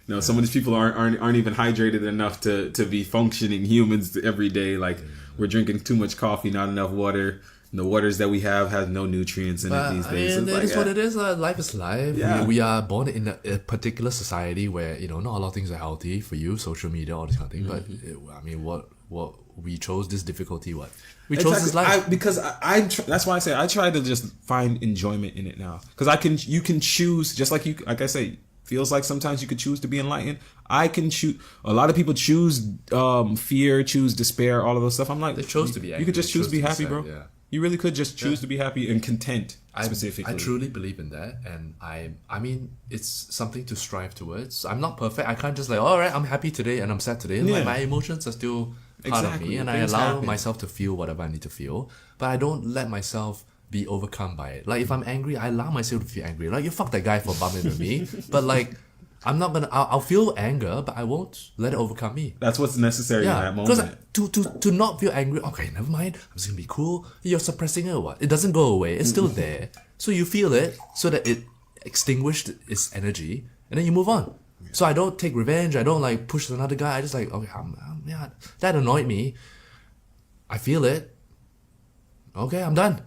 A: No, some of these people aren't even hydrated enough to be functioning humans every day. Like, we're drinking too much coffee, not enough water. The waters that we have has no nutrients in it these days.
B: I mean, it is what it is. Life is life.
A: Yeah.
B: We are born in a particular society where, not a lot of things are healthy for you, social media, all this kind of thing. But I mean, what we chose this difficulty. What we chose this life
A: because that's why I say I try to just find enjoyment in it now. Because you can choose, just like I say. Feels like sometimes you could choose to be enlightened. I can choose. A lot of people choose fear, choose despair, all of those stuff. I'm like,
B: they chose to be angry.
A: You could just choose to be happy, bro.
B: Yeah.
A: You really could just choose to be happy and content, specifically.
B: I truly believe in that, and I mean, it's something to strive towards. I'm not perfect. I can't just like, all right, I'm happy today and I'm sad today.
A: Yeah.
B: Like, my emotions are still part of me, and I allow myself to feel whatever I need to feel, but I don't let myself be overcome by it. Like, if I'm angry, I allow myself to feel angry. Like, you fuck that guy for bumping into me, but like, I'm not gonna. I'll feel anger, but I won't let it overcome me.
A: That's what's necessary in that moment.
B: Because to not feel angry, okay, never mind. I'm just gonna be cool. You're suppressing it or what? It doesn't go away. It's still there. So you feel it, so that it extinguished its energy, and then you move on. Yeah. So I don't take revenge. I don't like push another guy. I just like, okay, yeah, that annoyed me. I feel it. Okay, I'm done.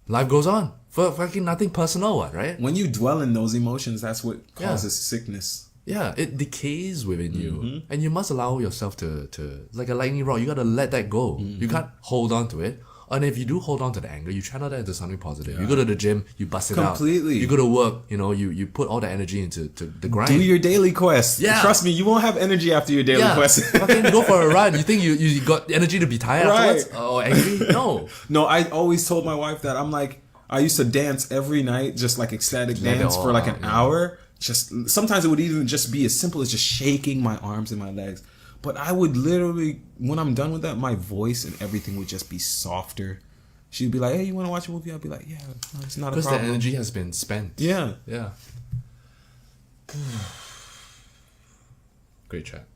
B: Life goes on. For fucking nothing personal, right?
A: When you dwell in those emotions, that's what causes sickness.
B: Yeah, it decays within you. And you must allow yourself to like a lightning rod, you gotta let that go. You can't hold on to it. And if you do hold on to the anger, you channel that into something positive. You go to the gym, you bust it out.
A: Completely.
B: You go to work, you put all the energy into the grind.
A: Do your daily quest.
B: Yeah.
A: Trust me, you won't have energy after your daily quest.
B: Fucking go for a run. You think you got energy to be tired afterwards? Or angry? No.
A: No, I always told my wife that. I'm like, I used to dance every night, just like ecstatic dance for like an hour. Just sometimes it would even just be as simple as just shaking my arms and my legs. But I would literally, when I'm done with that, my voice and everything would just be softer. She'd be like, "Hey, you want to watch a movie?" I'd be like, "Yeah, no, it's not a problem."
B: Because the energy has been spent.
A: Yeah.
B: Yeah. Great chat.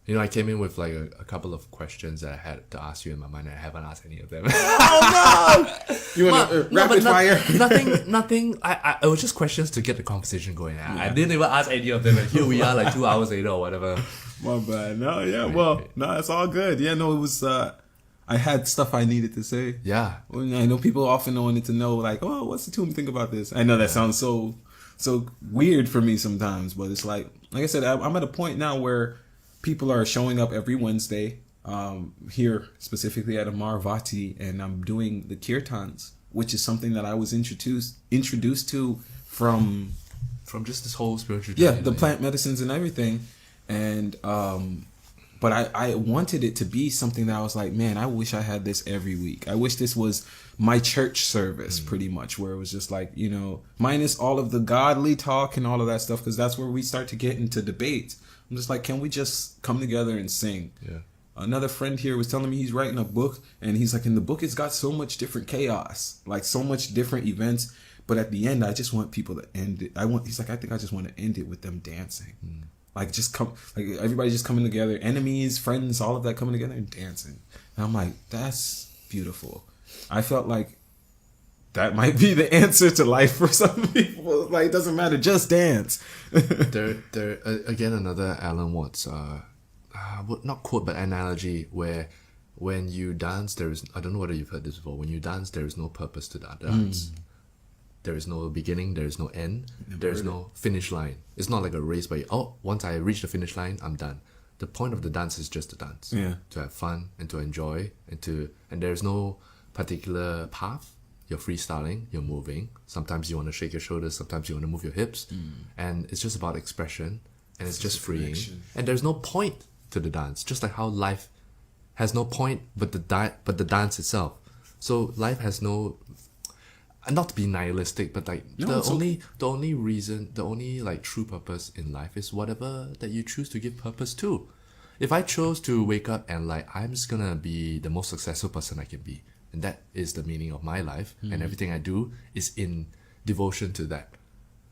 B: I came in with like a couple of questions that I had to ask you in my mind, and I haven't asked any of them.
A: Oh no! You want to rapid fire?
B: Nothing. I it was just questions to get the conversation going. I didn't even ask any of them, and here we are, like 2 hours later or whatever.
A: My bad. No, yeah. Well, no, it's all good. Yeah, no, it was. I had stuff I needed to say.
B: Yeah.
A: Well, I know people often wanted to know, like, "Oh, what's the Atum think about this?" I know that sounds so weird for me sometimes, but it's like I said, I'm at a point now where people are showing up every Wednesday here specifically at Amaravati, and I'm doing the kirtans, which is something that I was introduced to from
B: just this whole spiritual
A: yeah,
B: journey,
A: the
B: like,
A: plant medicines and everything. And but I wanted it to be something that I was like, man, I wish I had this every week. I wish this was my church service, pretty much, where it was just like, you know, minus all of the godly talk and all of that stuff, because that's where we start to get into debates. I'm just like, can we just come together and sing?
B: Yeah.
A: Another friend here was telling me he's writing a book, and he's like, in the book it's got so much different chaos, like so much different events, but at the end I just want people to end it. He's like, I think I just want to end it with them dancing. Like, just come, like everybody just coming together, enemies, friends, all of that coming together and dancing. And I'm like, that's beautiful. I felt like that might be the answer to life for some people. Like, it doesn't matter, just dance.
B: Again, another Alan Watts, not quote, but analogy, where when you dance, there is, I don't know whether you've heard this before, when you dance, there is no purpose to that dance. There is no beginning, there is no end, there is no finish line. It's not like a race where, once I reach the finish line, I'm done. The point of the dance is just to dance.
A: Yeah.
B: To have fun and to enjoy and there's no particular path. You're freestyling, you're moving. Sometimes you want to shake your shoulders, sometimes you want to move your hips. And it's just about expression, and it's just freeing.
A: Connection.
B: And there's no point to the dance, just like how life has no point but the dance itself. So life has no, not to be nihilistic, but like
A: No,
B: the only reason, the only like true purpose in life is whatever that you choose to give purpose to. If I chose to wake up and like, I'm just gonna be the most successful person I can be, and that is the meaning of my life, and everything I do is in devotion to that.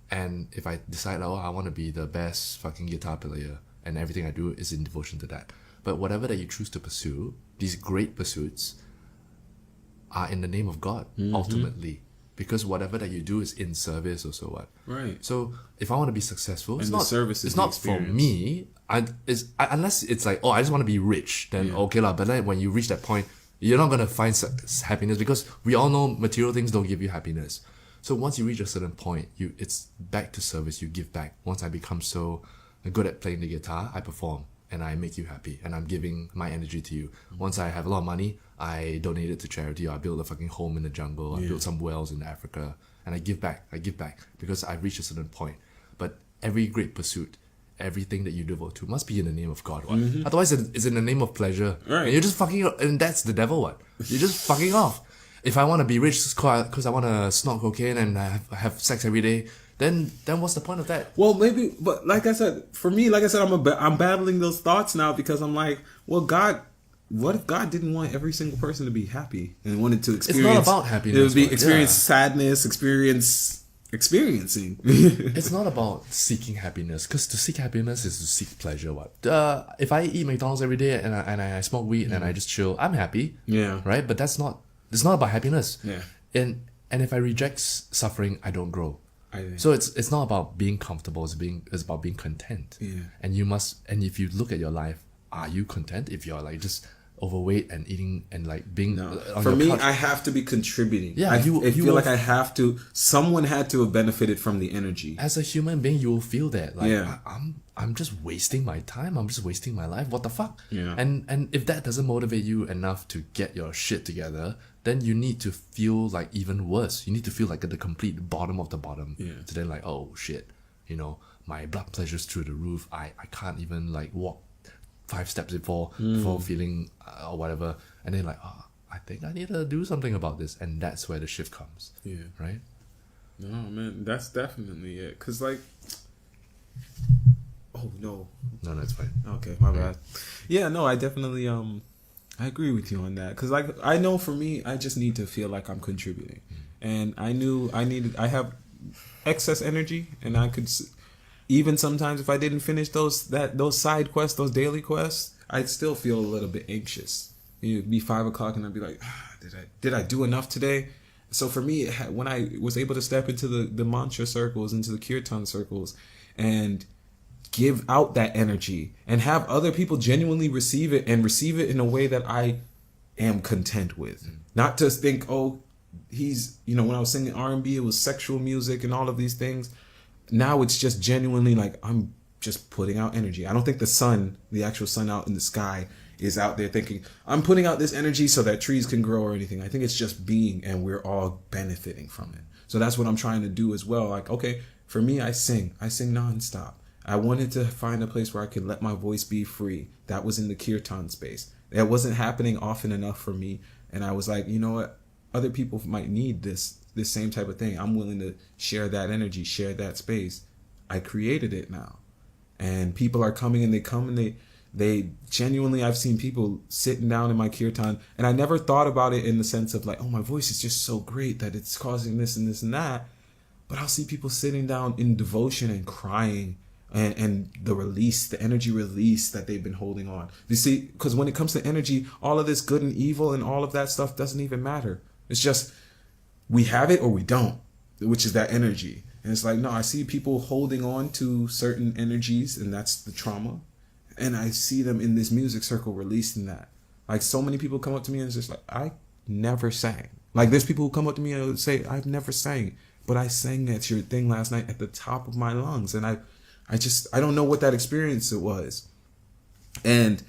B: And if I decide, I want to be the best fucking guitar player, and everything I do is in devotion to that. But whatever that you choose to pursue, these great pursuits are in the name of God, ultimately. Because whatever that you do is in service or so what.
A: Right.
B: So if I want to be successful,
A: And the service is
B: it's
A: the
B: not for
A: experience.
B: me. Unless it's like, I just want to be rich, then okay lah. But then when you reach that point, you're not gonna find happiness, because we all know material things don't give you happiness. So once you reach a certain point, it's back to service. You give back. Once I become so good at playing the guitar, I perform and I make you happy, and I'm giving my energy to you. Once I have a lot of money, I donate it to charity, or I build a fucking home in the jungle, I build some wells in Africa, and I give back because I've reached a certain point. But every great pursuit, everything that you devote to must be in the name of God. What? Otherwise, it's in the name of pleasure.
A: Right.
B: And you're just fucking, and that's the devil. What? You're just fucking off. If I want to be rich because I want to snort cocaine and have sex every day, then what's the point of that?
A: Well, maybe, but like I said, for me, like I said, I'm battling those thoughts now, because I'm like, well, God, what if God didn't want every single person to be happy and wanted to experience?
B: It's not about happiness.
A: It would be
B: but,
A: experience
B: yeah.
A: sadness, experiencing.
B: It's not about seeking happiness, because to seek happiness is to seek pleasure. What? If I eat McDonald's every day and I smoke weed and I just chill, I'm happy.
A: Yeah.
B: Right? But it's not about happiness.
A: Yeah.
B: And if I reject suffering, I don't grow. So it's not about being comfortable. It's about being content.
A: Yeah.
B: And if you look at your life, are you content? If you're like just overweight and eating and like being on
A: For
B: your
A: me,
B: couch,
A: I have to be contributing.
B: Yeah,
A: I
B: you
A: feel
B: will-
A: like I have to. Someone had to have benefited from the energy.
B: as a human being, you will feel that. Like,
A: Yeah.
B: I'm just wasting my time. I'm just wasting my life. What the fuck?
A: Yeah.
B: And if that doesn't motivate you enough to get your shit together, then you need to feel like even worse. You need to feel like at the complete bottom of the bottom.
A: Yeah.
B: To then like, oh shit, my blood pressure's through the roof. I can't even like walk 5 steps before feeling or whatever. And then like, I think I need to do something about this. And that's where the shift comes.
A: Yeah.
B: Right?
A: No, man, that's definitely it. Cause like, oh no.
B: No, it's fine.
A: Okay, my bad. Yeah, no, I definitely I agree with you on that, because like I know for me, I just need to feel like I'm contributing, and I have excess energy, and I could even sometimes if I didn't finish those side quests, those daily quests, I'd still feel a little bit anxious. It'd be 5 o'clock, and I'd be like, did I do enough today? So for me, when I was able to step into the mantra circles, into the kirtan circles, and give out that energy and have other people genuinely receive it, and receive it in a way that I am content with. Not just think, he's, when I was singing R&B, it was sexual music and all of these things. Now it's just genuinely like, I'm just putting out energy. I don't think the actual sun out in the sky is out there thinking, I'm putting out this energy so that trees can grow or anything. I think it's just being, and we're all benefiting from it. So that's what I'm trying to do as well. Like, okay, for me, I sing nonstop. I wanted to find a place where I could let my voice be free. That was in the kirtan space. That wasn't happening often enough for me. And I was like, you know what? Other people might need this same type of thing. I'm willing to share that energy, share that space. I created it now. And people are coming, and they genuinely, I've seen people sitting down in my kirtan, and I never thought about it in the sense of like, oh, my voice is just so great that it's causing this and this and that. But I'll see people sitting down in devotion and crying, and the release, the energy release that they've been holding on. You see, because when it comes to energy, all of this good and evil and all of that stuff doesn't even matter. It's just, we have it or we don't, which is that energy. And it's like, no, I see people holding on to certain energies, and that's the trauma. And I see them in this music circle releasing that. Like, so many people come up to me and it's just like, I never sang. Like, there's people who come up to me and say, I've never sang, but I sang at your thing last night at the top of my lungs. And I don't know what that experience it was. And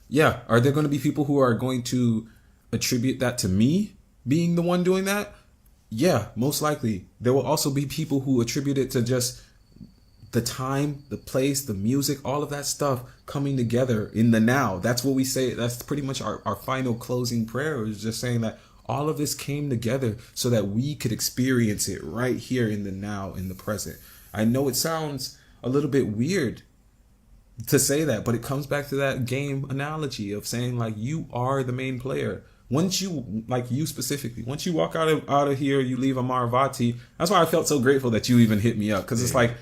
A: yeah, are there going to be people who are going to attribute that to me being the one doing that? Yeah, most likely. There will also be people who attribute it to just the time, the place, the music, all of that stuff coming together in the now. That's what we say. That's pretty much our final closing prayer, is just saying that all of this came together so that we could experience it right here in the now, in the present. I know it sounds a little bit weird to say that, but it comes back to that game analogy of saying, like, you are the main player. Once you, like you specifically, once you walk out of here, you leave Amaravati. That's why I felt so grateful that you even hit me up, because it's like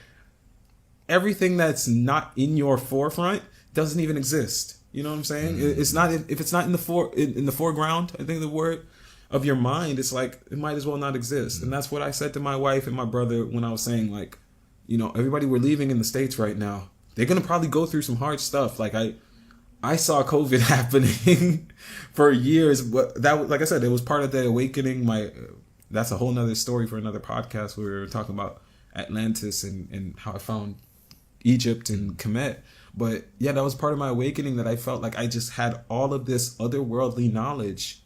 A: everything that's not in your forefront doesn't even exist. You know what I'm saying? It's not, if it's not in the foreground, I think the word of your mind, it's like it might as well not exist. And that's what I said to my wife and my brother when I was saying, like, you know, everybody we're leaving in the States right now, they're gonna probably go through some hard stuff. Like I saw COVID happening for years, but that, like I said, it was part of the awakening. That's a whole nother story for another podcast where we were talking about Atlantis and how I found Egypt and Kemet. But yeah, that was part of my awakening, that I felt like I just had all of this otherworldly knowledge,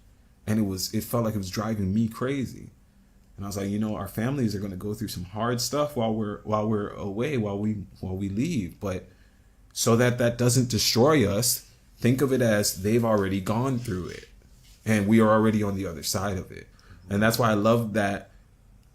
A: and it felt like it was driving me crazy. And I was like, you know, our families are going to go through some hard stuff while we're away, while we leave. But so that doesn't destroy us, think of it as they've already gone through it, and we are already on the other side of it. And that's why I love that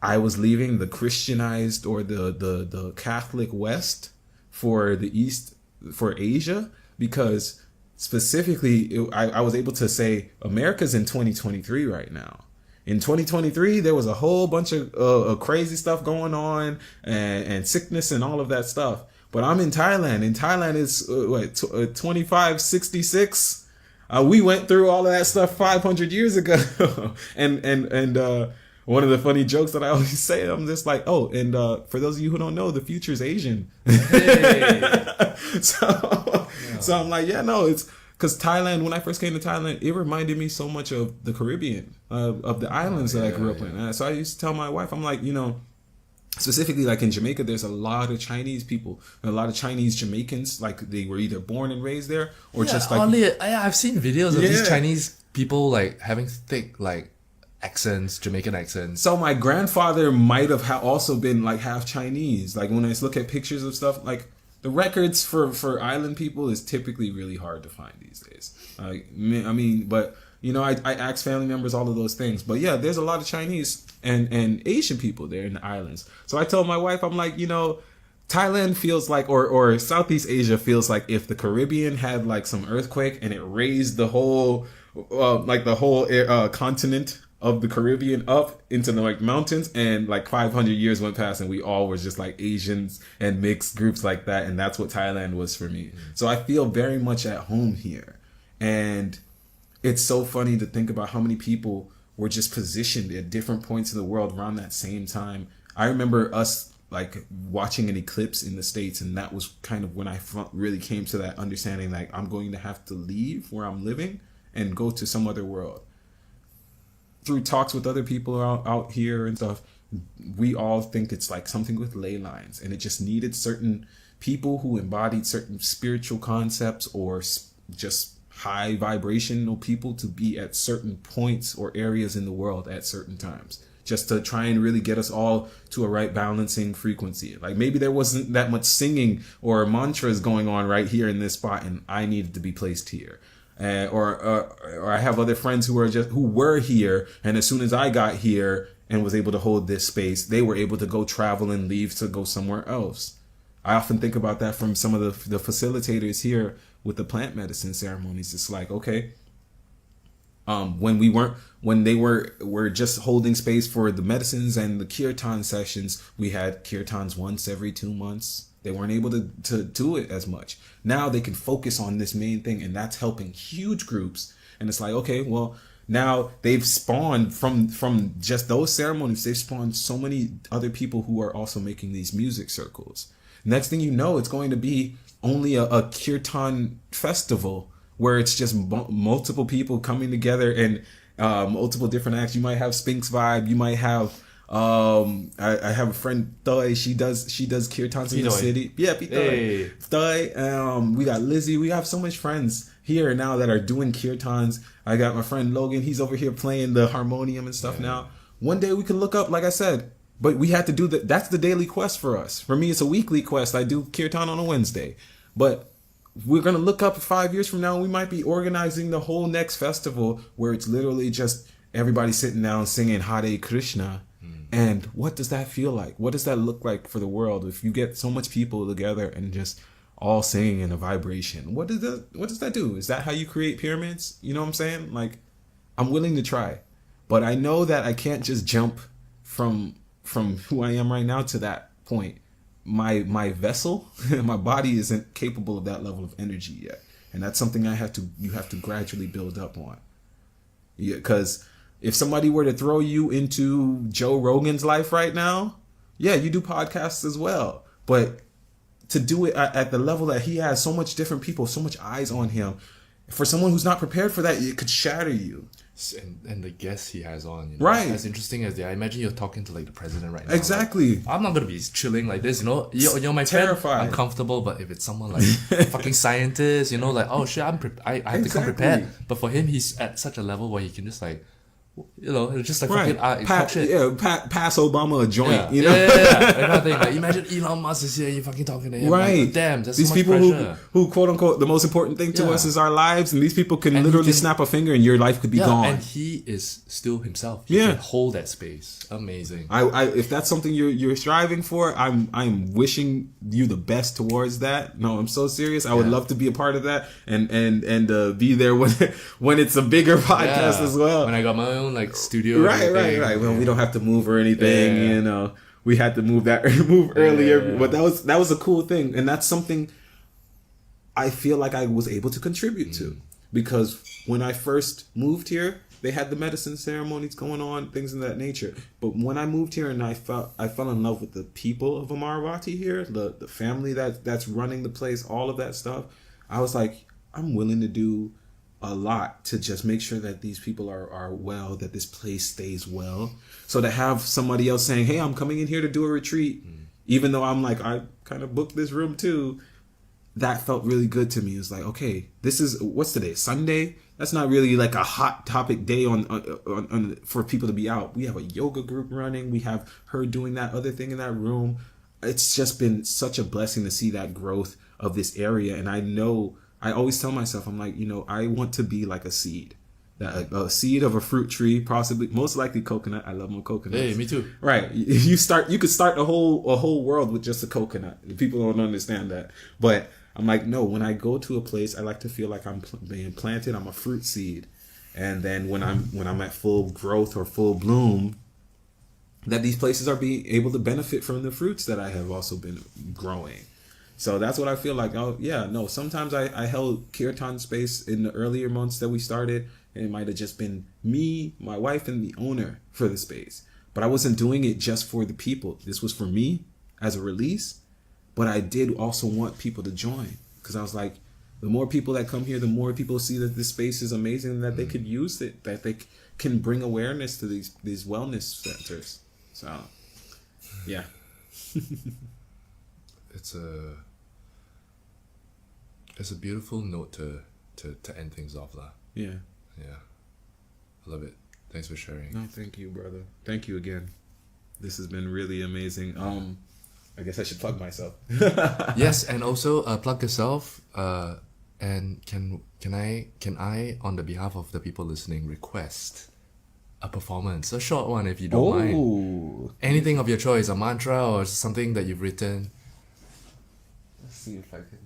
A: I was leaving the Christianized or the Catholic West for the East, for Asia, because specifically I was able to say America's in 2023 right now. In 2023, there was a whole bunch of crazy stuff going on, and sickness and all of that stuff. But I'm in Thailand. In Thailand, it's 2566. We went through all of that stuff 500 years ago. and one of the funny jokes that I always say, I'm just like, oh, and for those of you who don't know, the future is Asian. Hey. So I'm like, yeah, no, it's because Thailand, when I first came to Thailand, it reminded me so much of the Caribbean, of the islands that I grew up in. So I used to tell my wife, I'm like, you know, specifically like in Jamaica, there's a lot of Chinese people, a lot of Chinese Jamaicans, like they were either born and raised there or just like...
B: I've seen videos of these Chinese people like having thick like accents, Jamaican accents.
A: So my grandfather might have also been like half Chinese. Like when I look at pictures of stuff, like the records for island people is typically really hard to find these days. I mean, but you know, I ask family members all of those things. But yeah, there's a lot of Chinese and Asian people there in the islands. So I told my wife, I'm like, you know, Thailand feels like, or Southeast Asia feels like if the Caribbean had like some earthquake and it raised the whole, continent of the Caribbean up into the like mountains, and like 500 years went past and we all were just like Asians and mixed groups like that. And that's what Thailand was for me. So I feel very much at home here. And it's so funny to think about how many people were just positioned at different points of the world around that same time. I remember us like watching an eclipse in the States, and that was kind of when I really came to that understanding, like I'm going to have to leave where I'm living and go to some other world. Through talks with other people out here and stuff, we all think it's like something with ley lines, and it just needed certain people who embodied certain spiritual concepts or just high vibrational people to be at certain points or areas in the world at certain times, just to try and really get us all to a right balancing frequency. Like maybe there wasn't that much singing or mantras going on right here in this spot, and I needed to be placed here. Or I have other friends who were here, and as soon as I got here and was able to hold this space, they were able to go travel and leave to go somewhere else. I often think about that from some of the facilitators here with the plant medicine ceremonies. It's like, okay, when they were just holding space for the medicines and the kirtan sessions, we had kirtans once every 2 months. They weren't able to do it as much. Now they can focus on this main thing, and that's helping huge groups. And it's like, okay, well, now they've spawned from just those ceremonies, they've spawned so many other people who are also making these music circles. Next thing you know, it's going to be only a kirtan festival where it's just multiple people coming together and multiple different acts. You might have Sphinx Vibe. You might have I have a friend Thai. She does kirtans in the city. Yeah, Thai. We got Lizzie. We have so much friends here now that are doing kirtans. I got my friend Logan. He's over here playing the harmonium and stuff now. One day we can look up, like I said. But we had to do that. That's the daily quest for us. For me, it's a weekly quest. I do kirtan on a Wednesday. But we're going to look up 5 years from now, and we might be organizing the whole next festival where it's literally just everybody sitting down singing Hare Krishna. And what does that feel like? What does that look like for the world if you get so much people together and just all singing in a vibration? What does that do? Is that how you create pyramids? You know what I'm saying? Like, I'm willing to try. But I know that I can't just jump from who I am right now to that point. My vessel, my body isn't capable of that level of energy yet. And that's something you have to gradually build up on. Yeah, because if somebody were to throw you into Joe Rogan's life right now, yeah, you do podcasts as well. But to do it at the level that he has, so much different people, so much eyes on him, for someone who's not prepared for that, it could shatter you.
B: And the guests he has on,
A: right?
B: As interesting as they are, I imagine you're talking to like the president right now.
A: Exactly.
B: Like, I'm not gonna be chilling like this, You're my
A: terrified.
B: Friend, I'm comfortable, but if it's someone like fucking scientist, like, oh shit, I have to come prepared. But for him, he's at such a level where he can just like, just like
A: right.
B: fucking
A: pass Obama a joint.
B: Yeah. That kind of thing. Like, imagine Elon Musk is here, you fucking talking to him.
A: Right.
B: Like, damn, that's
A: these
B: so much
A: people
B: pressure.
A: who quote unquote the most important thing to us is our lives, and these people can literally snap a finger and your life could be gone.
B: And he is still himself. He can hold that space. Amazing.
A: I if that's something you're striving for, I'm wishing you the best towards that. No, I'm so serious. I would love to be a part of that and be there when it's a bigger podcast as well.
B: When I got my own like studio.
A: Right. Well, we don't have to move or anything. We had to move earlier, but that was a cool thing, and that's something I feel like I was able to contribute to, because when I first moved here, they had the medicine ceremonies going on, things of that nature. But when I moved here and I fell in love with the people of Amaravati here, the family that's running the place, all of that stuff, I was like, I'm willing to do a lot to just make sure that these people are well, that this place stays well. So to have somebody else saying, hey, I'm coming in here to do a retreat, even though I'm like, I kind of booked this room too, that felt really good to me. It's like, okay, what's today? Sunday? That's not really like a hot topic day on for people to be out. We have a yoga group running. We have her doing that other thing in that room. It's just been such a blessing to see that growth of this area. And I always tell myself, I'm like, I want to be like a seed. A seed of a fruit tree, possibly, most likely coconut. I love my coconuts.
B: Hey, me too.
A: Right. You could start a whole world with just a coconut. People don't understand that. But I'm like, no, when I go to a place, I like to feel like I'm being planted. I'm a fruit seed. And then when I'm at full growth or full bloom, that these places are being able to benefit from the fruits that I have also been growing. So that's what I feel like. Oh yeah, no. Sometimes I held kirtan space in the earlier months that we started, and it might have just been me, my wife, and the owner for the space. But I wasn't doing it just for the people. This was for me as a release. But I did also want people to join, because I was like, the more people that come here, the more people see that this space is amazing, that they could use it, that they can bring awareness to these wellness centers. So, yeah.
B: It's a beautiful note to to end things off lah.
A: Yeah.
B: Yeah, I love it. Thanks for sharing.
A: No, thank you, brother. Thank you again. This has been really amazing. I guess I should plug myself.
B: Yes, and also plug yourself. And can I on the behalf of the people listening request a performance, a short one if you don't mind. Anything of your choice, a mantra or something that you've written.
A: Let's see if I can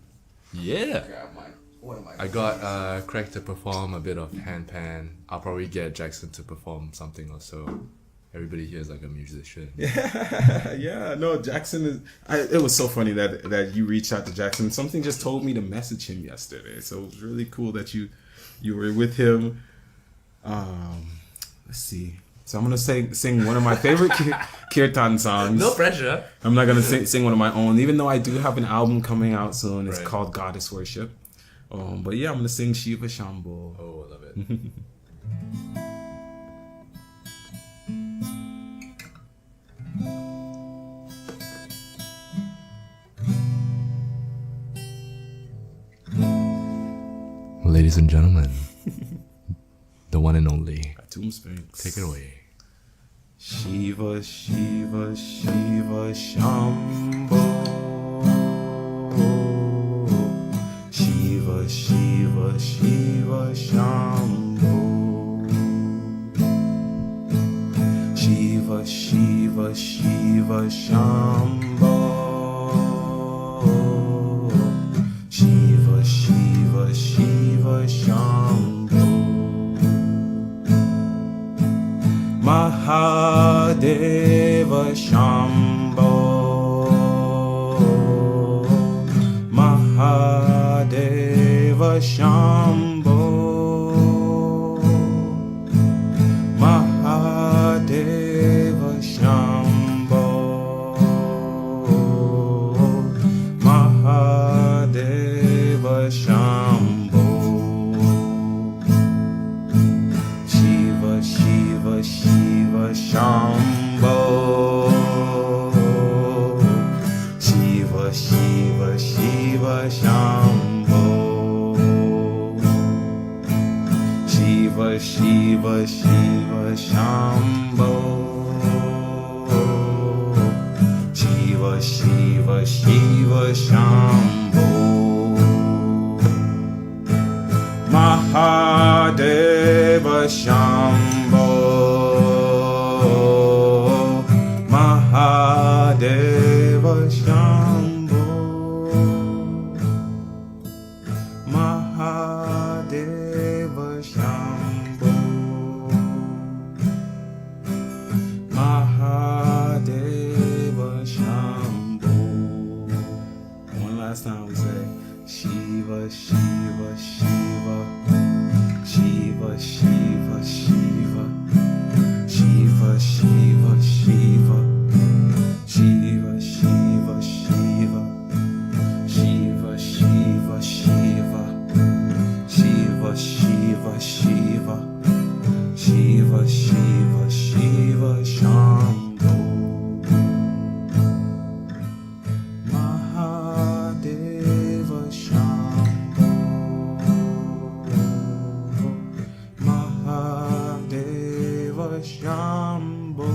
B: Yeah.
A: grab my. What am
B: I got Craig to perform a bit of handpan. I'll probably get Jackson to perform something or so. Everybody here is like a musician.
A: Yeah, no, Jackson is. It was so funny that you reached out to Jackson. Something just told me to message him yesterday, so it was really cool that you were with him. Let's see. So I'm gonna sing one of my favorite kirtan songs.
B: No pressure.
A: I'm not gonna sing one of my own, even though I do have an album coming out soon. It's
B: Right.
A: called Goddess Worship. But yeah, I'm gonna sing Shiva Shambho.
B: Oh, I love it. Ladies and gentlemen, the one and only.
A: Atum Sphinx.
B: Take it away.
A: Shiva, Shiva, Shiva, Shambho. Shiva, Shiva, Shiva, Shambho. Shiva, Shiva, Shiva, Shambho. Shiva, Shiva, Shiva, Shambho. Mahadeva Shambho. Mahadeva Shambho. Mahadeva Shambho. Mahadeva Shambho. Shiva, Shiva, Shiva, Shambho. Shiva, Shiva, Shiva, Shambho. Shiva, Shiva, Shiva, Shambho. Shiva, Shiva, Shiva, Shambho. Mahadeva Shambho. Mahadeva Shambho. Mahadeva Shambho. Mahadeva Shambho. One last time we say Shiva, Shiva, Shiva. Shiva, Shiva, Shiva. Shiva, Shiva, Shiva. Shiva, Shiva, Shiva. Shiva, Shiva, Shiva. Shiva, Shiva, Shiva. Shiva, Shiva, Shiva, Shambho. Mahadeva Shambho. Mahadeva Shambho.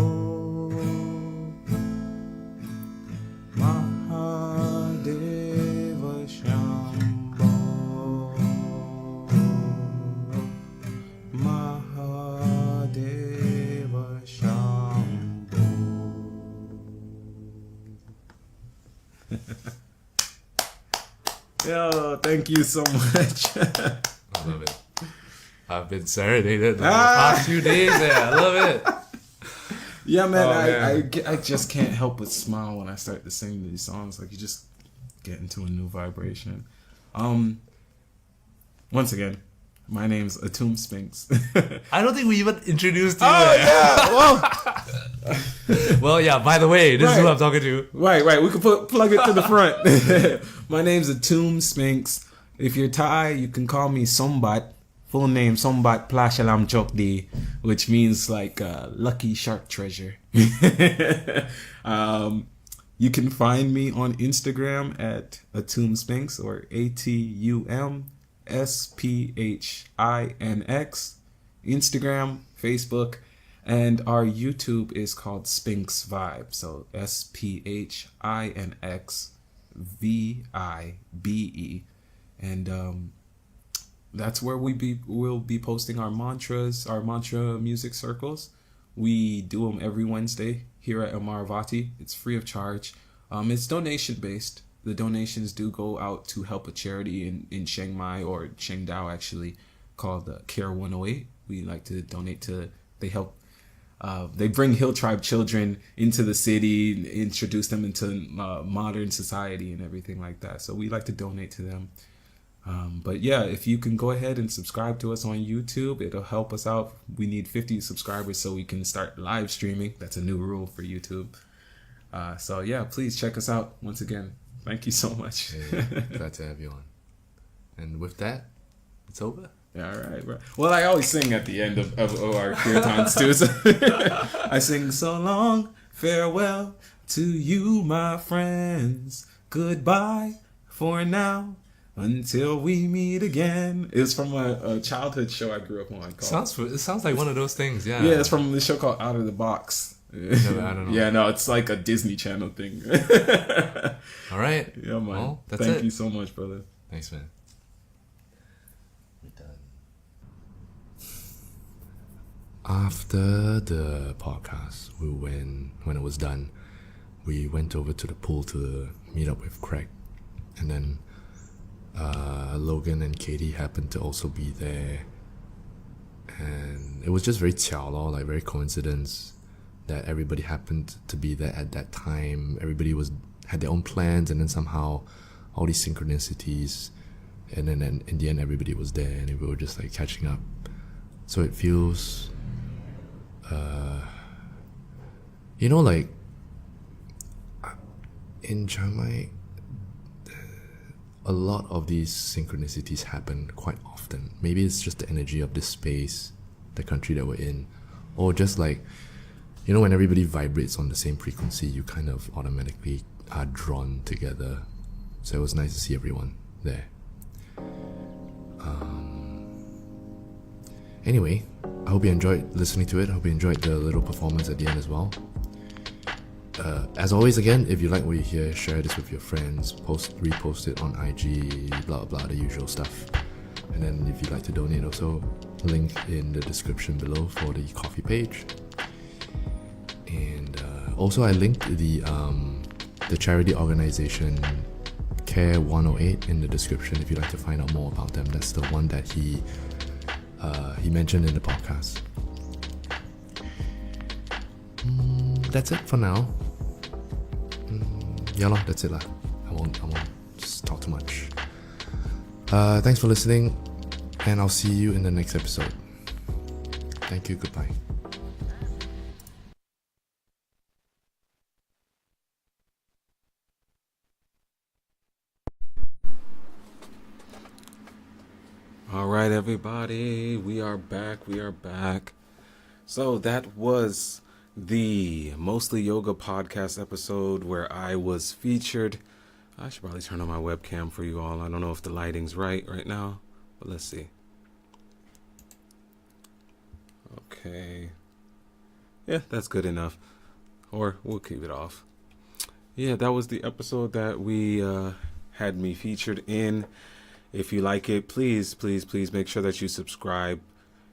A: Mahadeva Shambho. Mahadeva Shambho. Yo, thank you so much.
B: I love it. I've been serenaded the past few days there. I love it.
A: Yeah, man,
B: Oh, man.
A: I just can't help but smile when I start to sing these songs. Like, you just get into a new vibration. Once again, my name's Atum Sphinx.
B: I don't think we even introduced you.
A: Oh, yeah, well,
B: Well, yeah, by the way, this is who
A: Right.
B: I'm talking to.
A: right. We can plug it to the front. My name's Atum Sphinx. If you're Thai, you can call me Sombat. Full name Sombat Plashalam Chokdi, which means like lucky shark treasure. You can find me on Instagram at Atum Sphinx or SPHINX, Instagram, Facebook, and our YouTube is called Sphinx Vibe. So SPHINXVIBE, and that's where we'll be posting our mantras, our mantra music circles. We do them every Wednesday here at Amaravati. It's free of charge. It's donation based. The donations do go out to help a charity in Chiang Mai, or Qingdao actually, called Care 108. We like to donate to. They help. They bring Hill Tribe children into the city, introduce them into modern society and everything like that. So we like to donate to them. But yeah, if you can go ahead and subscribe to us on YouTube, it'll help us out. We need 50 subscribers so we can start live streaming. That's a new rule for YouTube. So yeah, please check us out once again. Thank you so much.
B: Hey, glad to have you on. And with that, it's over.
A: Yeah, all right, bro. Well, I always sing at the end of our kirtans too. So I sing so long, farewell to you, my friends. Goodbye for now. Until we meet again. It was from a childhood show I grew up on.
B: It sounds like one of those things, yeah.
A: Yeah, it's from the show called Out of the Box.
B: No, I don't know.
A: Yeah, no, it's like a Disney Channel thing.
B: All right.
A: Yeah, man.
B: Well, that's
A: Thank
B: it.
A: you so much, brother.
B: Thanks, man. We're done. After the podcast, when it was done, we went over to the pool to meet up with Craig, and then Logan and Katie happened to also be there, and it was just very qiao lor, like very coincidence that everybody happened to be there at that time. Everybody had their own plans, and then somehow all these synchronicities, and then in the end everybody was there, and we were just like catching up. So it feels like in Chiang Mai, a lot of these synchronicities happen quite often. Maybe it's just the energy of this space, the country that we're in, or just like, when everybody vibrates on the same frequency, you kind of automatically are drawn together. So it was nice to see everyone there. Anyway, I hope you enjoyed listening to it. I hope you enjoyed the little performance at the end as well. As always, again, if you like what you hear, share this with your friends, repost it on IG, blah blah, the usual stuff. And then if you'd like to donate, also link in the description below for the coffee page. And also I linked the charity organization Care 108 in the description if you'd like to find out more about them. That's the one that he mentioned in the podcast. That's it for now. Yeah, that's it lah. I won't just talk too much. Thanks for listening, and I'll see you in the next episode. Thank you, goodbye.
A: All right, everybody, we are back. So that was the Mostly Yoga podcast episode where I was featured. I should probably turn on my webcam for you all. I don't know if the lighting's right now, but let's see. Okay. Yeah, that's good enough. Or we'll keep it off. Yeah, that was the episode that we had me featured in. If you like it, please make sure that you subscribe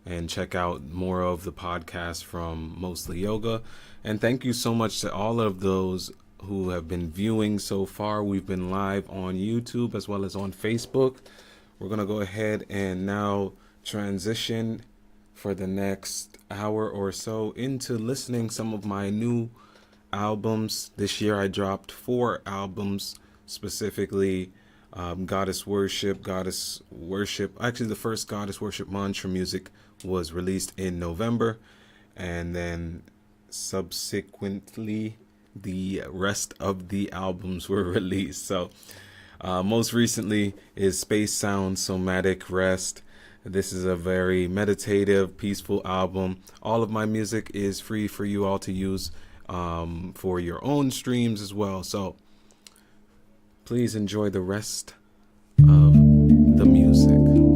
A: and check out more of the podcast from Mostly Yoga. And thank you so much to all of those who have been viewing so far. We've been live on YouTube as well as on Facebook. We're going to go ahead and now transition for the next hour or so into listening some of my new albums. This year I dropped 4 albums, specifically Goddess Worship. Actually, the first Goddess Worship mantra music was released in November, and then subsequently the rest of the albums were released. So most recently is Space Sound Somatic Rest. This is a very meditative, peaceful album. All of my music is free for you all to use for your own streams as well. So please enjoy the rest of the music.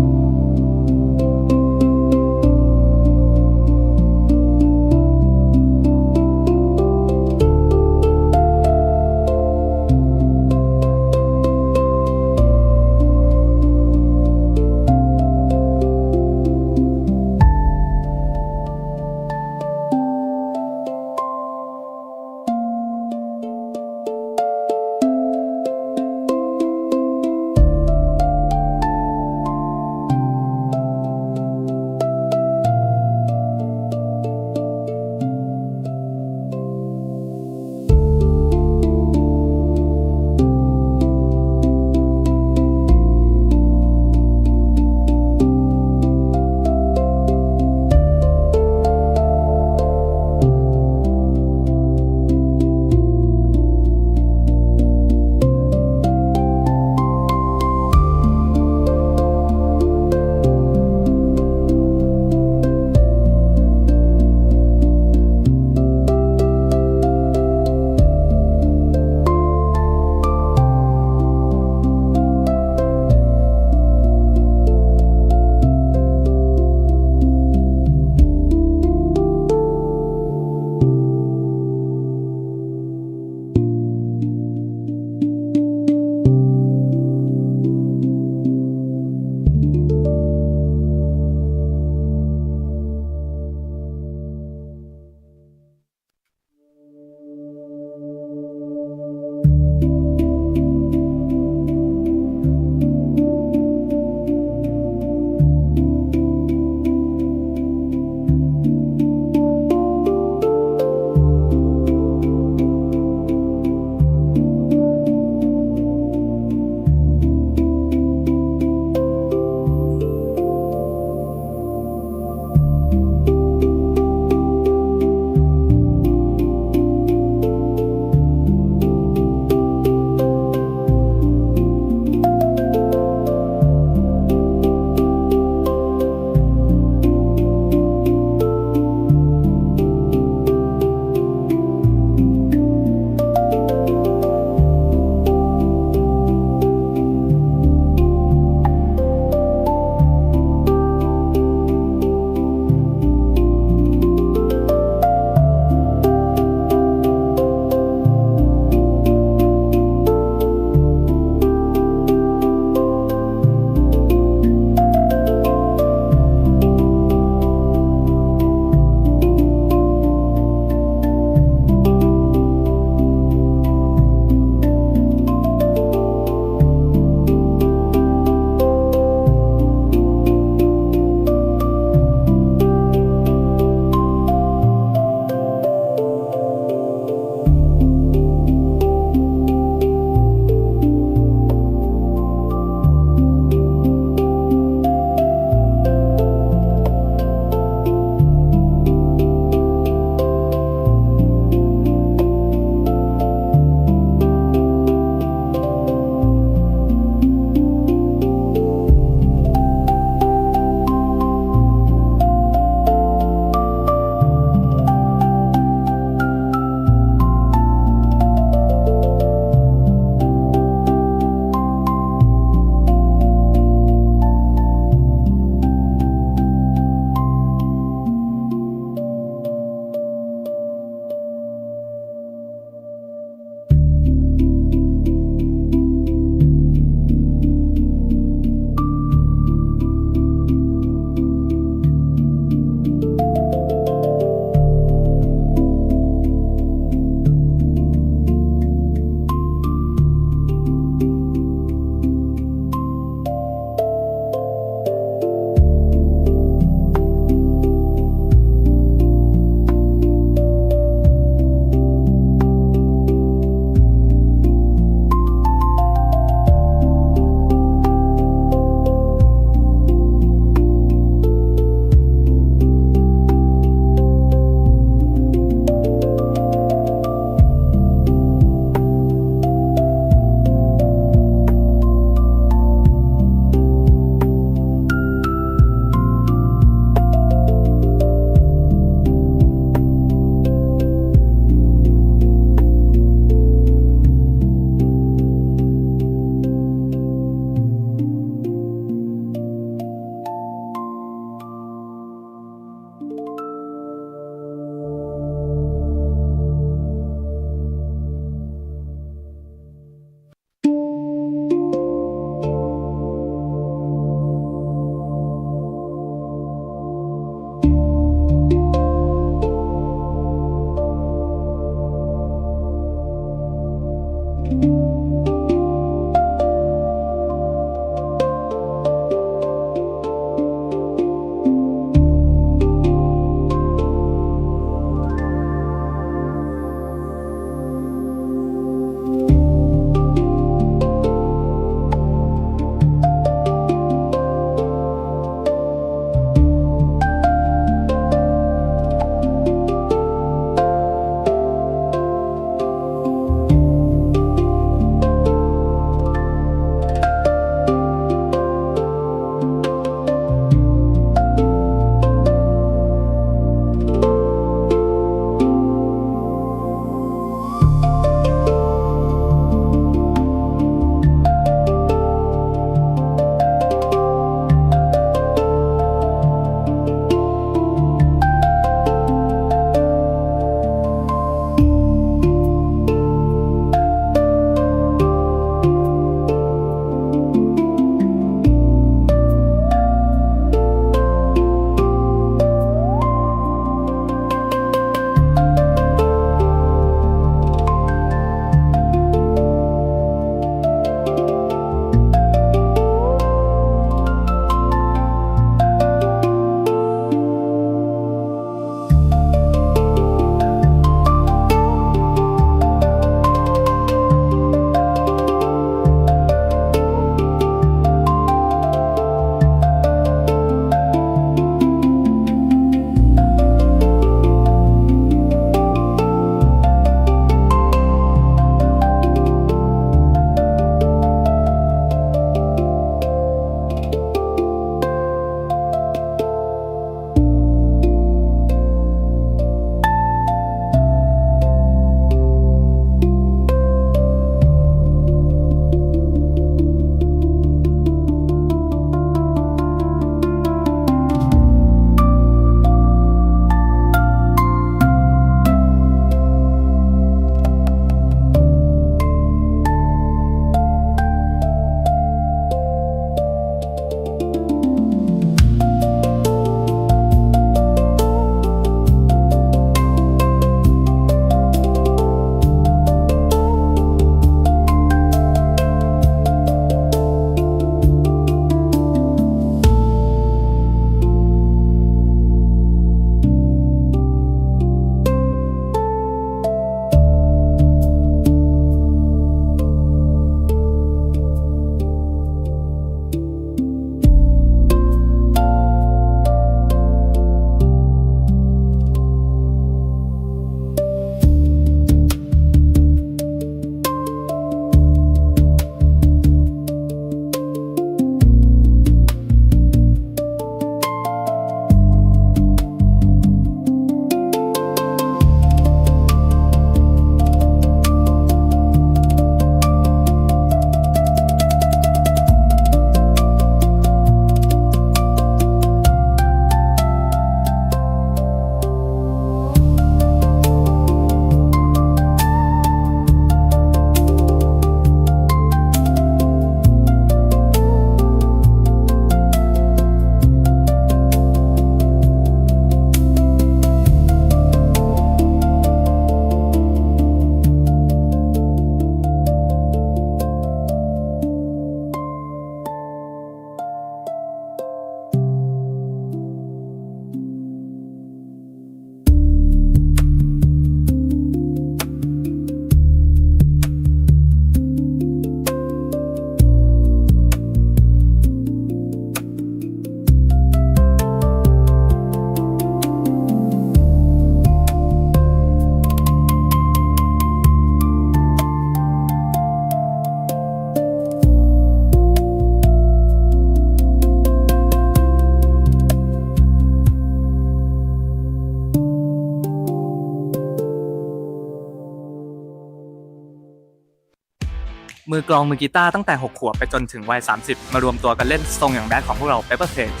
D: มือกลองมือกีตาร์ตั้งแต่6ขวบไปจนถึงวัย30มารวมตัวกันเล่นทรงอย่างแบดของพวกเรา Papercase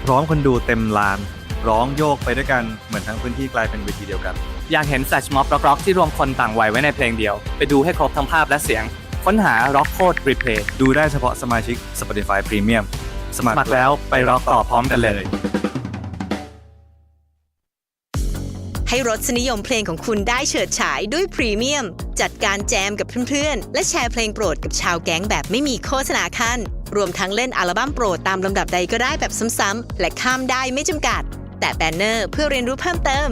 E: ร้องคนดูเต็มลานร้องโยกไปด้วยกันเหมือนทั้งพื้นที่กลายเป็นเวทีเดียวกัน
D: อยากเห็นแฟลชม็อบร็อกๆที่รวมคนต่างวัยไว้ในเพลงเดียวไปดูให้ครบทั้งภาพและเสียงค้นหา Rock Code Replay
E: ดูได้เฉพาะสมาชิก Spotify Premium สมัครแล้วไปร็อกต่อพร้อมกันเลย
F: ให้รสนิยมเพลงของคุณได้เฉิดฉายด้วยพรีเมียมจัดการแจมกับเพื่อนๆและแชร์เพลงโปรดกับชาวแก๊งแบบไม่มีโฆษณาขั้นรวมทั้งเล่นอัลบั้มโปรดตามลำดับใดก็ได้แบบซ้ำๆและข้ามได้ไม่จำกัดแต่แบนเนอร์เพื่อเรียนรู้เพิ่มเติม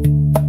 G: Thank